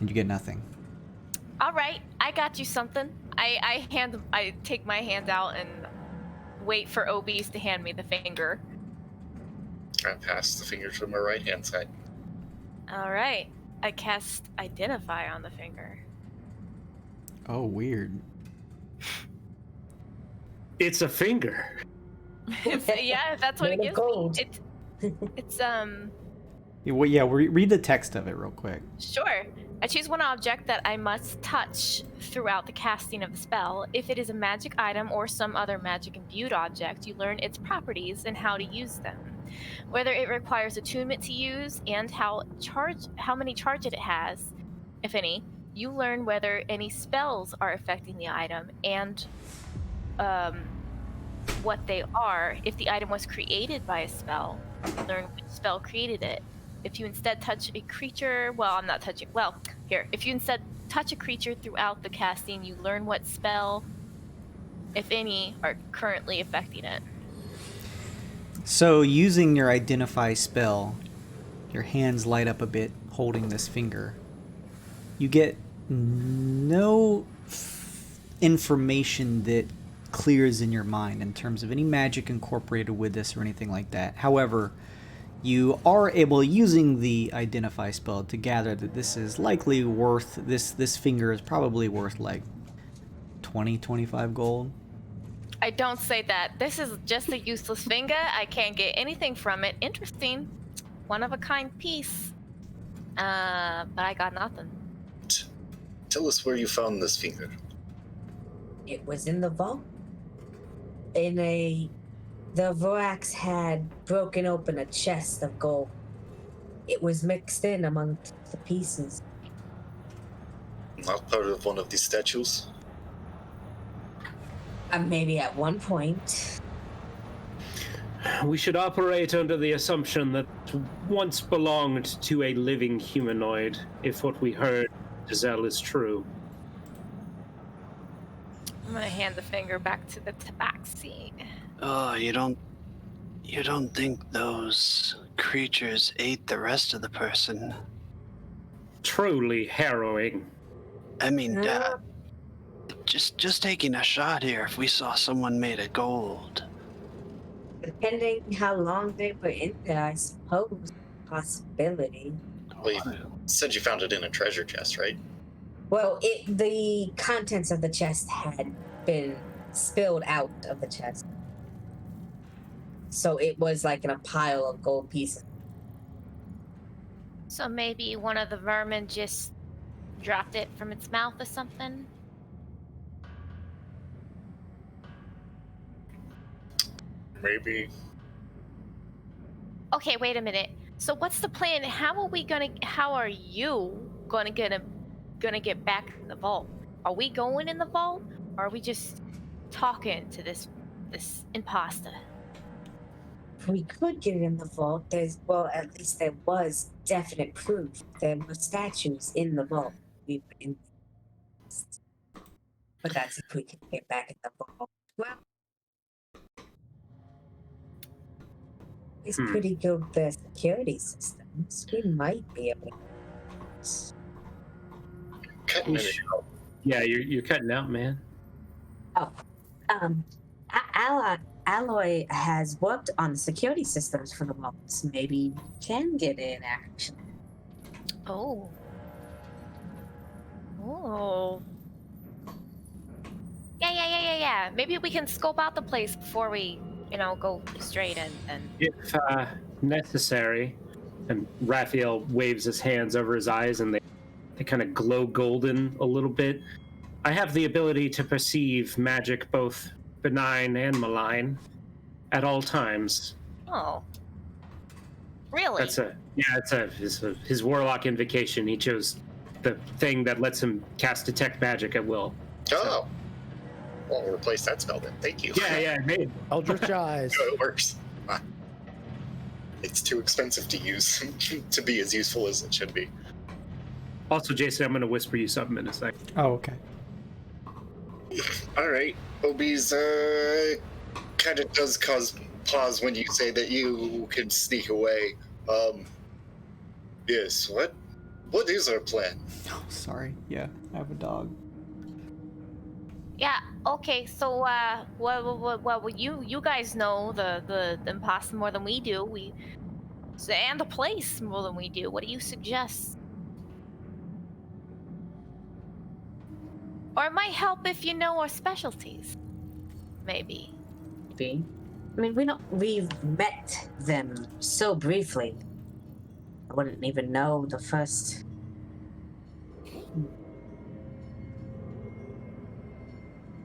And you get nothing. All right, I got you something. I take my hand out and wait for Obese to hand me the finger. I pass the finger to my right hand side. All right, I cast Identify on the finger. Oh, weird. It's a finger. Yeah, that's what it Made of gives gold. me. It's Read the text of it real quick. Sure. I choose one object that I must touch throughout the casting of the spell. If it is a magic item or some other magic imbued object, you learn its properties and how to use them. Whether it requires attunement to use and how many charges it has, if any. You learn whether any spells are affecting the item and what they are. If the item was created by a spell, you learn which spell created it. If you instead touch a creature, if you instead touch a creature throughout the casting, you learn what spell, if any, are currently affecting it. So, using your Identify spell, your hands light up a bit, holding this finger. You get no information that clears in your mind in terms of any magic incorporated with this or anything like that. However, you are able, using the Identify spell, to gather that this is likely worth, this finger is probably worth like 25 gold. I don't say that. This is just a useless finger. I can't get anything from it. Interesting. One of a kind piece. But I got nothing. Tell us where you found this finger. It was in the vault. The Vorax had broken open a chest of gold. It was mixed in among the pieces. Not part of one of these statues? Maybe at one point. We should operate under the assumption that once belonged to a living humanoid, if what we heard, Giselle, is true. I'm gonna hand the finger back to the tabaxi. Oh, you don't think those creatures ate the rest of the person? Truly harrowing. I mean, just taking a shot here. If we saw someone made of gold, Depending how long they were in there, I suppose. Possibility. Well, you said you found it in a treasure chest, right? Well, the contents of the chest had been spilled out of the chest. So it was like in a pile of gold pieces. So maybe one of the vermin just dropped it from its mouth or something? Maybe. Okay, wait a minute. So what's the plan? How are you gonna get back in the vault? Are we going in the vault? Or are we just talking to this imposter? we could get it in the vault. Well, at least there was definite proof. There were statues in the vault. But that's if we can get back in the vault. Well, it's pretty good with the security systems. We might be able to. Cutting it out. Yeah, you're cutting out, man. Oh, Alloy has worked on the security systems for the vaults. Maybe we can get in action. Oh. Oh. Yeah. Maybe we can scope out the place before we, go straight and... If necessary. And Raphael waves his hands over his eyes and they kind of glow golden a little bit. I have the ability to perceive magic both benign and malign at all times. Oh. Really? It's his warlock invocation. He chose the thing that lets him cast detect magic at will. Oh. Well, we'll replace that spell then. Thank you. Yeah, made. Eldritch Eyes. No, it works. It's too expensive to use to be as useful as it should be. Also, Jason, I'm going to whisper you something in a second. Oh, okay. All right. Obi's kind of does cause pause when you say that you can sneak away. Yes. What is our plan? Oh, sorry. Yeah, I have a dog. Yeah. Okay. So, well, you guys know the imposter more than we do. And the place more than we do. What do you suggest? Or it might help if you know our specialties. Maybe. I mean, we've met them so briefly. I wouldn't even know the first.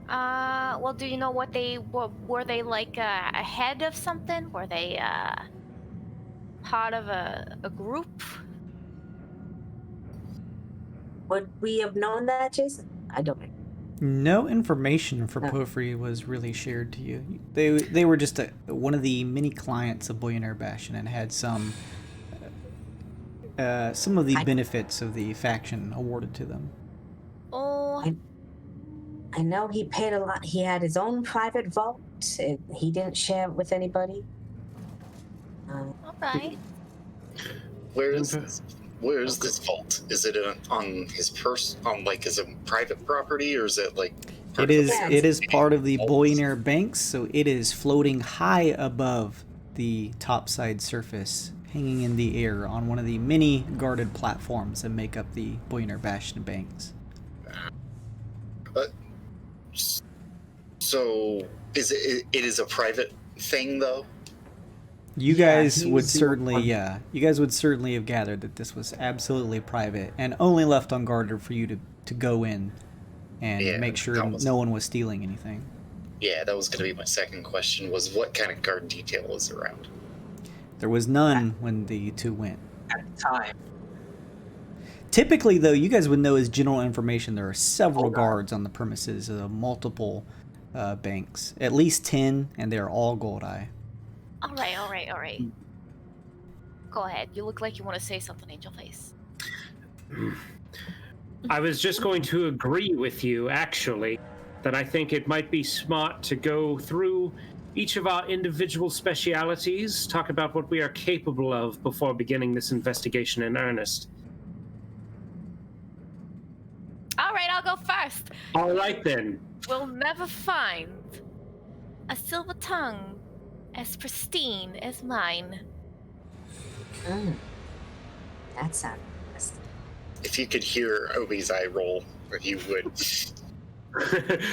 Well, do you know what were they like ahead of something? Were they part of a group? Would we have known that, Jason? I don't know. No information for Porphyry was really shared to you. They were just one of the many clients of Bullionaire Bastion and had some of the benefits of the faction awarded to them. Oh. I know he paid a lot. He had his own private vault. He didn't share it with anybody. Okay. Where is this vault? Is it on his on like his private property, or is it like? It is part of the Bullionaire Banks, so it is floating high above the topside surface, hanging in the air on one of the many guarded platforms that make up the Bullionaire Bastion Banks. So it is a private thing, though? You guys would certainly have gathered that this was absolutely private and only left unguarded for you to go in and make sure no one was stealing anything. Yeah, that was going to be my second question, was what kind of guard detail was around? There was none when the two went. At the time. Typically, though, you guys would know as general information, there are several guards on the premises of multiple banks. At least 10, and they're all gold eye. All right. Go ahead. You look like you want to say something, Angel Face. I was just going to agree with you, actually, that I think it might be smart to go through each of our individual specialities, talk about what we are capable of before beginning this investigation in earnest. All right, I'll go first. All right, then. We'll never find a silver tongue as pristine as mine. That sounds interesting. If you could hear Obi's eye roll, you would.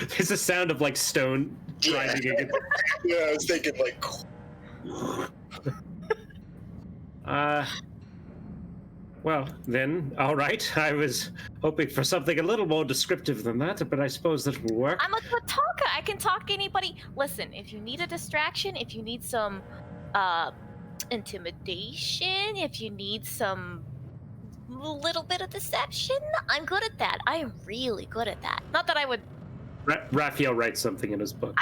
There's a sound of like stone grinding against. Yeah, I was thinking like. Well, then, all right. I was hoping for something a little more descriptive than that, but I suppose that will work. I'm a good talker. I can talk to anybody. Listen, if you need a distraction, if you need some intimidation, if you need some little bit of deception, I'm good at that. I am really good at that. Not that I would... Raphael writes something in his book.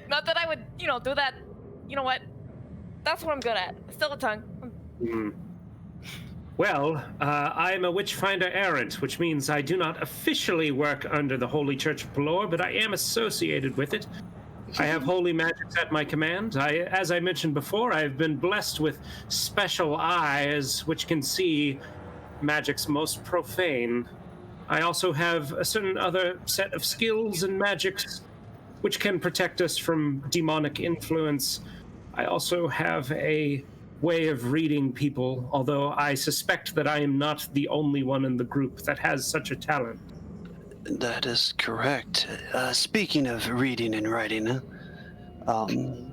Not that I would, do that. You know what? That's what I'm good at. Still a tongue. Well, I am a witchfinder errant, which means I do not officially work under the Holy Church of Pelor, but I am associated with it. I have holy magics at my command. As I mentioned before, I have been blessed with special eyes, which can see magics most profane. I also have a certain other set of skills and magics which can protect us from demonic influence. I also have a way of reading people, although I suspect that I am not the only one in the group that has such a talent. That is correct. Speaking of reading and writing,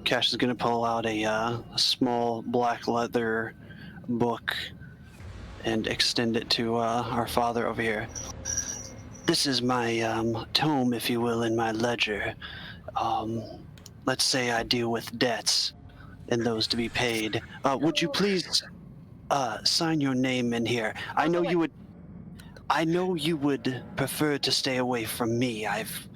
Cash is going to pull out a small black leather book and extend it to our father over here. This is my tome, if you will, in my ledger. Let's say I deal with debts and those to be paid. Would you please sign your name in here? I know you would prefer to stay away from me. I've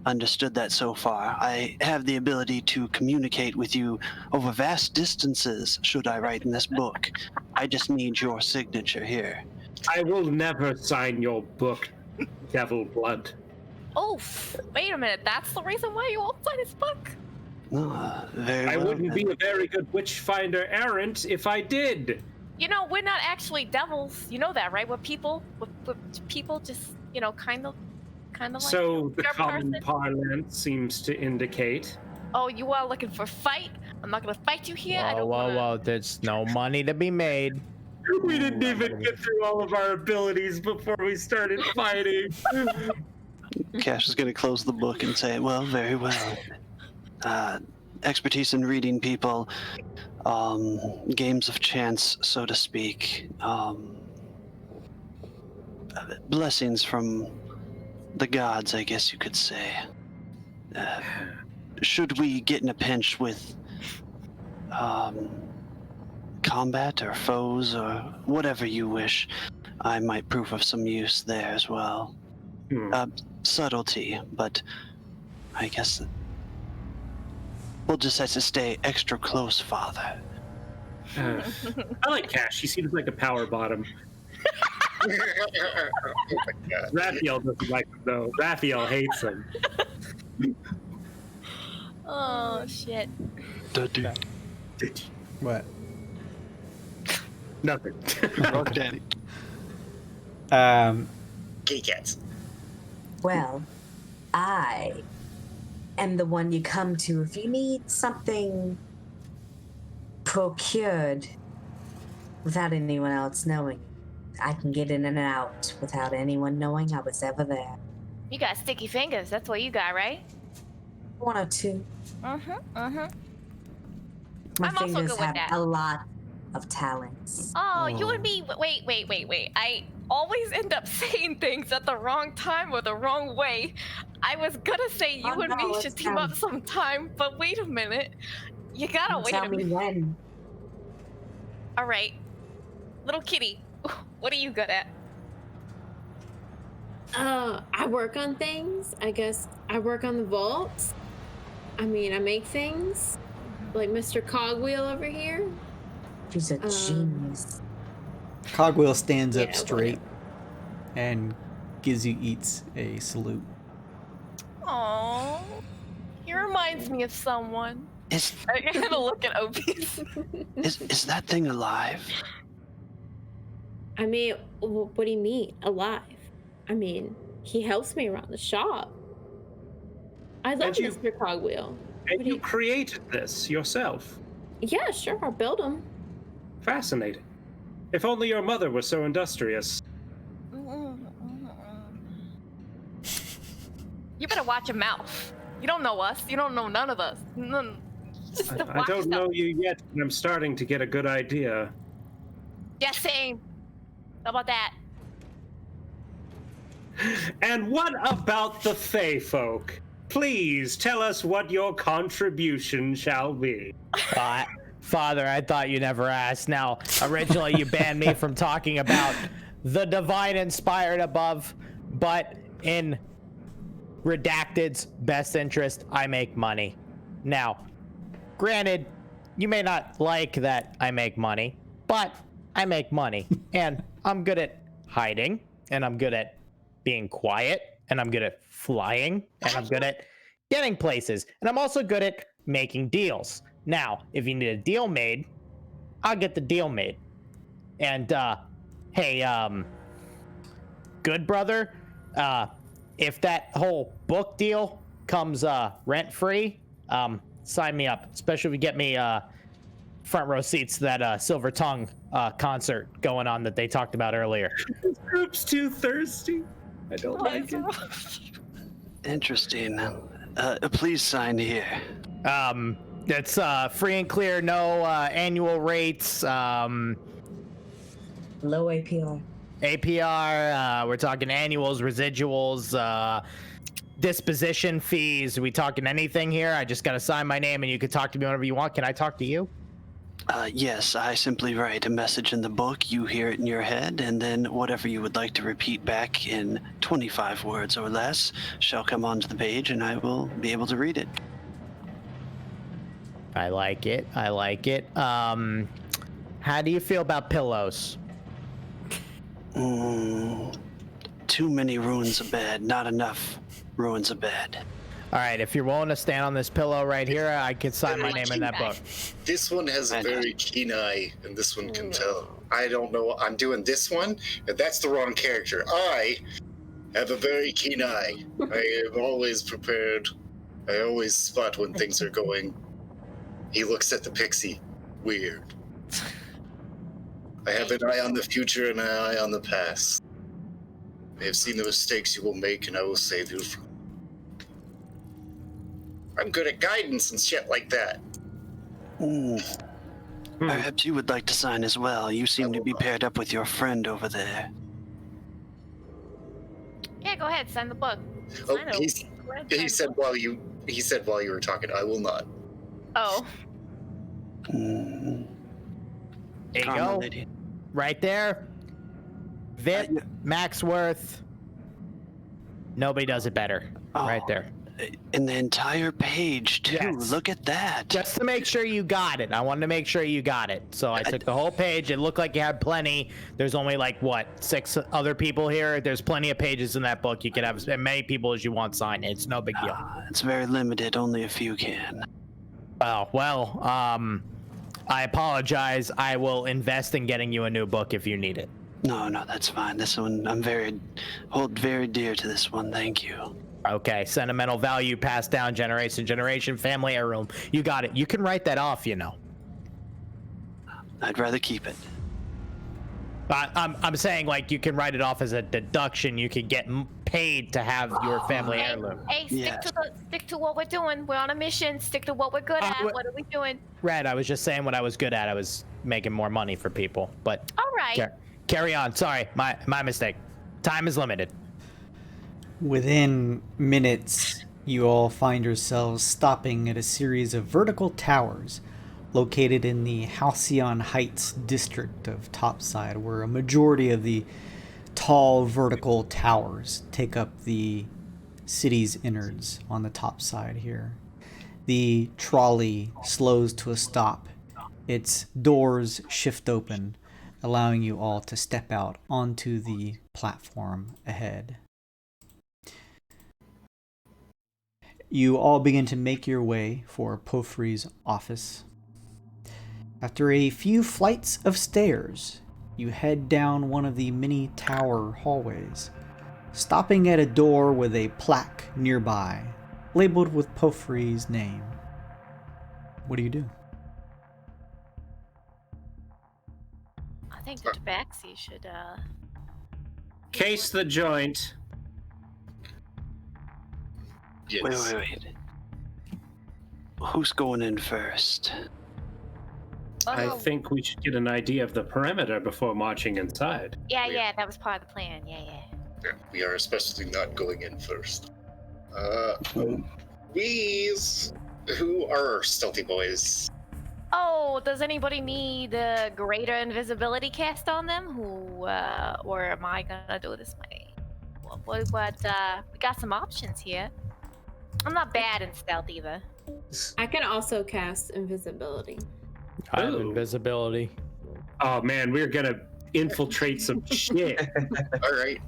understood that so far. I have the ability to communicate with you over vast distances should I write in this book. I just need your signature here. I will never sign your book, Devil Blood. Oh, wait a minute. That's the reason why you won't sign his book? Very I well, wouldn't be a very good witchfinder errant if I did. You know, we're not actually devils. You know that, right? We're people. We're people just, you know, kind of like So the your common person. parlance seems to indicate. Oh, you are looking for a fight? I'm not gonna fight you here. I Whoa, don't whoa, wanna... whoa! There's no money to be made. We didn't even get through all of our abilities before we started fighting. Cash is going to close the book and say, well, very well. Expertise in reading people, games of chance, so to speak. Blessings from the gods, I guess you could say. Should we get in a pinch with combat or foes or whatever you wish, I might prove of some use there as well. Subtlety, but I guess we'll just have to stay extra close, Father. I like Cash. He seems like a power bottom. Oh my God. Raphael doesn't like him, though. Raphael hates him. Oh, shit. What? Nothing. Rock Daddy. Gay cats. Well, I am the one you come to if you need something procured without anyone else knowing. I can get in and out without anyone knowing I was ever there. You got sticky fingers. That's what you got, right? One or two. My My I'm also fingers good with have that. a lot of talents. Oh, you and me. Wait. I always end up saying things at the wrong time or the wrong way. I was gonna say you Oh, and no, me it's should team up sometime, but wait a minute. You gotta wait Tell a me minute. when. All right, little kitty, what are you good at? I work on things. I guess I work on the vaults. I mean, I make things. Like Mr. Cogwheel over here. She's a genius. Cogwheel stands up Yeah, straight and gives you eats a salute. Oh, he reminds me of someone. Is I gotta look at Opie's. is that thing alive? I mean, what do you mean, alive? I mean, he helps me around the shop. I love And you- Mr. Cogwheel. And you created this yourself. Yeah, sure, I'll build him. Fascinating. If only your mother was so industrious. You better watch your mouth. You don't know us. You don't know none of us. Just I watch don't stuff. know you yet, but I'm starting to get a good idea. Yeah, same. How about that? And what about the Fey folk? Please tell us what your contribution shall be. Father, I thought you never asked. Now, originally you banned me from talking about the divine inspired above, but in Redacted's best interest, I make money. Now, granted, you may not like that I make money, but I make money. And I'm good at hiding, and I'm good at being quiet, and I'm good at flying, and I'm good at getting places, and I'm also good at making deals. Now, if you need a deal made, I'll get the deal made. And hey, good brother, if that whole book deal comes rent-free, sign me up, especially if you get me front row seats to that Silver Tongue concert going on that they talked about earlier. This group's too thirsty. I don't like it. Interesting. Please sign here. It's free and clear, no annual rates. Low APR. APR, we're talking annuals, residuals, disposition fees. We talking anything here? I just gotta sign my name and you can talk to me whenever you want. Can I talk to you? Yes, I simply write a message in the book, you hear it in your head, and then whatever you would like to repeat back in 25 words or less shall come onto the page and I will be able to read it. I like it. I like it. How do you feel about pillows? Too many ruins a bed, not enough ruins a bed. All right, if you're willing to stand on this pillow right here, I can sign my name in that book. This one has a very keen eye, and this one can tell. I don't know. I'm doing this one, and that's the wrong character. I have a very keen eye. I am always prepared. I always spot when things are going. He looks at the pixie. Weird. I have an eye on the future and an eye on the past. I have seen the mistakes you will make, and I will save you from. I'm good at guidance and shit like that. Perhaps you would like to sign as well. You seem to be paired up with your friend over there. Yeah, go ahead, sign the book. Oh, Sign it. Go ahead, he sign said the book. while you were talking, I will not. Oh. There you Karma go. lady. Right there. VIP, max worth. Nobody does it better. Right there. In the entire page, too. Yes. Look at that. Just to make sure you got it. I wanted to make sure you got it. So I took the whole page. It looked like you had plenty. There's only like, what, 6 other people here? There's plenty of pages in that book. You can have as many people as you want sign it. It's no big deal. It's very limited. Only a few can. Oh, well, I apologize. I will invest in getting you a new book if you need it. No, that's fine. This one, hold very dear to this one. Thank you. Okay, sentimental value passed down generation to generation, family heirloom. You got it. You can write that off, you know. I'd rather keep it. I'm saying, like, you can write it off as a deduction. You could get paid to have your family heirloom. Hey, stick to what we're doing. We're on a mission. Stick to what we're good at. What are we doing? Red, I was just saying what I was good at. I was making more money for people, but all right. Carry on. Sorry, my mistake. Time is limited. Within minutes, you all find yourselves stopping at a series of vertical towers located in the Halcyon Heights district of Topside, where a majority of the tall vertical towers take up the city's innards on the top side here. The trolley slows to a stop. Its doors shift open, allowing you all to step out onto the platform ahead. You all begin to make your way for Pofri's office. After a few flights of stairs, you head down one of the many tower hallways, stopping at a door with a plaque nearby, labeled with Pofri's name. What do you do? I think the tabaxi should, Case the joint. Yes. Wait. Who's going in first? I think we should get an idea of the perimeter before marching inside. Yeah, that was part of the plan. Yeah. Yeah, we are especially not going in first. We's who are our stealthy boys? Oh, does anybody need a greater invisibility cast on them? Or am I gonna do this way? We got some options here. I'm not bad in stealth either. I can also cast invisibility. I have Ooh. invisibility. Oh man, we're gonna infiltrate some shit. All right.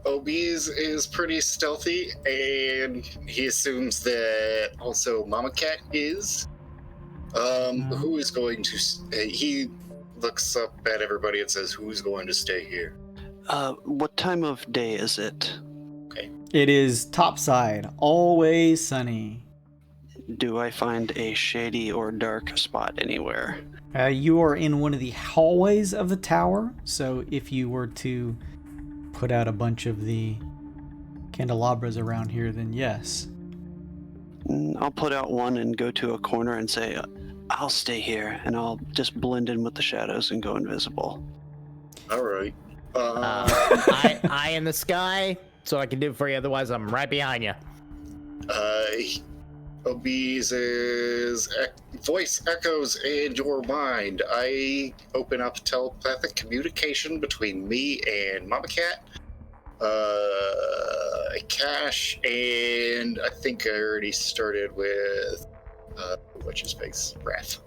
Obese is pretty stealthy, and he assumes that also Mama Cat is. Who is going to? He looks up at everybody and says, "Who's going to stay here?" What time of day is it? It is topside, always sunny. Do I find a shady or dark spot anywhere? You are in one of the hallways of the tower, so if you were to put out a bunch of the candelabras around here, then yes. I'll put out one and go to a corner and say, I'll stay here, and I'll just blend in with the shadows and go invisible. All right. Eye in the sky, so I can do it for you. Otherwise, I'm right behind you. Obese's voice echoes in your mind. I open up telepathic communication between me and Mama Cat, Cash, and I think I already started with what's his face, Wrath.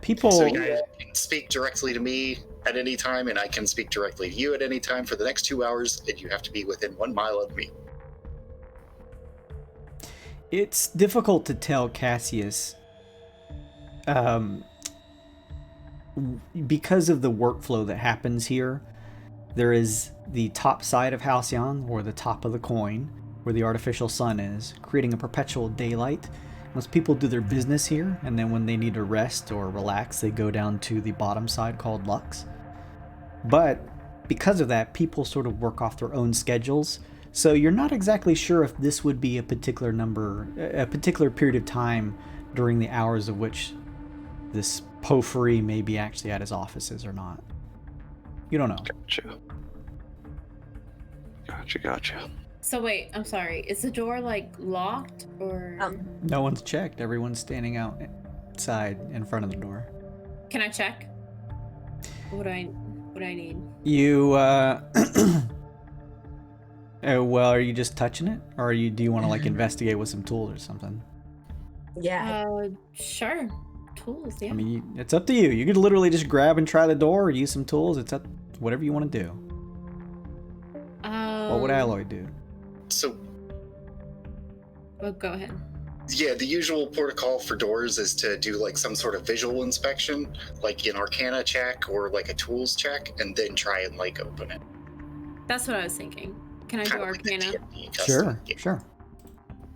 People. So you can speak directly to me at any time, and I can speak directly to you at any time for the next 2 hours, and you have to be within 1 mile of me. It's difficult to tell, Cassius, because of the workflow that happens here. There is the top side of Halcyon, or the top of the coin, where the artificial sun is, creating a perpetual daylight. Most people do their business here, and then when they need to rest or relax, they go down to the bottom side called Lux. But because of that, people sort of work off their own schedules. So you're not exactly sure if this would be a particular period of time during the hours of which this Porphyry may be actually at his offices or not. You don't know. Gotcha. So wait, I'm sorry. Is the door like locked or? No one's checked. Everyone's standing outside in front of the door. Can I check? What do I need? You well, are you just touching it, or do you want to like investigate with some tools or something? Yeah. Sure. Tools, yeah. I mean, it's up to you. You could literally just grab and try the door, or use some tools. It's up, whatever you want to do. What would Alloy do? So, well, go ahead. yeah, the usual protocol for doors is to do like some sort of visual inspection, like an Arcana check or like a tools check, and then try and like open it. That's what I was thinking. Can I do Arcana? Sure.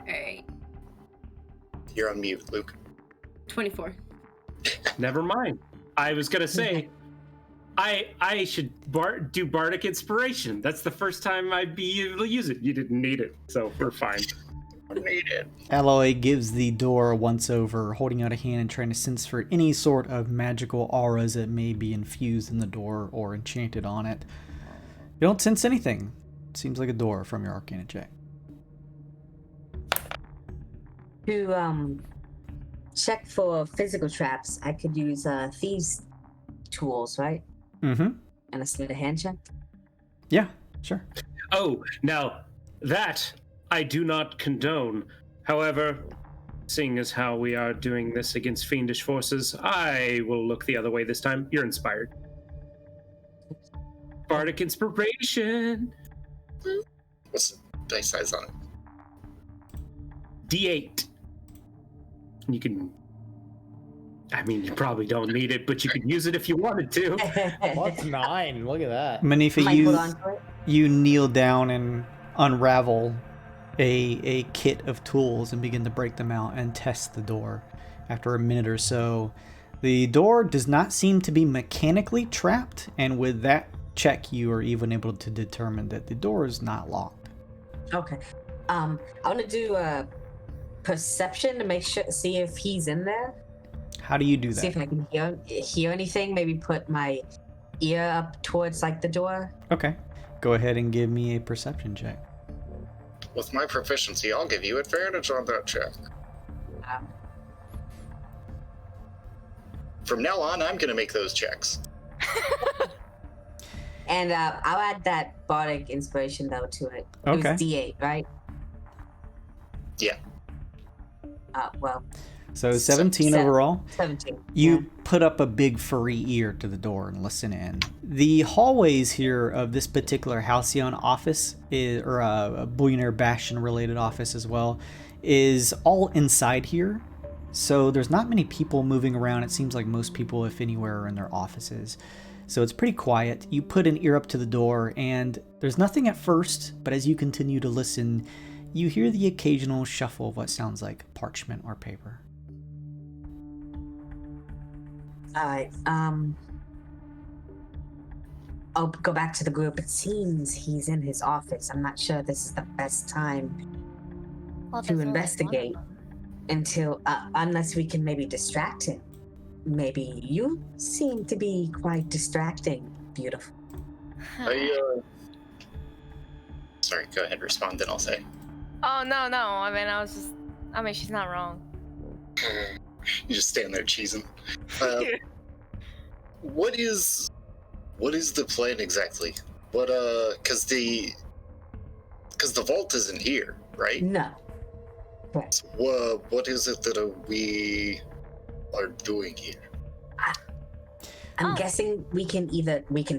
Alright. You're on mute, Luke. 24. Never mind. I was gonna say, I should do Bardic Inspiration. That's the first time I'd be able to use it. You didn't need it, so we're fine. Needed. Alloy gives the door a once over, holding out a hand and trying to sense for any sort of magical auras that may be infused in the door or enchanted on it. You don't sense anything. It seems like a door from your Arcana check. To check for physical traps, I could use thieves' tools, right? Mm-hmm. And a sleight of hand check. Yeah, sure. Oh, now that I do not condone. However, seeing as how we are doing this against fiendish forces, I will look the other way this time. You're inspired. Bardic Inspiration. What's the dice size on it? D8. You can... I mean, you probably don't need it, but you could use it if you wanted to. What's 9? Look at that. Manifa, you kneel down and unravel a kit of tools and begin to break them out and test the door. After a minute or so, the door does not seem to be mechanically trapped, and with that check, you are even able to determine that the door is not locked. Okay. I want to do a perception to see if he's in there. How do you do that? See if I can hear anything. Maybe put my ear up towards like the door. Okay. Go ahead and give me a perception check. With my proficiency, I'll give you advantage on that check. From now on, I'm going to make those checks. And I'll add that bardic inspiration though to it. Okay. It was D8, right? Yeah. Well, So 17 seven. overall. 17. You put up a big furry ear to the door and listen in. The hallways here of this particular Halcyon office, or a Bullionaire Bastion related office as well, is all inside here. So there's not many people moving around. It seems like most people, if anywhere, are in their offices. So it's pretty quiet. You put an ear up to the door, and there's nothing at first, but as you continue to listen, you hear the occasional shuffle of what sounds like parchment or paper. Alright, I'll go back to the group. It seems he's in his office. I'm not sure this is the best time to investigate until, unless we can maybe distract him. Maybe you seem to be quite distracting, beautiful. Sorry, go ahead, respond, then I'll say. Oh, no. I mean, she's not wrong. You just stand there cheesing. What is the plan exactly? Because the vault isn't here, right? No. So, what is it that we are doing here? I'm guessing we can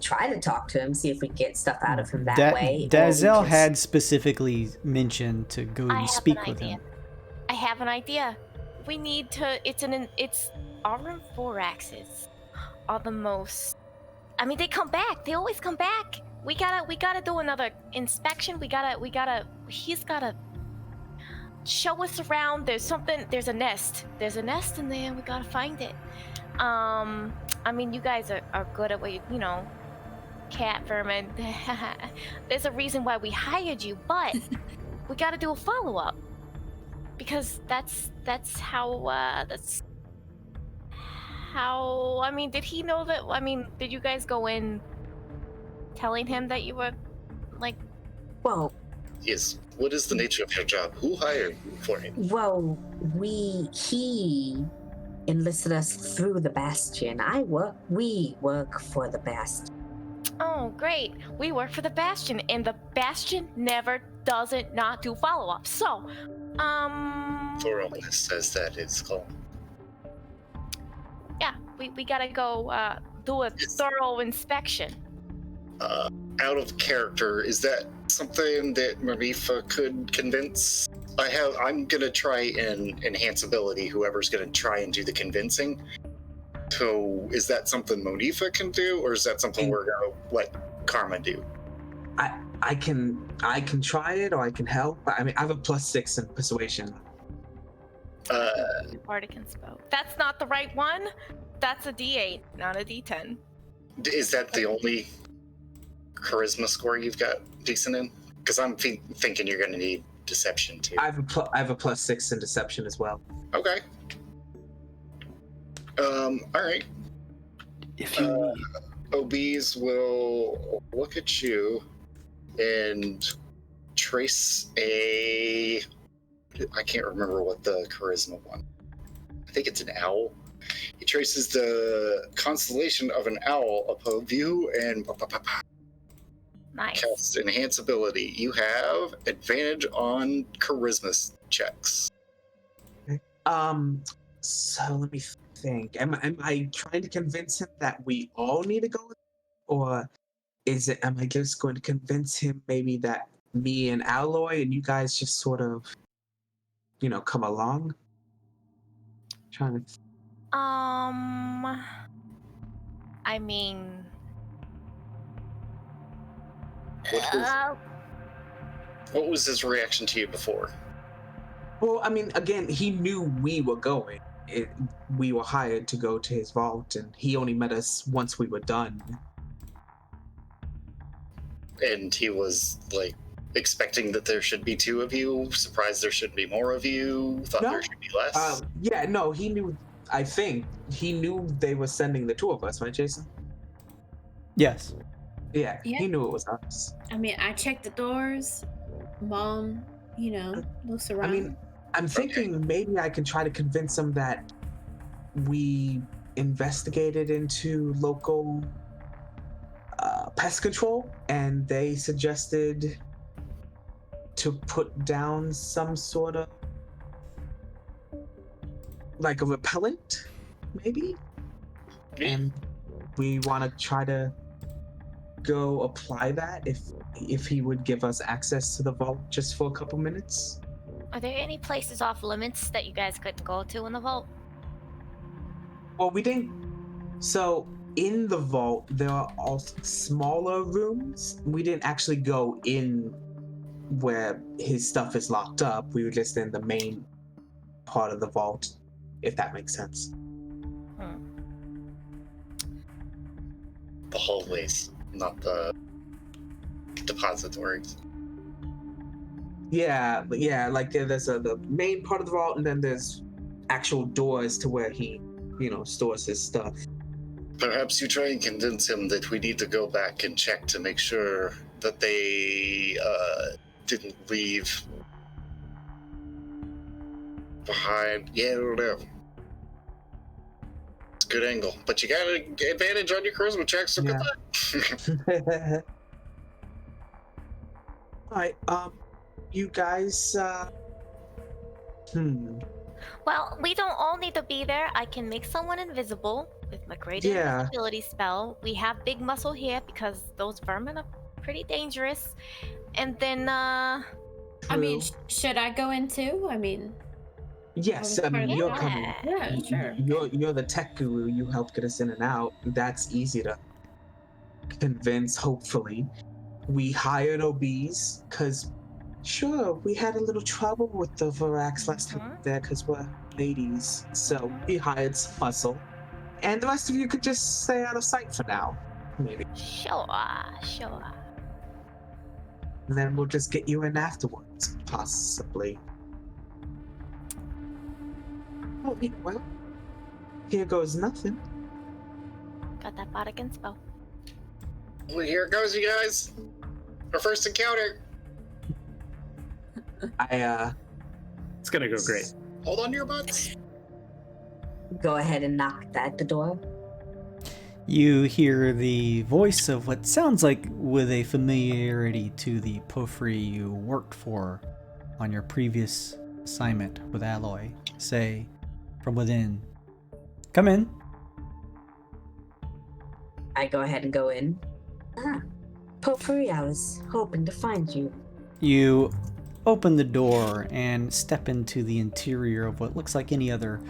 try to talk to him, see if we get stuff out of him that way. Dazel had specifically mentioned to go and speak with him. I have an idea. We need to. It's our thoraxes are the most. I mean, they come back. They always come back. We gotta do another inspection. He's gotta show us around. There's a nest. There's a nest in there. We gotta find it. I mean, you guys are good at what cat vermin. There's a reason why we hired you, but we gotta do a follow-up. Because that's how, I mean, did he know that, did you guys go in telling him that you were, Well... Yes, what is the nature of your job? Who hired you for him? Well, he enlisted us through the Bastion. We work for the Bastion. Oh, great. We work for the Bastion, and the Bastion never doesn't not do follow-up. So, Thoroughness says that it's called. Yeah, we gotta go do a thorough inspection. Out of character, is that something that Marifa could convince? I'm gonna try and enhance ability, whoever's gonna try and do the convincing. So is that something Monifa can do, or is that something we're gonna let Karma do? I can try it, or I can help. I mean, I have a +6 in persuasion. Bardic spoke. That's not the right one. That's a D8, not a D10. Is that the only charisma score you've got decent in? Because I'm thinking you're gonna need deception too. I have a +6 in deception as well. Okay. All right. If you OBs will look at you and trace I can't remember what the charisma one. I think it's an owl. He traces the constellation of an owl above you and Nice. casts enhance ability. You have advantage on charisma checks. So let me think. Am I trying to convince him that we all need to go, or am I just going to convince him maybe that me and Alloy and you guys just sort of, come along? Trying to. I mean, What was his reaction to you before? Well, I mean, again, he knew we were going. We were hired to go to his vault, and he only met us once we were done. And he was expecting that there should be 2 of you, surprised there should be more of you, thought there should be less. No, he knew. I think he knew they were sending the 2 of us, right, Jason? Yes. Yeah, he knew it was us. I mean, I checked the doors. Mom, looks around. I mean, I'm thinking maybe I can try to convince him that we investigated into local pest control, and they suggested to put down some sort of like a repellent, maybe? And we want to try to go apply that if he would give us access to the vault just for a couple minutes. Are there any places off limits that you guys couldn't go to in the vault? Well, we didn't. So in the vault, there are all smaller rooms. We didn't actually go in where his stuff is locked up. We were just in the main part of the vault, if that makes sense. The hallways, not the depositories. Yeah, like there's the main part of the vault, and then there's actual doors to where he, stores his stuff. Perhaps you try and convince him that we need to go back and check to make sure that they didn't leave behind. Yeah, I don't know. It's a good angle, but you got an advantage on your charisma check, so good luck. All right, you guys, Well, we don't all need to be there. I can make someone invisible with my great invisibility spell. We have big muscle here because those vermin are pretty dangerous. And then, I mean, should I go in too? I mean, yes, I mean, you're coming. Yeah, sure. You're the tech guru. You help get us in and out. That's easy to convince, hopefully. We hired OBs because, sure, we had a little trouble with the Varax last time we were there because we're ladies. So we hired some muscle. And the rest of you could just stay out of sight for now, maybe. Sure. And then we'll just get you in afterwards, possibly. Oh, well, here goes nothing. Got that bot against spell. Well, here it goes, you guys. Our first encounter. It's gonna go great. Hold on to your butts. Go ahead and knock at the door. You hear the voice of what sounds like with a familiarity to the Pofri you worked for on your previous assignment with Alloy say from within, "Come in." I go ahead and go in. Pofri, I was hoping to find you. You open the door and step into the interior of what looks like any other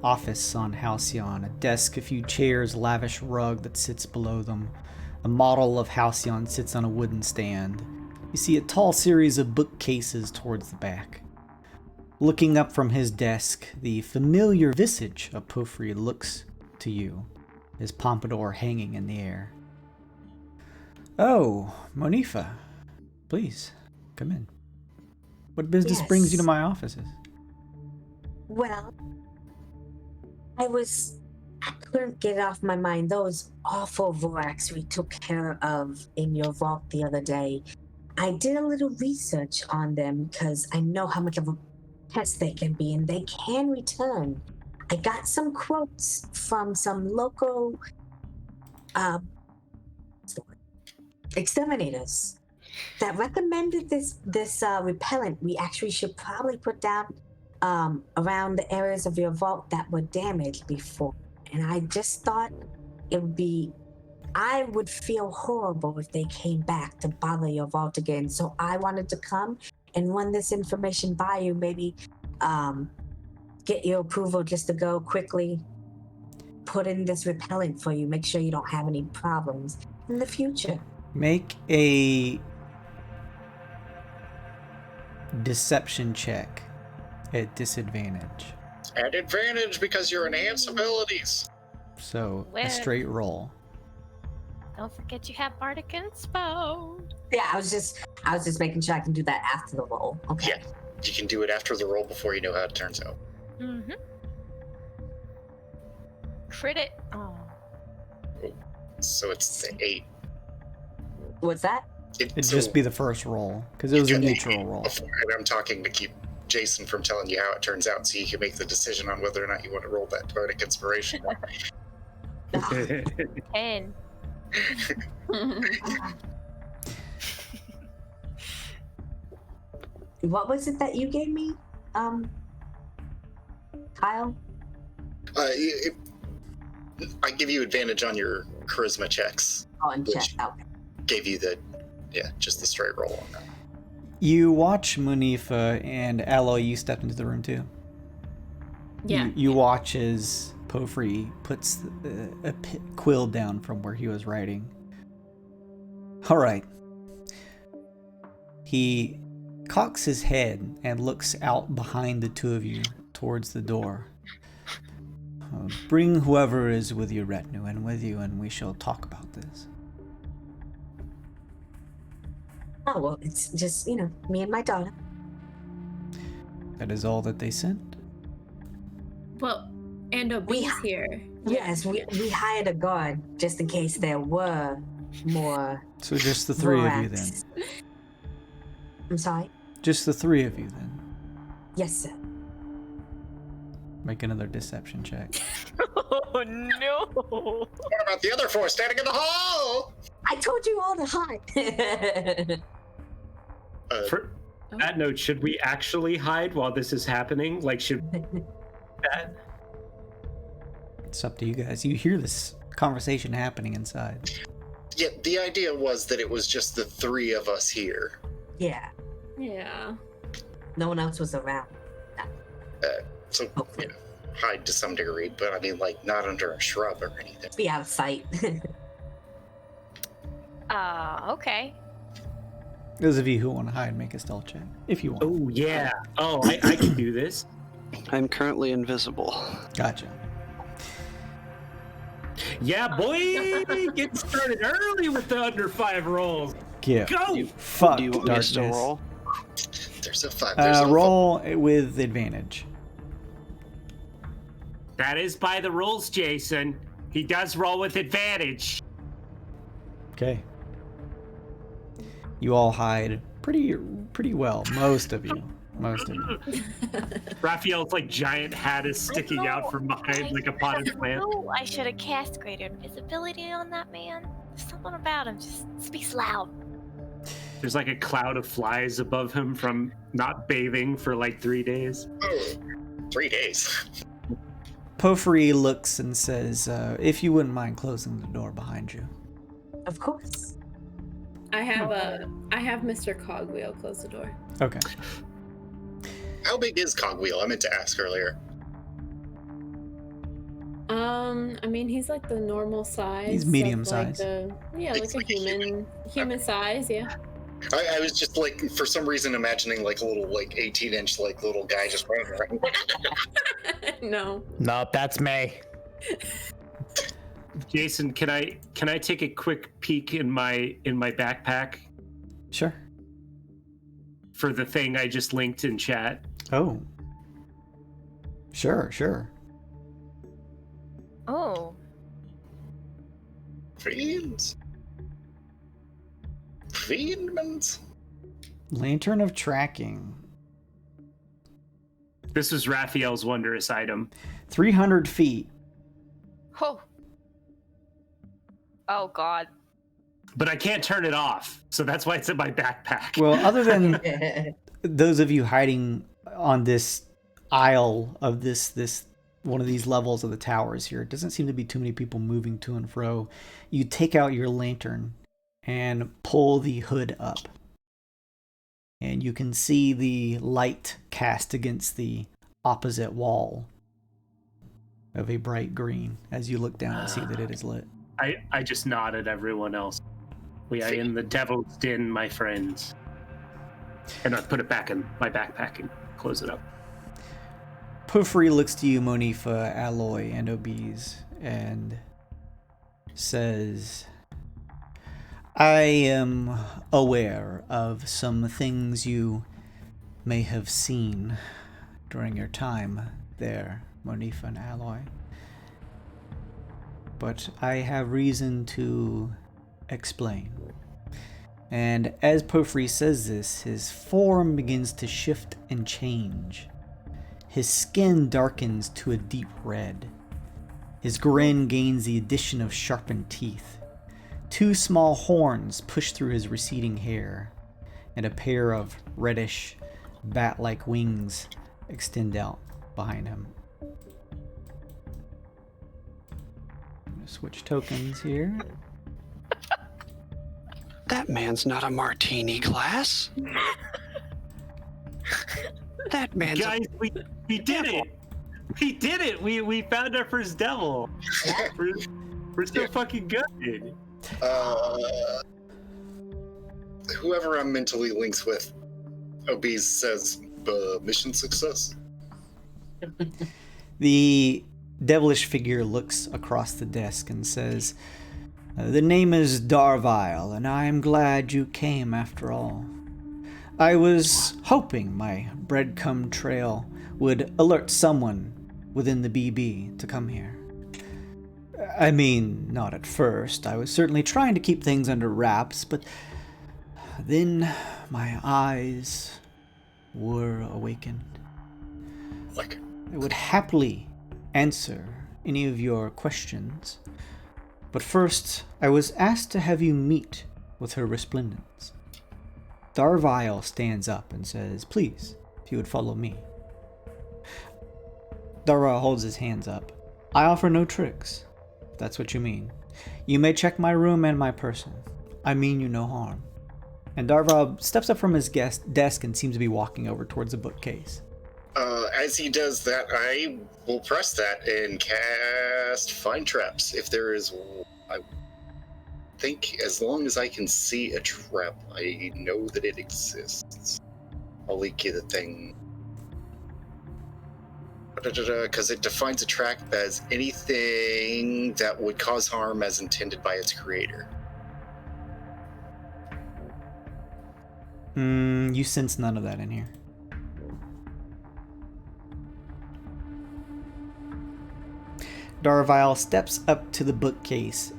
office on Halcyon. A desk, a few chairs, lavish rug that sits below them. A model of Halcyon sits on a wooden stand. You see a tall series of bookcases towards the back. Looking up from his desk, the familiar visage of Pofri looks to you, his pompadour hanging in the air. "Oh, Monifa, please, come in. What business brings you to my offices?" Well, I couldn't get off my mind those awful Vorax we took care of in your vault the other day. I did a little research on them because I know how much of a pest they can be, and they can return. I got some quotes from some local exterminators that recommended this repellent we actually should probably put down around the areas of your vault that were damaged before. And I just thought I would feel horrible if they came back to bother your vault again. So I wanted to come and run this information by you, maybe get your approval just to go quickly put in this repellent for you, make sure you don't have any problems in the future. Make a deception check at disadvantage. At advantage because you're enhanced abilities. So a straight roll. Don't forget you have Bardic Inspo. Yeah, I was just making sure I can do that after the roll. Okay. Yeah, you can do it after the roll before you know how it turns out. Mm-hmm. Crit it. Oh. So it's the 8. What's that? It'd just be the first roll, because it was a neutral roll. I'm talking to keep Jason from telling you how it turns out, so you can make the decision on whether or not you want to roll that Bardic Inspiration. 10. What was it that you gave me, Kyle? I give you advantage on your charisma checks. Oh, and check. Which Okay. gave you just the straight roll on that. You watch Munifa and Alloy, you step into the room too. Yeah. You watch as Pofri puts a quill down from where he was writing. All right. He cocks his head and looks out behind the two of you towards the door. Bring whoever is with your retinue and with you, and we shall talk about this. Oh, well, it's just, me and my daughter. That is all that they sent? Well, and Obie's here. Yes, we hired a guard just in case there were more. So just the three of you then? I'm sorry? Just the three of you then? Yes, sir. Make another deception check. Oh no! What about the other four standing in the hall? I told you all to hide. For that note, should we actually hide while this is happening? Like, should that? It's up to you guys. You hear this conversation happening inside. Yeah, the idea was that it was just the three of us here. Yeah. Yeah. No one else was around. So, hide to some degree, but I mean, like, not under a shrub or anything. Be out of sight. Okay. Those of you who want to hide, make a stealth check, if you want. Oh, yeah. Oh, I can do this. I'm currently invisible. Gotcha. Yeah, boy! Get started early with the under 5 rolls. Yeah. Go! Fuck Do you want me to darkness. still roll? There's a 5. There's a Roll with advantage. That is by the rules, Jason. He does roll with advantage. Okay. You all hide pretty well. Most of you. Raphael's like giant hat is sticking out from behind like a potted plant. No, I should have cast greater invisibility on that man. There's something about him just speaks loud. There's like a cloud of flies above him from not bathing for like 3 days. Oh, 3 days. Pofri looks and says, if you wouldn't mind closing the door behind you. Of course. I have Mr. Cogwheel close the door. Okay. How big is Cogwheel? I meant to ask earlier. I mean, he's like the normal size. He's medium like size. Like a human size, yeah. I was just like, for some reason, imagining like a little, like 18-inch, like little guy just running around. No. Nope, that's me. Jason, can I take a quick peek in my backpack Sure. for the thing I just linked in chat? Oh. Sure. Oh. Fiends. Lantern of tracking. This is Raphael's wondrous item. 300 feet. Oh God. But I can't turn it off, so that's why it's in my backpack. Well, other than those of you hiding on this aisle of this one of these levels of the towers here, it doesn't seem to be too many people moving to and fro. You take out your lantern and pull the hood up. And you can see the light cast against the opposite wall of a bright green as you look down and see that it is lit. I just nod at everyone else. We are in the devil's den, my friends. And I put it back in my backpack and close it up. Pofri looks to you, Monifa, Alloy, and Obese, and says, I am aware of some things you may have seen during your time there, Monifa and Alloy. But I have reason to explain. And as Pofri says this, his form begins to shift and change. His skin darkens to a deep red. His grin gains the addition of sharpened teeth. 2 small horns push through his receding hair, and a pair of reddish, bat-like wings extend out behind him. Switch tokens here. That man's not a martini glass. That man's Guys, we did it! We did it! We found our first devil. We're so fucking good. Whoever I'm mentally linked with, Obese says mission success. The devilish figure looks across the desk and says, "The name is Darvile, and I am glad you came after all. I was hoping my breadcrumb trail would alert someone within the BB to come here. I mean, not at first. I was certainly trying to keep things under wraps, but then my eyes were awakened. Like, I would happily answer any of your questions, but first I was asked to have you meet with her resplendence." Darvile stands up and says, "Please, if you would follow me." Darvile holds his hands up. "I offer no tricks, if that's what you mean. You may check my room and my person. I mean you no harm." And Darvile steps up from his desk and seems to be walking over towards a bookcase. As he does that, I will press that and cast Find Traps. If there is, I think as long as I can see a trap, I know that it exists. I'll link you the thing. Because it defines a trap as anything that would cause harm as intended by its creator. You sense none of that in here. Darvile steps up to the bookcase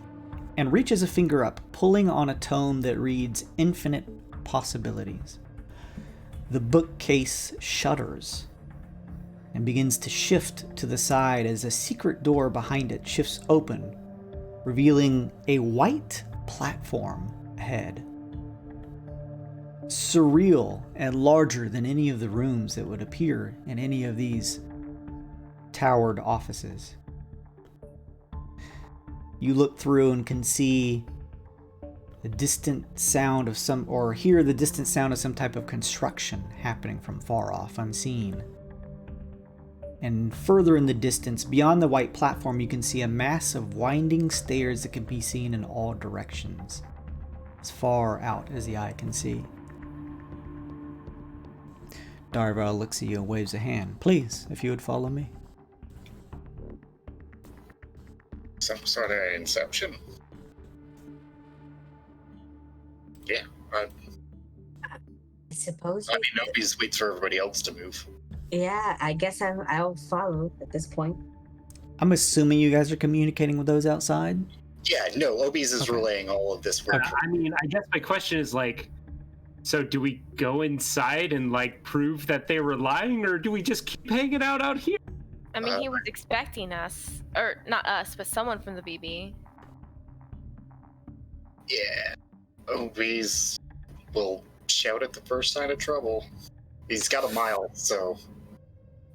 and reaches a finger up, pulling on a tome that reads "Infinite Possibilities." The bookcase shudders and begins to shift to the side as a secret door behind it shifts open, revealing a white platform ahead. Surreal and larger than any of the rooms that would appear in any of these towered offices. You look through and can see the distant sound of hear the distant sound of some type of construction happening from far off, unseen. And further in the distance, beyond the white platform, you can see a mass of winding stairs that can be seen in all directions, as far out as the eye can see. Darvile looks at you and waves a hand. "Please, if you would follow me." Some sort of inception. Yeah, I suppose. I mean, nobody's waits for everybody else to move. Yeah, I guess I'll follow at this point. I'm assuming you guys are communicating with those outside? Yeah, no, Obies is Okay. relaying all of this work. I mean, I guess my question is like, so do we go inside and like prove that they were lying, or do we just keep hanging out here? I mean, he was expecting us, or not us, but someone from the BB. Yeah, Obies will shout at the first sign of trouble. He's got a mile, so...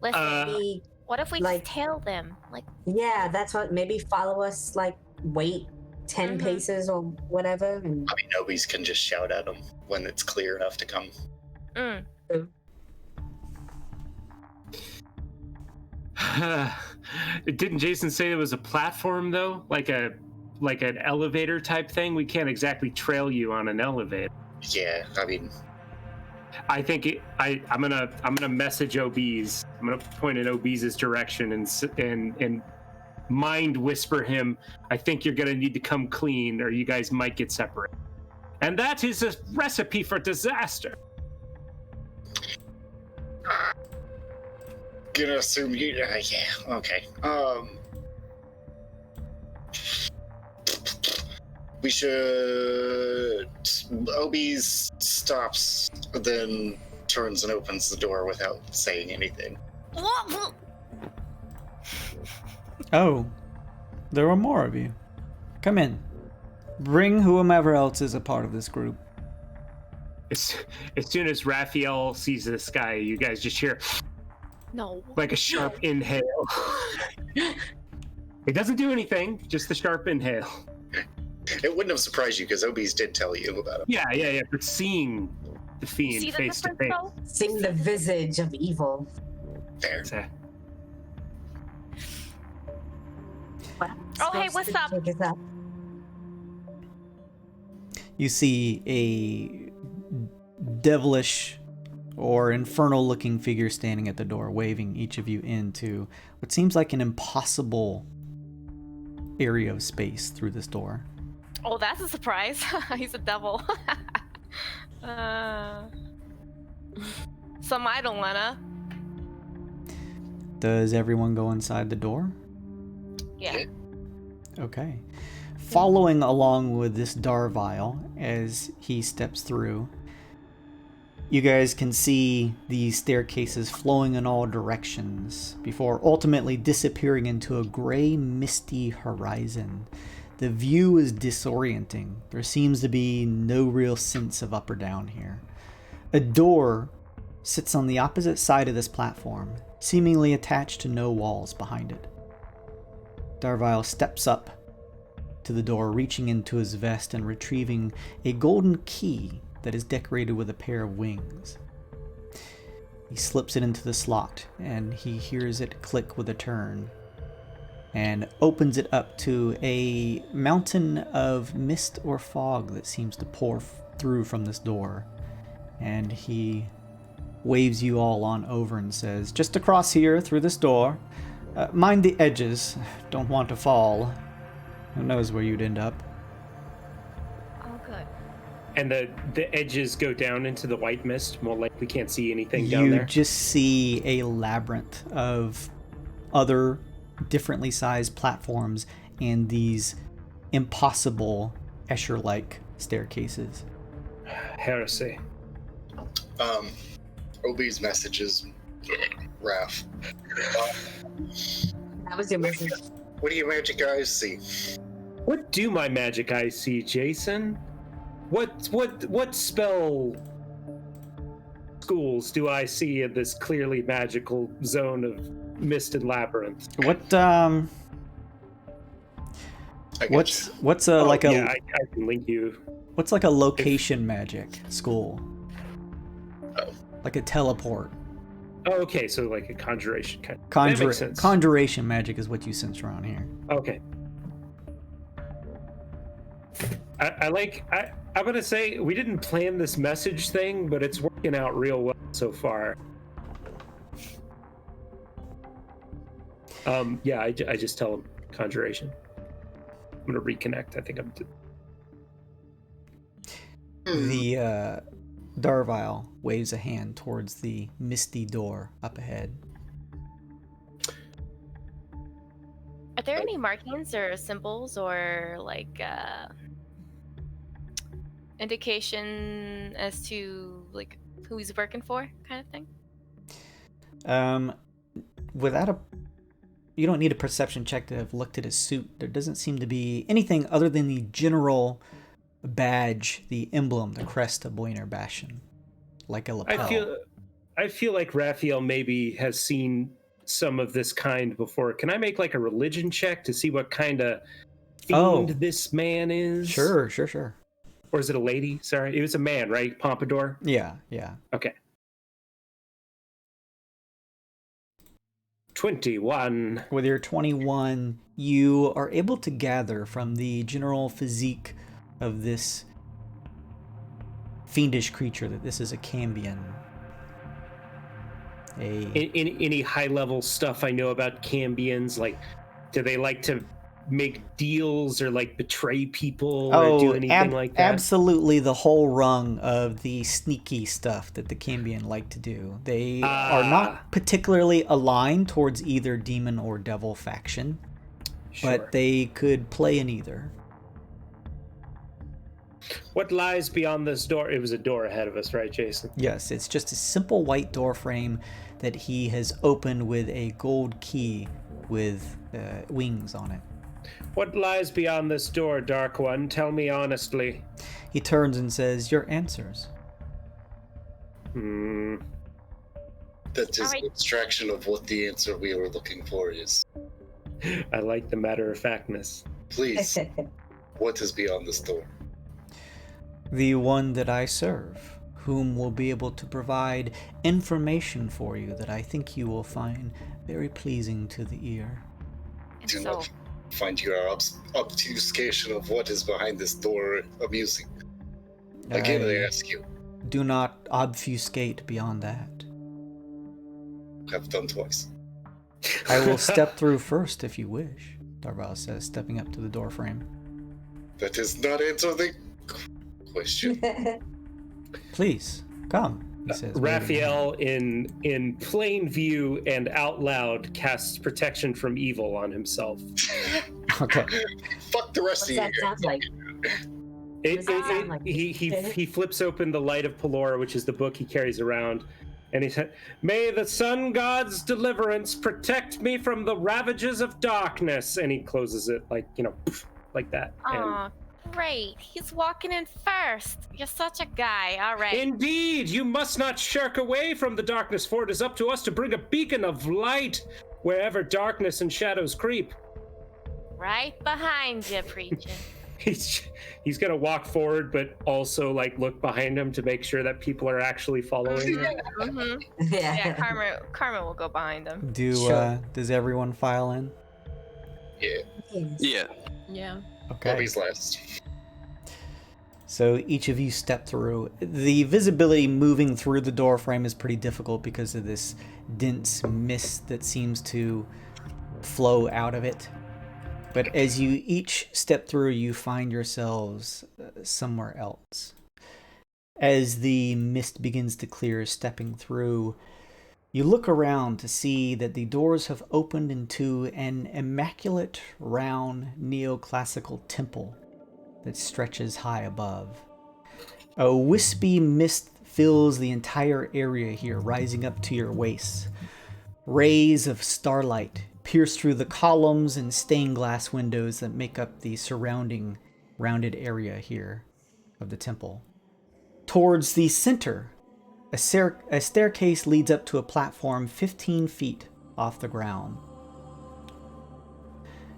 Listen, Maybe, what if we like- just tail them? Like, yeah, that's what. Maybe follow us. Like, wait 10 paces or whatever. And I mean, Obies can just shout at him when it's clear enough to come. Didn't Jason say there was a platform though, like an elevator type thing? We can't exactly trail you on an elevator. Yeah, I mean, I think I'm gonna message Obies. I'm gonna point in Obies' direction and mind whisper him. I think you're gonna need to come clean, or you guys might get separated. And that is a recipe for disaster. gonna assume you. Yeah, okay. We should. Obies stops, then turns and opens the door without saying anything. Oh, there are more of you. Come in. Bring whomever else is a part of this group. As soon as Raphael sees this guy, you guys just hear No. like a sharp inhale. It doesn't do anything, just the sharp inhale. It wouldn't have surprised you because Obi's did tell you about it. Yeah. But seeing the fiend See the face to difference, face. though? Seeing the visage of evil. Fair. Oh, hey, what's up? You see a devilish or infernal looking figure standing at the door, waving each of you into what seems like an impossible area of space through this door. Oh, that's a surprise. He's a devil. Some I don't wanna. Does everyone go inside the door? Yeah. Okay. Following along with this Darvile as he steps through, you guys can see these staircases flowing in all directions before ultimately disappearing into a gray, misty horizon. The view is disorienting. There seems to be no real sense of up or down here. A door sits on the opposite side of this platform, seemingly attached to no walls behind it. Darvile steps up to the door, reaching into his vest and retrieving a golden key that is decorated with a pair of wings. He slips it into the slot, and he hears it click with a turn, and opens it up to a mountain of mist or fog that seems to pour through from this door. And he waves you all on over and says, "Just across here, through this door. Mind the edges. Don't want to fall. Who knows where you'd end up." Oh, good. And the edges go down into the white mist. More like we can't see anything down there. You just see a labyrinth of other differently sized platforms and these impossible Escher-like staircases. Heresy. Obi's messages, Raph. That was your message. What do your magic eyes see? What do my magic eyes see, Jason? What spell schools do I see in this clearly magical zone of mist and labyrinth? What's a I can link you. What's like a location magic school? Oh. Like a teleport. Oh, okay, so like a conjuration kind of. That makes sense. Conjuration magic is what you sense around here. Okay. I'm gonna say we didn't plan this message thing, but it's working out real well so far. I just tell him conjuration. I'm gonna reconnect. I think I'm. The Darvile waves a hand towards the misty door up ahead. Are there any markings or symbols or like indication as to like who he's working for, kind of thing? You don't need a perception check to have looked at his suit. There doesn't seem to be anything other than the general badge, the emblem, the crest of Bullionaire Bastion, like a lapel. I feel like Raphael maybe has seen some of this kind before. Can I make like a religion check to see what kind of fiend this man is? Sure. Or is it a lady? Sorry, it was a man, right? Pompadour? Yeah. Okay. 21. With your 21, you are able to gather from the general physique of this fiendish creature that this is a Cambion. Any high-level stuff I know about Cambions? Like, do they like to make deals or like betray people or do anything like that? Absolutely, the whole rung of the sneaky stuff that the Cambion like to do. They are not particularly aligned towards either demon or devil faction, but they could play in either. What lies beyond this door? It was a door ahead of us, right, Jason? Yes, it's just a simple white door frame that he has opened with a gold key with wings on it. What lies beyond this door, Dark One? Tell me honestly. He turns and says, "Your answers." That is an abstraction of what the answer we were looking for is. I like the matter-of-factness. Please, what is beyond this door? The one that I serve, whom will be able to provide information for you that I think you will find very pleasing to the ear. Do not find your obfuscation of what is behind this door amusing. Again, I ask you. Do not obfuscate beyond that. Have done twice. I will step through first if you wish, Darval says, stepping up to the door frame. That does not answer the question. Please, come, he says. Raphael, in plain view and out loud, casts protection from evil on himself. Okay. Fuck the rest of you. That sounds like. He flips open the Light of Pelora, which is the book he carries around, and he said, "May the sun god's deliverance protect me from the ravages of darkness." And he closes it like like that. Aw, great. He's walking in first. You're such a guy. All right. Indeed, you must not shirk away from the darkness, for it is up to us to bring a beacon of light wherever darkness and shadows creep. Right behind you, preacher. He's gonna walk forward, but also like look behind him to make sure that people are actually following him. Mm-hmm. Yeah. Carmen will go behind him. Does everyone file in? Yeah. Yeah. Okay. Bobby's last. So each of you step through. The visibility moving through the door frame is pretty difficult because of this dense mist that seems to flow out of it. But as you each step through, you find yourselves somewhere else. As the mist begins to clear, stepping through, you look around to see that the doors have opened into an immaculate, round, neoclassical temple that stretches high above. A wispy mist fills the entire area here, rising up to your waist. Rays of starlight pierce through the columns and stained glass windows that make up the surrounding rounded area here of the temple. Towards the center, a staircase leads up to a platform 15 feet off the ground.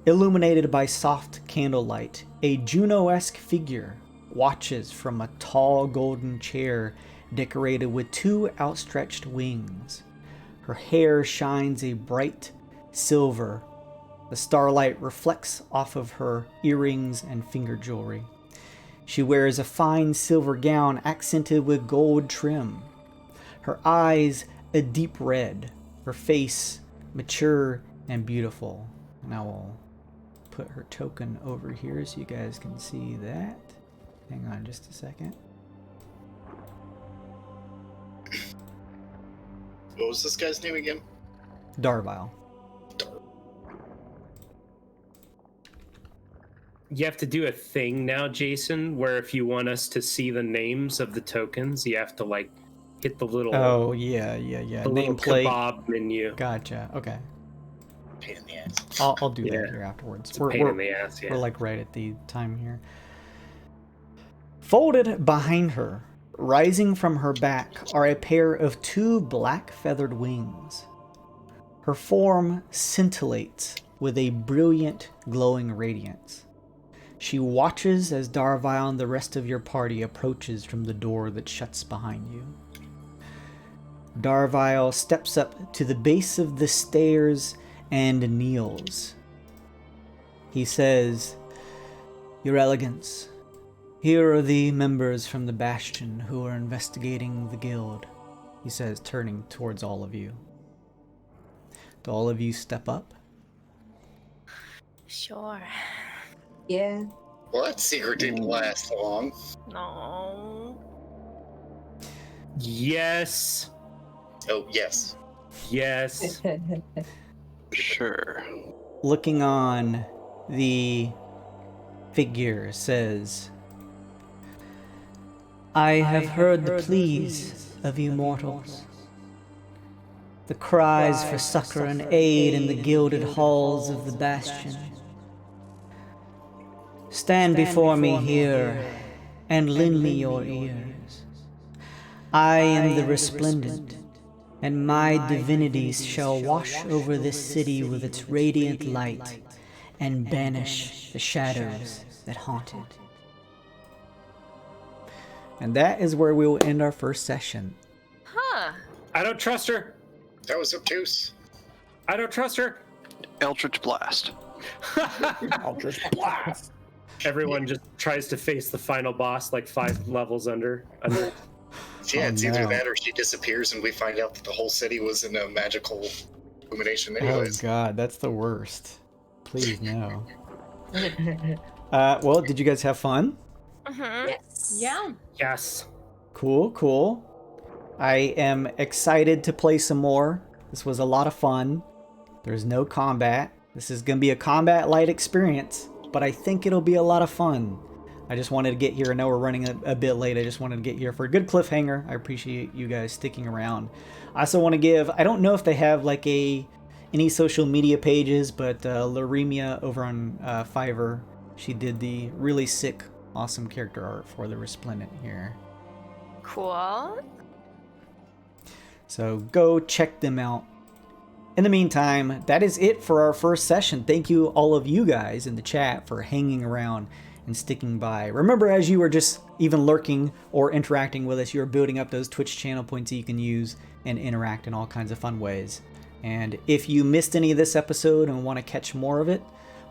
Illuminated by soft candlelight, a Juno-esque figure watches from a tall golden chair decorated with 2 outstretched wings. Her hair shines a bright silver. The starlight reflects off of her earrings and finger jewelry. She wears a fine silver gown accented with gold trim. Her eyes a deep red. Her face mature and beautiful. And I will put her token over here so you guys can see that. Hang on just a second. What was this guy's name again? Darvile. You have to do a thing now, Jason, where if you want us to see the names of the tokens, you have to like hit the little yeah. the little kebab menu. Gotcha. Okay. Pain in the ass. I'll do that here afterwards. It's a pain in the ass, yeah. We're like right at the time here. Folded behind her, rising from her back, are a pair of 2 black feathered wings. Her form scintillates with a brilliant, glowing radiance. She watches as Darvile and the rest of your party approaches from the door that shuts behind you. Darvile steps up to the base of the stairs and kneels. He says, "Your Elegance, here are the members from the Bastion who are investigating the guild," he says, turning towards all of you. Do all of you step up? Sure. Yeah. Well, that secret didn't last long. No. Yes. Oh, yes. Yes. Sure. Looking on, the figure says, "I have heard the pleas of you mortals, the cries for succor and aid in the gilded halls of the Bastion. Stand before me here and lend me your ears. I am the resplendent, and my divinities shall wash over this city with its radiant light and banish the shadows that haunt it. And that is where we will end our first session. Huh. I don't trust her. That was obtuse. I don't trust her. Eldritch Blast. Eldritch Blast. Everyone just tries to face the final boss like 5 levels under. Yeah, it's either no. that or she disappears and we find out that the whole city was in a magical illumination anyways. Oh god, that's the worst. Please no. Well, did you guys have fun? Yes. Yeah. Yes. Cool, cool. I am excited to play some more. This was a lot of fun. There's no combat. This is going to be a combat light experience, but I think it'll be a lot of fun. I just wanted to get here. I know we're running a bit late. I just wanted to get here for a good cliffhanger. I appreciate you guys sticking around. I also want to give, I don't know if they have like any social media pages, but Laremia over on Fiverr, she did the really sick, awesome character art for the Resplendent here. Cool. So go check them out. In the meantime, that is it for our first session. Thank you all of you guys in the chat for hanging around and sticking by. Remember, as you are just even lurking or interacting with us, you're building up those Twitch channel points that you can use and interact in all kinds of fun ways. And if you missed any of this episode and want to catch more of it,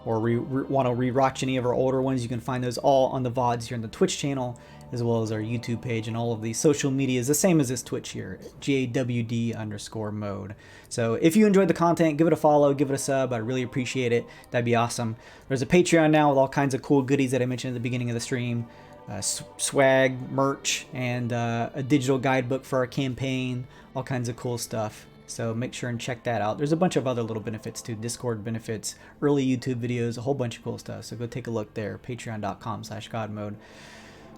or want to rewatch any of our older ones, you can find those all on the VODs here on the Twitch channel, as well as our YouTube page and all of the social media is the same as this Twitch here, JWD_mode. So if you enjoyed the content, give it a follow, give it a sub. I really appreciate it. That'd be awesome. There's a Patreon now with all kinds of cool goodies that I mentioned at the beginning of the stream. Swag, merch, and a digital guidebook for our campaign, all kinds of cool stuff. So make sure and check that out. There's a bunch of other little benefits too, Discord benefits, early YouTube videos, a whole bunch of cool stuff. So go take a look there, patreon.com/godmode.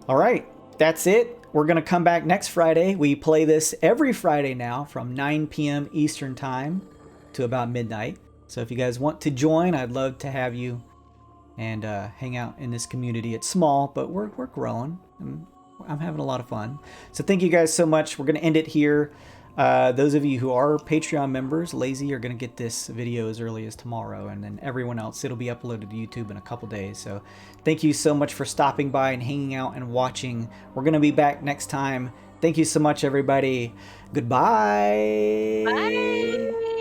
All right, that's it. We're going to come back next Friday. We play this every Friday now from 9 p.m. Eastern time to about midnight. So if you guys want to join, I'd love to have you and hang out in this community. It's small, but we're growing. I'm having a lot of fun. So thank you guys so much. We're going to end it here. Those of you who are Patreon members, lazy, are going to get this video as early as tomorrow, and then everyone else, it'll be uploaded to YouTube in a couple days. So thank you so much for stopping by and hanging out and watching. We're going to be back next time. Thank you so much, everybody. Goodbye. Bye.